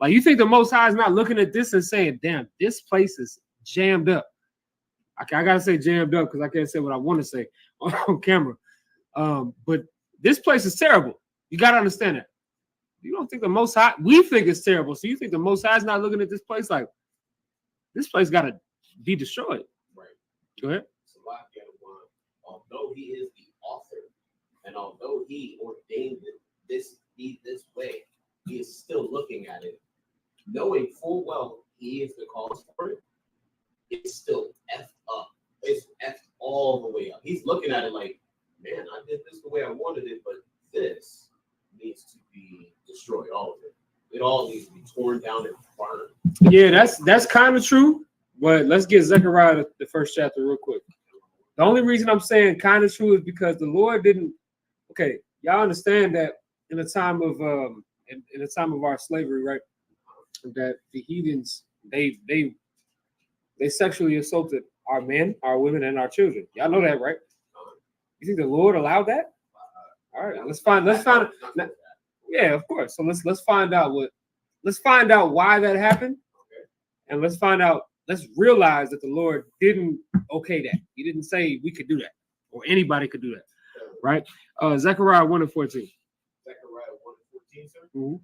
[SPEAKER 1] Like, you think the Most High is not looking at this and saying, damn, this place is jammed up. I got to say jammed up because I can't say what I want to say on camera. But this place is terrible. You got to understand that. You don't think the Most High, we think it's terrible. So you think the Most High is not looking at this place like, this place got to be destroyed.
[SPEAKER 3] Right.
[SPEAKER 1] Go ahead.
[SPEAKER 3] Although he is the author, and although he ordained this way, he is still looking at it, knowing full well he is the cause for it. It's still effed up. It's effed all the way up. He's looking at it like, man, I did this the way I wanted it, but this needs to be destroyed. All of it. It all needs to be torn down and burned.
[SPEAKER 1] Yeah, that's kind of true. But let's get Zechariah the first chapter real quick. The only reason I'm saying kind of true is because the Lord didn't. Okay, y'all understand that in the time of in the time of our slavery, right? That the heathens they sexually assaulted our men, our women, and our children. Y'all know that, right? You think the Lord allowed that? All right, let's find. Yeah, of course. So let's find out why that happened, and let's realize that the Lord didn't okay that. He didn't say we could do that or anybody could do that, right? Zechariah 1:14.
[SPEAKER 3] Zechariah 1:14, sir.
[SPEAKER 1] Mm-hmm.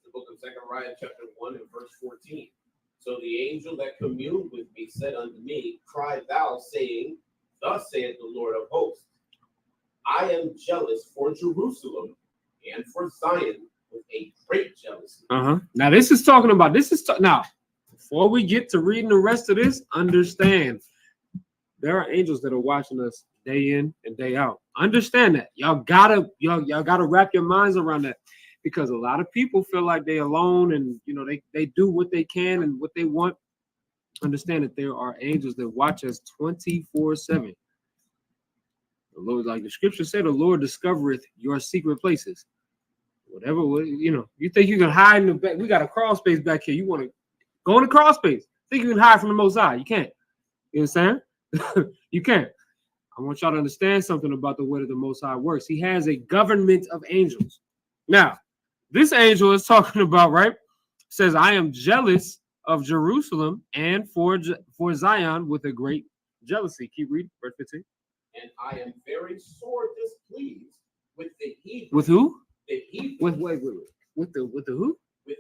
[SPEAKER 3] The book of Zechariah, chapter 1 and verse 14. So the angel that communed with me said unto me, cry thou, saying, thus saith the Lord of hosts, I am jealous for Jerusalem and for Zion with a great jealousy.
[SPEAKER 1] Now this is talking about now. Before we get to reading the rest of this, understand there are angels that are watching us day in and day out. Understand that. Y'all gotta wrap your minds around that, because a lot of people feel like they're alone and they do what they can and what they want. Understand that there are angels that watch us 24/7. The Lord, like the scripture said, the Lord discovereth your secret places. Whatever, you think you can hide in the back. We got a crawl space back here. You want to go in the crawl space. Think you can hide from the Most High. You can't. You understand? You can't. I want y'all to understand something about the way that the Most High works. He has a government of angels. Now, this angel is talking about, right? Says, I am jealous of Jerusalem and for Zion with a great jealousy. Keep reading, verse 15.
[SPEAKER 3] And I am very sore displeased with the heathen.
[SPEAKER 1] With who?
[SPEAKER 3] The heathen.
[SPEAKER 1] With the who?
[SPEAKER 3] With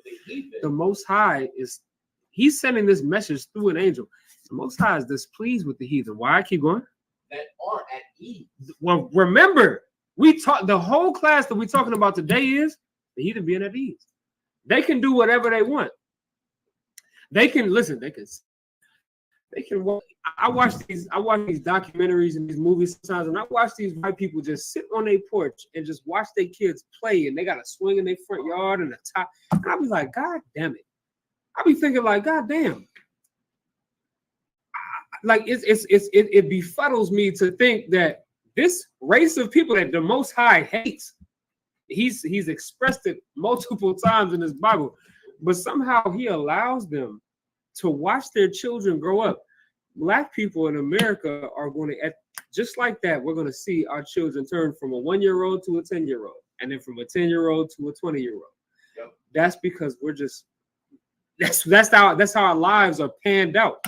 [SPEAKER 3] the heathen.
[SPEAKER 1] The Most High he's sending this message through an angel. The Most High is displeased with the heathen. Why? Keep going.
[SPEAKER 3] That are at ease.
[SPEAKER 1] Well, remember, the whole class that we're talking about today is the heathen being at ease. They can do whatever they want. They can listen. They can. I watch these documentaries and these movies sometimes, and I watch these white people just sit on their porch and just watch their kids play, and they got a swing in their front yard and a top. And I be like, God damn it! I be thinking like, God damn. like it befuddles me to think that this race of people that the Most High hates, he's expressed it multiple times in his Bible, but somehow he allows them to watch their children grow up. Black people in America are going to, just like that, we're going to see our children turn from a 1-year-old to a 10-year-old, and then from a 10-year-old to a 20-year-old.
[SPEAKER 3] Yep.
[SPEAKER 1] That's because we're just, that's how our lives are panned out,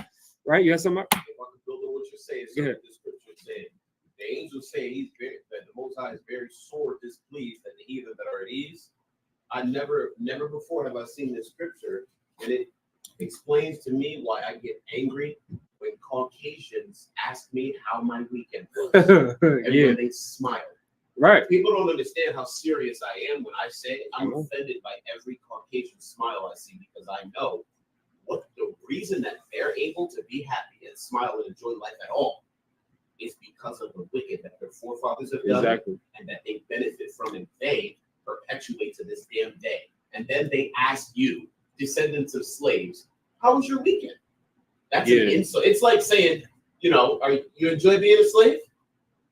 [SPEAKER 1] right? You have something?
[SPEAKER 3] If I can build on what you're saying, so the scripture said, the angel saying that the Most High is very sore displeased at the heathen that are at ease. I never before have I seen this scripture, and it explains to me why I get angry when Caucasians ask me how my weekend was, and when they smile.
[SPEAKER 1] Right.
[SPEAKER 3] People don't understand how serious I am when I say I'm offended by every Caucasian smile I see, because I know what the reason that they're able to be happy and smile and enjoy life at all is because of the wicked that their forefathers have done, and that they benefit from, and they perpetuate to this damn day. And then they ask you, descendants of slaves, how was your weekend? That's an insult. It's like saying, you enjoy being a slave?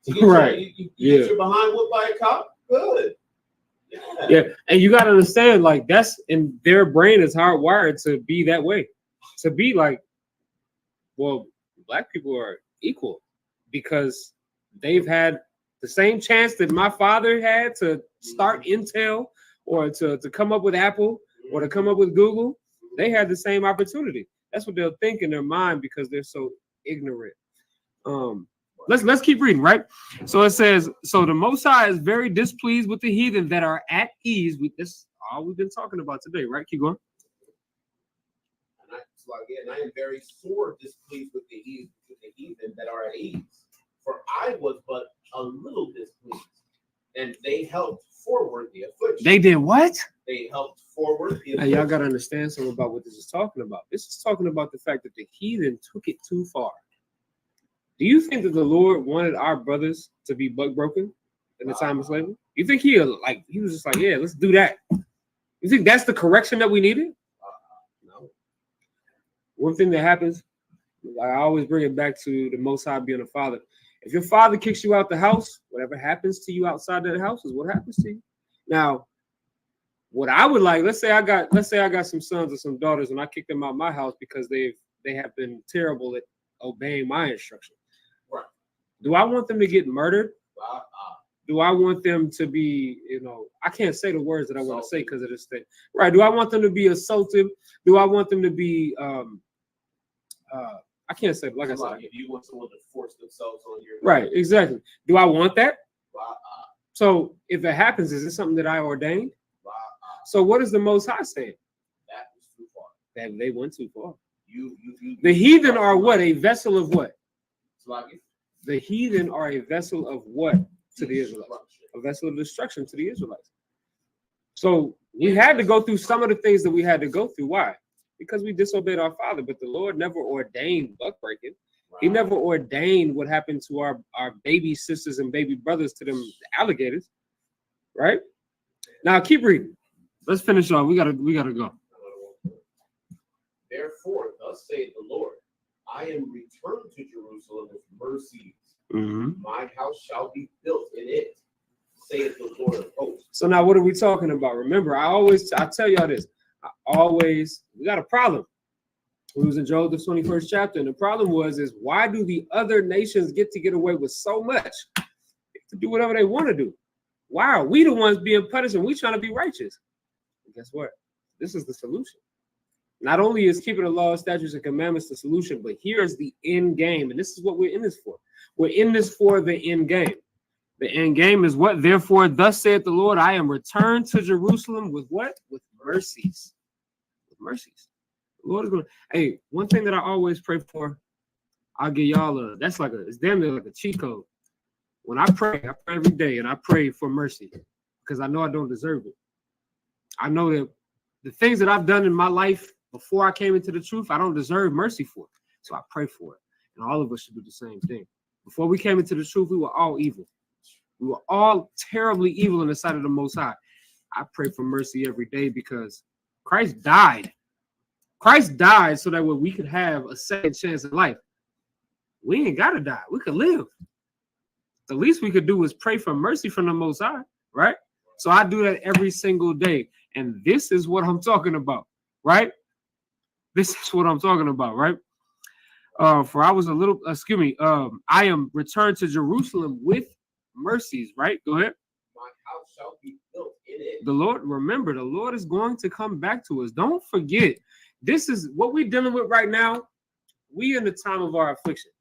[SPEAKER 3] You get your behind whooped by a cop? Good.
[SPEAKER 1] Yeah. And you got to understand, like, that's in their brain is hardwired to be that way. To be like, well, Black people are equal because they've had the same chance that my father had to start Intel or to come up with Apple or to come up with Google. They had the same opportunity. That's what they'll think in their mind because they're so ignorant. Let's keep reading, right? So it says, so the Most High is very displeased with the heathen that are at ease. This all we've been talking about today, right? Keep going.
[SPEAKER 3] And I am very sore displeased with the heathen that are at ease. For I was but a little displeased, and they helped forward the affliction.
[SPEAKER 1] They did what?
[SPEAKER 3] They helped forward the affliction.
[SPEAKER 1] Now, y'all got to understand something about what this is talking about. This is talking about the fact that the heathen took it too far. Do you think that the Lord wanted our brothers to be buck broken in the time of slavery? You think he was just like, yeah, let's do that? You think that's the correction that we needed? No. One thing that happens, I always bring it back to the Most High being a father. If your father kicks you out the house, whatever happens to you outside that house is what happens to you. Now, what I would like, let's say I got some sons or some daughters, and I kick them out of my house because they have been terrible at obeying my instructions.
[SPEAKER 3] Right.
[SPEAKER 1] Do I want them to get murdered? Do I want them to be, I can't say the words that I want to say because of this thing. Right. Do I want them to be assaulted? Do I want them to be I can't say, like I said.
[SPEAKER 3] If you want someone to force themselves on your
[SPEAKER 1] right, exactly. Do I want that? So if it happens, is it something that I ordained? So what is the Most High saying?
[SPEAKER 3] That was too far.
[SPEAKER 1] That they went too far.
[SPEAKER 3] The
[SPEAKER 1] heathen are what? A vessel of what?
[SPEAKER 3] Sluggish.
[SPEAKER 1] The heathen are a vessel of what to the Israelites? A vessel of destruction to the Israelites. So we had to go through some of the things that we had to go through. Why? Because we disobeyed our father, but the Lord never ordained buck breaking. Wow. He never ordained what happened to our baby sisters and baby brothers to them alligators. Right? Now keep reading. Let's finish off. We gotta go.
[SPEAKER 3] Therefore, thus saith the Lord, I am returned to Jerusalem with mercies.
[SPEAKER 1] Mm-hmm.
[SPEAKER 3] My house shall be built in it, saith the Lord of hosts.
[SPEAKER 1] So now what are we talking about? Remember, I tell y'all this. We got a problem. We was in Job, the 21st chapter, and the problem is why do the other nations get away with so much to do whatever they want to do? Why are we the ones being punished and we trying to be righteous? And guess what? This is the solution. Not only is keeping the law, statutes, and commandments the solution, but here's the end game, and this is what we're in this for. We're in this for the end game. The end game is what? Therefore, thus saith the Lord, I am returned to Jerusalem with what? With mercies. With mercies. The Lord is going to, hey, one thing that I always pray for, I'll give y'all it's damn near like a cheat code. When I pray every day, and I pray for mercy because I know I don't deserve it. I know that the things that I've done in my life before I came into the truth, I don't deserve mercy for it. So I pray for it. And all of us should do the same thing. Before we came into the truth, we were all evil. We were all terribly evil in the sight of the Most High. I pray for mercy every day because Christ died. Christ died so that we could have a second chance at life. we ain't gotta die. We could live. The least we could do is pray for mercy from the Most High, right? So I do that every single day. And this is what I'm talking about, right? This is what I'm talking about, right? For I was a little, I am returned to Jerusalem with mercies, right? Go ahead.
[SPEAKER 3] My house shall be built in it.
[SPEAKER 1] The Lord, remember, the Lord is going to come back to us. Don't forget, this is what we're dealing with right now. We in the time of our affliction.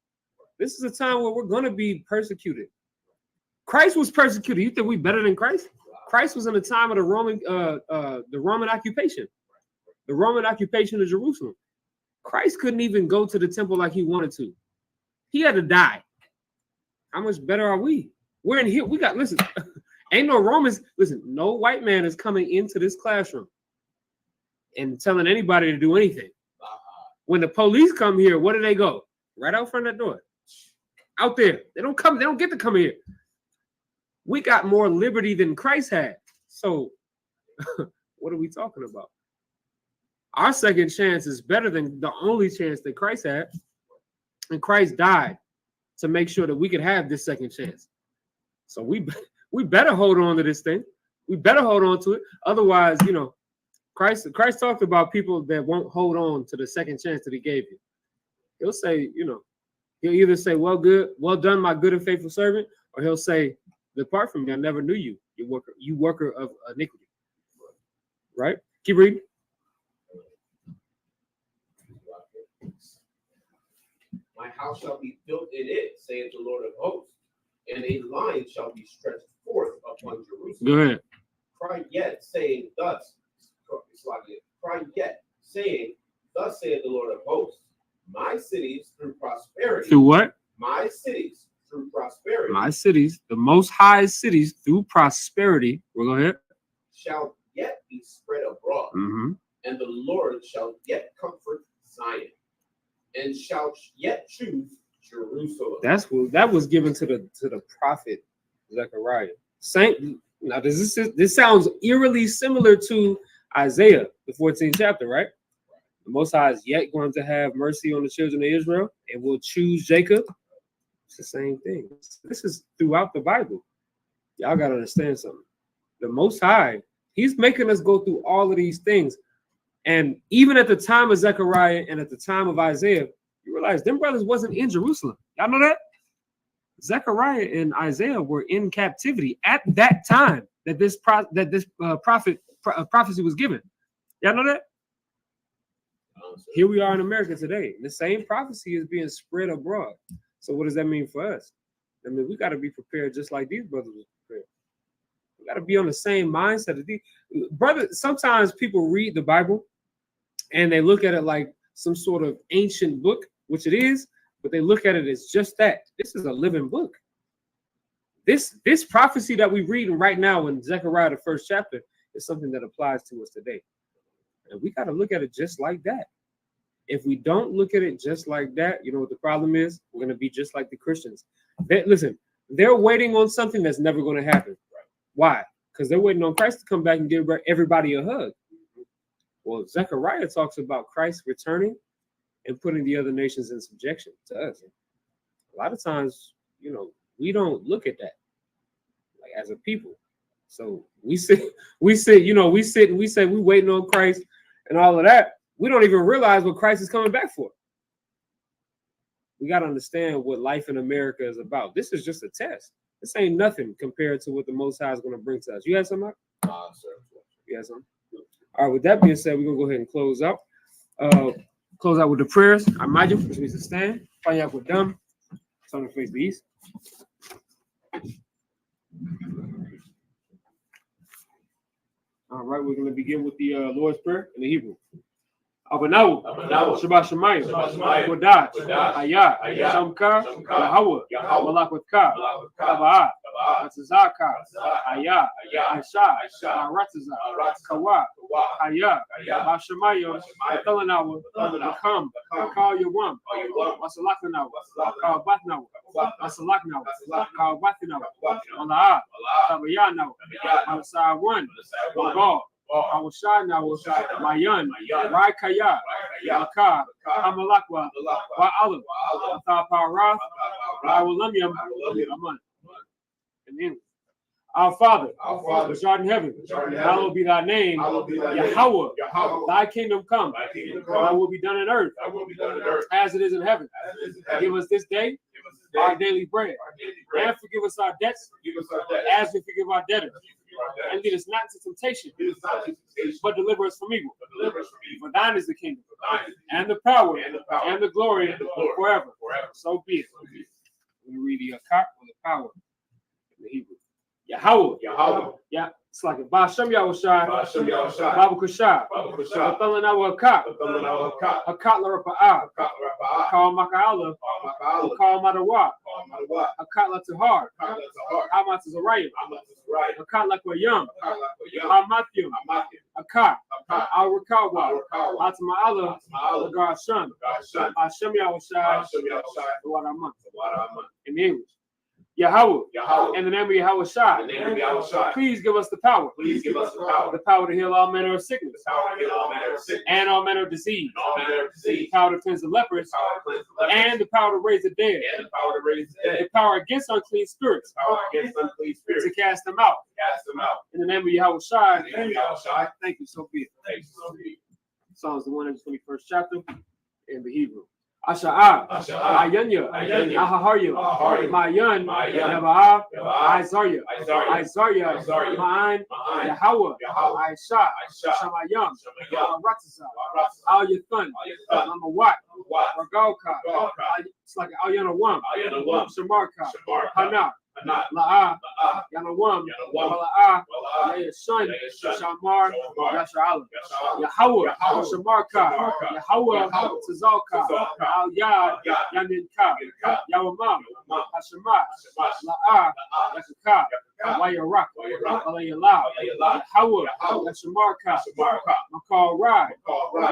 [SPEAKER 1] This is a time where we're going to be persecuted. Christ was persecuted. You think we better than Christ? Christ was in the time of the Roman occupation. The Roman occupation of Jerusalem. Christ couldn't even go to the temple like he wanted to. He had to die. How much better are we? We're in here. We got, listen, ain't no Romans. Listen, no white man is coming into this classroom and telling anybody to do anything. When the police come here, where do they go? Right out front of that door. Out there. They don't get to come here. We got more liberty than Christ had. So what are we talking about? Our second chance is better than the only chance that Christ had. And Christ died to make sure that we could have this second chance. So we better hold on to this thing. We better hold on to it. Otherwise, Christ talked about people that won't hold on to the second chance that he gave you. He'll say, he'll either say, well done, my good and faithful servant, or he'll say, depart from me, I never knew you, you worker of iniquity. Right? Keep reading.
[SPEAKER 3] My house shall be built in it, saith the Lord of hosts, and a line shall be stretched forth upon Jerusalem.
[SPEAKER 1] Go ahead.
[SPEAKER 3] Cry yet, saying, thus saith the Lord of hosts, my cities through prosperity.
[SPEAKER 1] Through what?
[SPEAKER 3] My cities through prosperity.
[SPEAKER 1] My cities, the Most High cities through prosperity. We'll go ahead.
[SPEAKER 3] Shall yet be spread abroad, and the Lord shall yet comfort Zion, and shall yet choose Jerusalem.
[SPEAKER 1] That was given to the prophet Zechariah. Now this sounds eerily similar to Isaiah, the 14th chapter, right? The Most High is yet going to have mercy on the children of Israel and will choose Jacob. It's the same thing. This is throughout the Bible. Y'all got to understand something. The Most High, he's making us go through all of these things. And even at the time of Zechariah and at the time of Isaiah, you realize them brothers wasn't in Jerusalem. Y'all know that? Zechariah and Isaiah were in captivity at that time that this prophecy was given. Y'all know that? Here we are in America today. The same prophecy is being spread abroad. So what does that mean for us? I mean, we got to be prepared just like these brothers were prepared. We got to be on the same mindset of these brothers. Sometimes people read the Bible and they look at it like some sort of ancient book, which it is, but they look at it as just that. This is a living book. This prophecy that we're reading right now in Zechariah, the first chapter, is something that applies to us today. And we got to look at it just like that. If we don't look at it just like that, you know what the problem is? We're going to be just like the Christians. They're waiting on something that's never going to happen. Why? Because they're waiting on Christ to come back and give everybody a hug. Well, Zechariah talks about Christ returning and putting the other nations in subjection to us. A lot of times, we don't look at that like as a people. So we sit, and we say we're waiting on Christ and all of that. We don't even realize what Christ is coming back for. We got to understand what life in America is about. This is just a test. This ain't nothing compared to what the Most High is going to bring to us. You have something?
[SPEAKER 3] Sir.
[SPEAKER 1] You have something? All right, with that being said, we're going to go ahead and close out. Close out with the prayers. I imagine, which means to stand. Fire with them. Turn to face the east. All right, we're going to begin with the Lord's Prayer in the Hebrew. Abanawu, Shabbat Shemayim, Kodash, Hayah, Shamka, Yahweh, Malakwaka, Kaba'ah, Atzazaka, Hayah, Aisha, Arataza, Kawa, Hayah, Bashamayim, Telanawa, Bakam, Kal Yawam, Wasalakanawa, Kal Batnawa, Wasalaknawa, Kal Batinawa, Allah, Tabayanawa, Asa1, Bagal, Awashana, Mayan, Raikaya, Aka, Amalakwa, Wa Alam, Atha Rawalamium, Aman. In English. Our Father, which art in heaven, hallowed be thy name, Yahweh, thy kingdom come, thy will be done on earth, as it is in heaven. Give us this day our daily bread, and forgive us our debts, as we forgive our debtors. And lead us not into temptation, but deliver us from evil. For thine is the kingdom, and the power, and the glory, forever. So be it. We read the account or the power in the Hebrew. Yahweh. Yeah, it's like a Bashem Yahushai, Babu Kushai, Bathalana Wakat, Akat Larapa'ah, Akal Maka'ala, Akal Madawa, Akat Latahar, Hamat Zarayim, Akat Lakwayam, Hamathim, Akat, Al Rakawa, Atma'ala, Lagar Shan, Bashem Yahushai, the Wadaman, in English. Yahweh, in the name of Yahweh Shai, please give us the power. The power to heal all manner of sickness and all manner of disease. The power to cleanse the lepers and the power to raise the dead. The power against unclean spirits to cast them out. In the name of Yahweh Shai, thank you, so be it. Psalms the 121st chapter in the Hebrew. Asha'ah, Ayanya, Ahaharya, Mayan, Yaba'ah, Isaiah, Ma'an, Yahweh, Aisha, Shamayam, Ratza, Al Yathan, Lamawat, Ragalka, it's like Al-Yanawam, Shamarka, Hana, La'ah, Yanawam, Wala'ah, Yashan, Shamar, Yasha'ala, Yahweh, Shamarka, Yahweh, Tazalka, Al-Yad, Yaninka, Yawamam, Hashamat, La'ah, Yashaka, Wayarak, Alayala, Yahweh, Yashamarka, Makal Rai,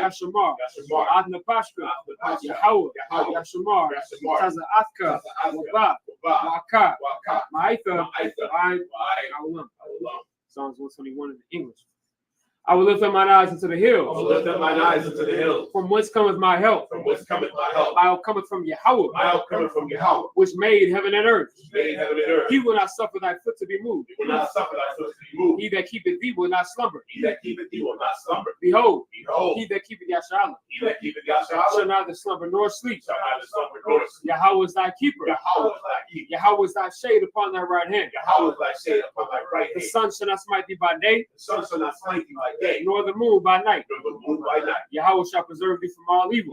[SPEAKER 1] Yashamar, Adnapashka, Yahweh, Yashamar, Taza'atka, Wabah, Waka, Ma'aitha, I will Psalms 121 in English. I will lift up mine eyes into the hills. From whence cometh my help? My help cometh from Yahweh. Which made heaven and earth. He will not suffer thy foot to be moved. He that keepeth thee will not slumber. Behold, he that keepeth Yashala shall neither slumber nor sleep. Yahweh is thy keeper. Yahweh is thy shade upon thy right hand. The sun shall not smite thee by day, nor the moon by night. Yahweh shall preserve thee from all evil.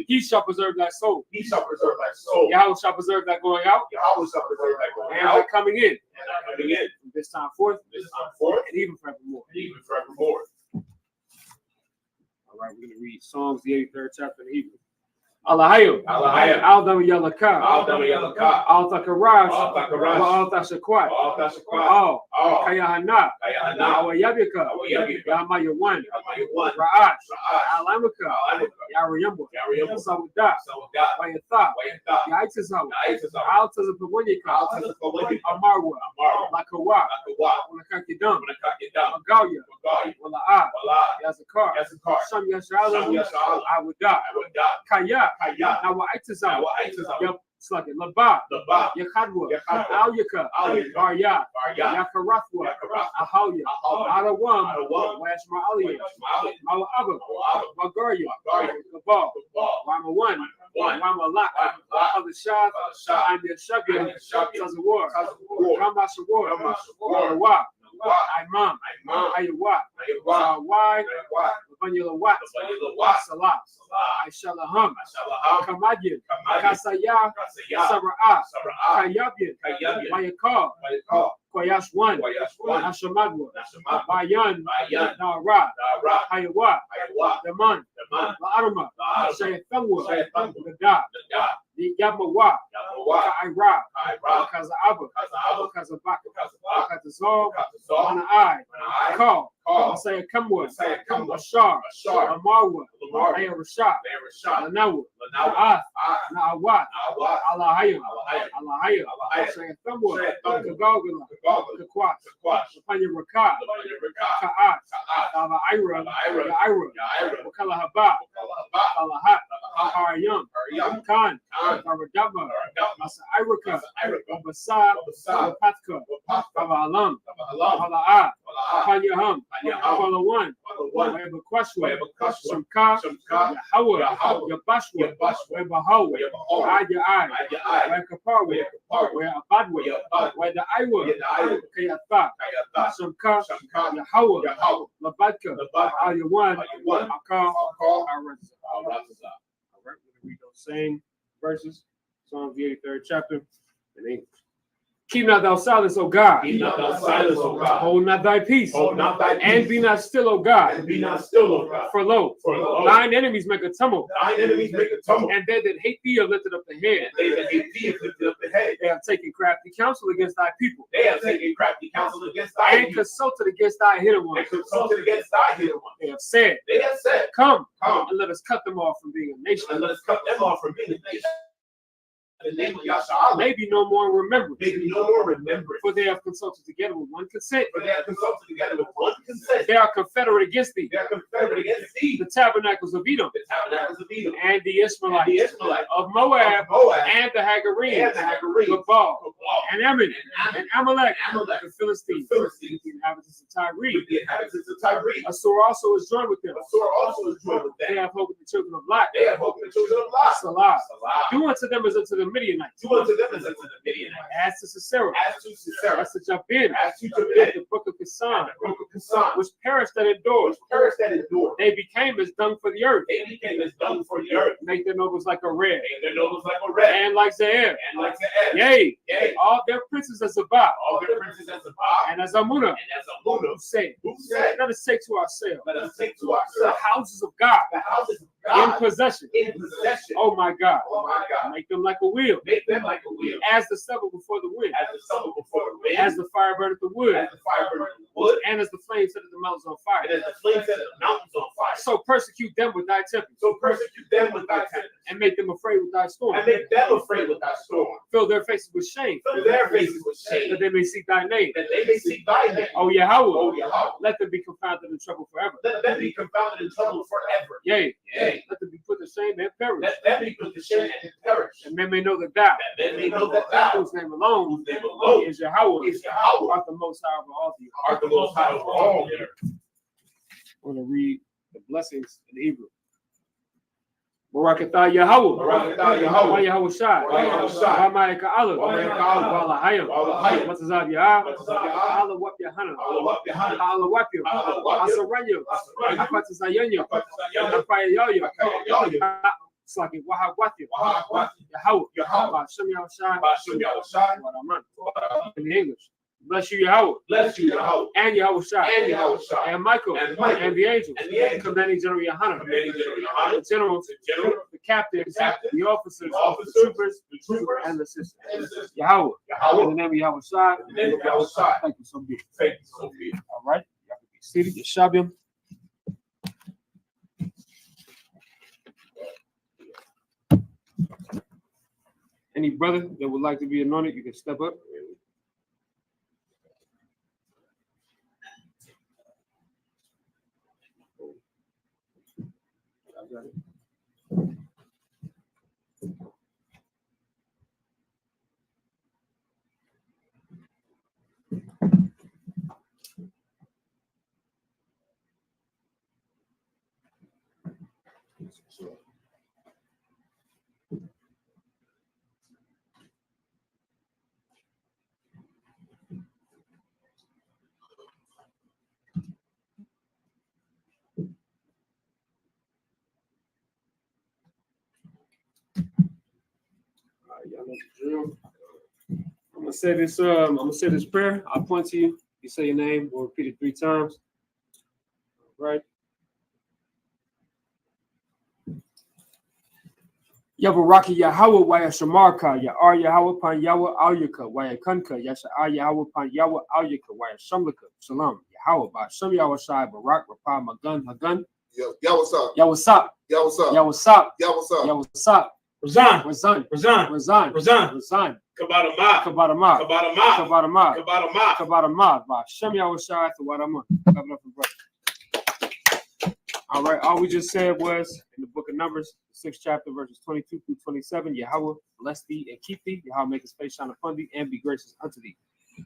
[SPEAKER 1] He shall preserve thy soul. Yahweh shall preserve thy going out and thy coming in. From this time forth and even forevermore. All right, we're going to read Psalms, the 83rd chapter in Hebrew. Alahayo, Aldam Yalaka, Al Takarash, Al Tashakwat, Al Kayahana, Awayabika, Yamayawan, Ra'ash, Alamaka, Yarayamba, Sawada, Wayatha, Yaitazawa, Al Tazapawanika, Amarwa, Lakawa, Lakakidam, Magalia, Wala'a, Yazakar, Sham Yashala, Awada, Kaya. Now what Aitazam, it's like Labah, Yakadwa, Al Yaka, Arya, Yakarathwa, Ahalya, Adawam, Washma Aliyah, Mala Abba, Magaria, Labah, Rama 1, Rama Lak, Other Shah, and the Shabia, Tazawar, Rama Shawar, Warawa, Imam, Ayawa, Why, Vanilla Watts, Salah, Aishalaham, Kamadyan, Kasaya, Sara'ah, Kayabyan, Mayakar, Koyash 1, Ashamadwa, Bayan, Nara, Hayawa, Daman, La'arama, Shayathamwa, Gada, Yamawa, Ira, Kaza'aba, Kazabaka, Kazazal, Mana'ai, Call, Say Kamwa, Ashar, Amarwa, Aya Rashad, Lanawa, Na'ath, Na'awat, Allahayim, Allahayim, Shayathamwa, Kagogala, Kakwas, Panya Rakah, Ka'at, Ira, Wakala Haba, Alahat, Harayam, Khan, Karadaba, Asa Iraka, Basab, Patka, Alam, Hala'ah, Panyaham, Palawan, Wabakwashwa, Shamka, Yahawah, Yabashwa, Wabahawa, Ayai, Wakapawa, Wabadwa, Wada Iwa, Kayatha, Shamka, Yahawah, Labadka, Ayawan, Akar, Arazza. All right, we're going to read those same verses. Psalm the 83rd chapter in English. Keep not thou silence, O God.
[SPEAKER 3] Keep not thou silence, O God.
[SPEAKER 1] Hold not thy peace.
[SPEAKER 3] Hold not thy peace.
[SPEAKER 1] And be not still, O God.
[SPEAKER 3] And be not still, O God.
[SPEAKER 1] For lo, thine enemies make a tumult.
[SPEAKER 3] Thine enemies make a tumult.
[SPEAKER 1] And they that hate thee have lifted up the head.
[SPEAKER 3] And they that hate thee have lifted up the head.
[SPEAKER 1] They have taken crafty counsel against thy people.
[SPEAKER 3] They have taken crafty counsel against thy
[SPEAKER 1] and
[SPEAKER 3] people.
[SPEAKER 1] consulted against thy hidden
[SPEAKER 3] And
[SPEAKER 1] ones.
[SPEAKER 3] consulted against thy hidden ones.
[SPEAKER 1] They have said, Come, and let us cut them off from being a nation.
[SPEAKER 3] And let us cut them off from being a nation. The name of Yahshua
[SPEAKER 1] Maybe no more remembrance.
[SPEAKER 3] maybe no more remembrance.
[SPEAKER 1] For they have consulted together with one consent.
[SPEAKER 3] For they have consulted together with one consent.
[SPEAKER 1] They are confederate against thee.
[SPEAKER 3] They are confederate against thee.
[SPEAKER 1] The tabernacles of Edom,
[SPEAKER 3] The tabernacles of Edom.
[SPEAKER 1] and the Ishmaelites,
[SPEAKER 3] And the Ishmaelites.
[SPEAKER 1] of Moab,
[SPEAKER 3] Moab.
[SPEAKER 1] and the Hagarenes,
[SPEAKER 3] And the Hagarenes.
[SPEAKER 1] Gabal, and Ammon,
[SPEAKER 3] And
[SPEAKER 1] and Amalek,
[SPEAKER 3] Amalek.
[SPEAKER 1] the Philistines,
[SPEAKER 3] The Philistines.
[SPEAKER 1] the inhabitants of Tyre.
[SPEAKER 3] With the inhabitants of Tyre.
[SPEAKER 1] Assur also is joined with them.
[SPEAKER 3] Assur also is joined with
[SPEAKER 1] They
[SPEAKER 3] them.
[SPEAKER 1] have hope in the children of Lot.
[SPEAKER 3] They have hope in the children of Lot.
[SPEAKER 1] Salah.
[SPEAKER 3] Salah.
[SPEAKER 1] Do unto them as unto the Midianites.
[SPEAKER 3] Do unto them as unto the Midianites.
[SPEAKER 1] As to Sisera,
[SPEAKER 3] As to Sisera.
[SPEAKER 1] as to Jabin,
[SPEAKER 3] As to
[SPEAKER 1] at
[SPEAKER 3] Jabin.
[SPEAKER 1] the book of Kassan,
[SPEAKER 3] The book of Kassan.
[SPEAKER 1] which perished and endured.
[SPEAKER 3] Which perished that endured.
[SPEAKER 1] They became as dung for the earth.
[SPEAKER 3] They became as dung for the earth.
[SPEAKER 1] Make their nobles like a red,
[SPEAKER 3] And their nose like a red.
[SPEAKER 1] and like Zaire.
[SPEAKER 3] And like the edge.
[SPEAKER 1] Yea,
[SPEAKER 3] Yea.
[SPEAKER 1] all their princes as Zabah,
[SPEAKER 3] All their princes as a bar.
[SPEAKER 1] and as Amunah,
[SPEAKER 3] And as a Munah.
[SPEAKER 1] who say,
[SPEAKER 3] Who said,
[SPEAKER 1] Let us take to ourselves
[SPEAKER 3] let us take to
[SPEAKER 1] the
[SPEAKER 3] ourselves
[SPEAKER 1] houses of God
[SPEAKER 3] the houses of
[SPEAKER 1] in
[SPEAKER 3] God
[SPEAKER 1] possession.
[SPEAKER 3] in possession.
[SPEAKER 1] Oh my God.
[SPEAKER 3] Oh my God.
[SPEAKER 1] Make them like a wheel,
[SPEAKER 3] Make them like a wheel.
[SPEAKER 1] as the stubble before the wind,
[SPEAKER 3] As the summer before the wind.
[SPEAKER 1] as the fire burneth the wood,
[SPEAKER 3] As the fire burns the wood.
[SPEAKER 1] and as the flames set the mountains on
[SPEAKER 3] And
[SPEAKER 1] fire.
[SPEAKER 3] as the flames set the mountains on fire.
[SPEAKER 1] So persecute them with thy tempest,
[SPEAKER 3] So persecute them with thy tempest.
[SPEAKER 1] and make them afraid with thy storm.
[SPEAKER 3] And make them afraid with thy storm.
[SPEAKER 1] Fill their faces with shame,
[SPEAKER 3] Fill their faces with shame.
[SPEAKER 1] that they may seek thy name.
[SPEAKER 3] That they may seek thy name.
[SPEAKER 1] O Yahweh,
[SPEAKER 3] O Yahweh.
[SPEAKER 1] let them be confounded in trouble forever.
[SPEAKER 3] Let them be confounded in trouble forever.
[SPEAKER 1] Yea,
[SPEAKER 3] Yea.
[SPEAKER 1] let them be put to shame and perish.
[SPEAKER 3] Let them be put to shame and perish.
[SPEAKER 1] And men may know that thou,
[SPEAKER 3] That men may know that thou,
[SPEAKER 1] whose name alone
[SPEAKER 3] whose name alone
[SPEAKER 1] is Yahweh,
[SPEAKER 3] is Yahweh,
[SPEAKER 1] art the most high over all the earth.
[SPEAKER 3] art the most high over all the earth.
[SPEAKER 1] I'm going to read the blessings in Hebrew. Barakatah Yahweh.
[SPEAKER 3] Barakatah Yahweh.
[SPEAKER 1] Wa Yahweh Shai.
[SPEAKER 3] Wa Yahweh Shai.
[SPEAKER 1] Wa Ma'ika Allah.
[SPEAKER 3] Wa Ma'ika Allah.
[SPEAKER 1] Wa Lahayim.
[SPEAKER 3] Wa Lahayim.
[SPEAKER 1] Wa Tazab Yah.
[SPEAKER 3] Wa Tazab Yah.
[SPEAKER 1] Allah Wap Yahana.
[SPEAKER 3] Allah Wap Yahana.
[SPEAKER 1] Allah Wap Yah.
[SPEAKER 3] Allah Wap Yah.
[SPEAKER 1] Asaranyo.
[SPEAKER 3] Asaranyo.
[SPEAKER 1] Apatazayanyo.
[SPEAKER 3] Apatazayanyo.
[SPEAKER 1] Apayayo.
[SPEAKER 3] Apayayo.
[SPEAKER 1] Slaki Waha Watya.
[SPEAKER 3] Waha Watya.
[SPEAKER 1] Yahweh.
[SPEAKER 3] Yahweh.
[SPEAKER 1] Ba'ashem Yahweh Shai.
[SPEAKER 3] Ba'ashem Yahweh Shai.
[SPEAKER 1] Wa Raman. In English. Bless you, Yahweh.
[SPEAKER 3] Bless you, Yahweh.
[SPEAKER 1] And Yahweh Shai.
[SPEAKER 3] And Yahweh Shai.
[SPEAKER 1] And Michael.
[SPEAKER 3] And Michael.
[SPEAKER 1] And the angels.
[SPEAKER 3] And the angels.
[SPEAKER 1] Commanding General Yohanan.
[SPEAKER 3] Commanding General Yohanan.
[SPEAKER 1] The generals.
[SPEAKER 3] The general.
[SPEAKER 1] The captains.
[SPEAKER 3] The captains.
[SPEAKER 1] The officers.
[SPEAKER 3] The officers.
[SPEAKER 1] The troopers.
[SPEAKER 3] The troopers.
[SPEAKER 1] And the sisters.
[SPEAKER 3] And the sisters.
[SPEAKER 1] Yahweh.
[SPEAKER 3] Yahweh.
[SPEAKER 1] In the name of Yahweh Shai.
[SPEAKER 3] In the name of Yahweh Shai.
[SPEAKER 1] Thank you so much.
[SPEAKER 3] Thank you so much.
[SPEAKER 1] All right. Y'all can be seated. Yeshabim. Any brother that would like to be anointed, you can step up. I got it. Y'all know the drill. I'm gonna say this. I'm gonna say this prayer. I'll point to you. You say your name. We'll repeat it 3 times. All right. Yabaraki Yahweh Waya Shamarka Ya Ar Yahweh Pan Yahweh Alyaka Waya Kanka Yasha Ar Yahweh Pan Yahweh Alyaka Waya Shamlaka Shalom Yahweh Ba Shem Yahweh Shai Barak Rapa Magun Hagun
[SPEAKER 2] Yawasab.
[SPEAKER 1] Yawasab.
[SPEAKER 2] Yawasab.
[SPEAKER 1] Yawasab.
[SPEAKER 2] Yawasab.
[SPEAKER 1] Yawasab.
[SPEAKER 4] Razan.
[SPEAKER 1] Razan.
[SPEAKER 4] Razan.
[SPEAKER 1] Razan.
[SPEAKER 4] Razan.
[SPEAKER 1] Razan.
[SPEAKER 3] Kabarama.
[SPEAKER 1] Kabarama.
[SPEAKER 3] Kabarama.
[SPEAKER 1] Kabarama.
[SPEAKER 3] Kabarama.
[SPEAKER 1] Kabarama. By Shem Yahushua Tawadama. Coming up in brother. All right, all we just said was in the book of Numbers, 6th chapter, verses 22 through 27, Yahweh bless thee and keep thee. Yahweh make his face shine upon thee and be gracious unto thee.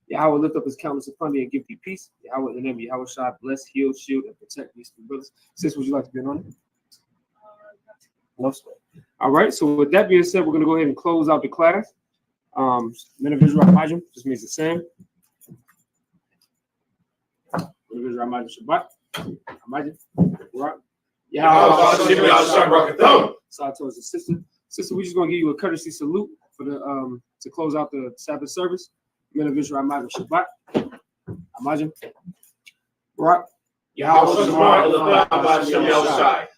[SPEAKER 1] Yahweh lift up his countenance upon thee and give thee peace. Yahweh in the name of Yahweh shall bless, heal, shield, and protect these three brothers. Sis, would you like to be on it? No sweat. All right, so with that being said, we're going to go ahead and close out the class. Men of Israel Majim just means the same. Men of Israel Majim Shabbat. Majim. Right. Side towards the sister. Sister, we're just going to give you a courtesy salute for the to close out the Sabbath service. Men of Israel Majim Shabbat. Majim. Right.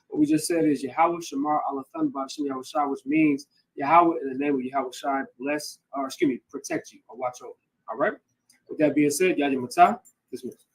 [SPEAKER 1] What we just said is Yahweh Shamar Alathan Ba'Shem Yahushua, which means Yahweh in the name of Yahweh Shai bless, protect you or watch over. All right. With that being said, Yadi Matah, dismissed.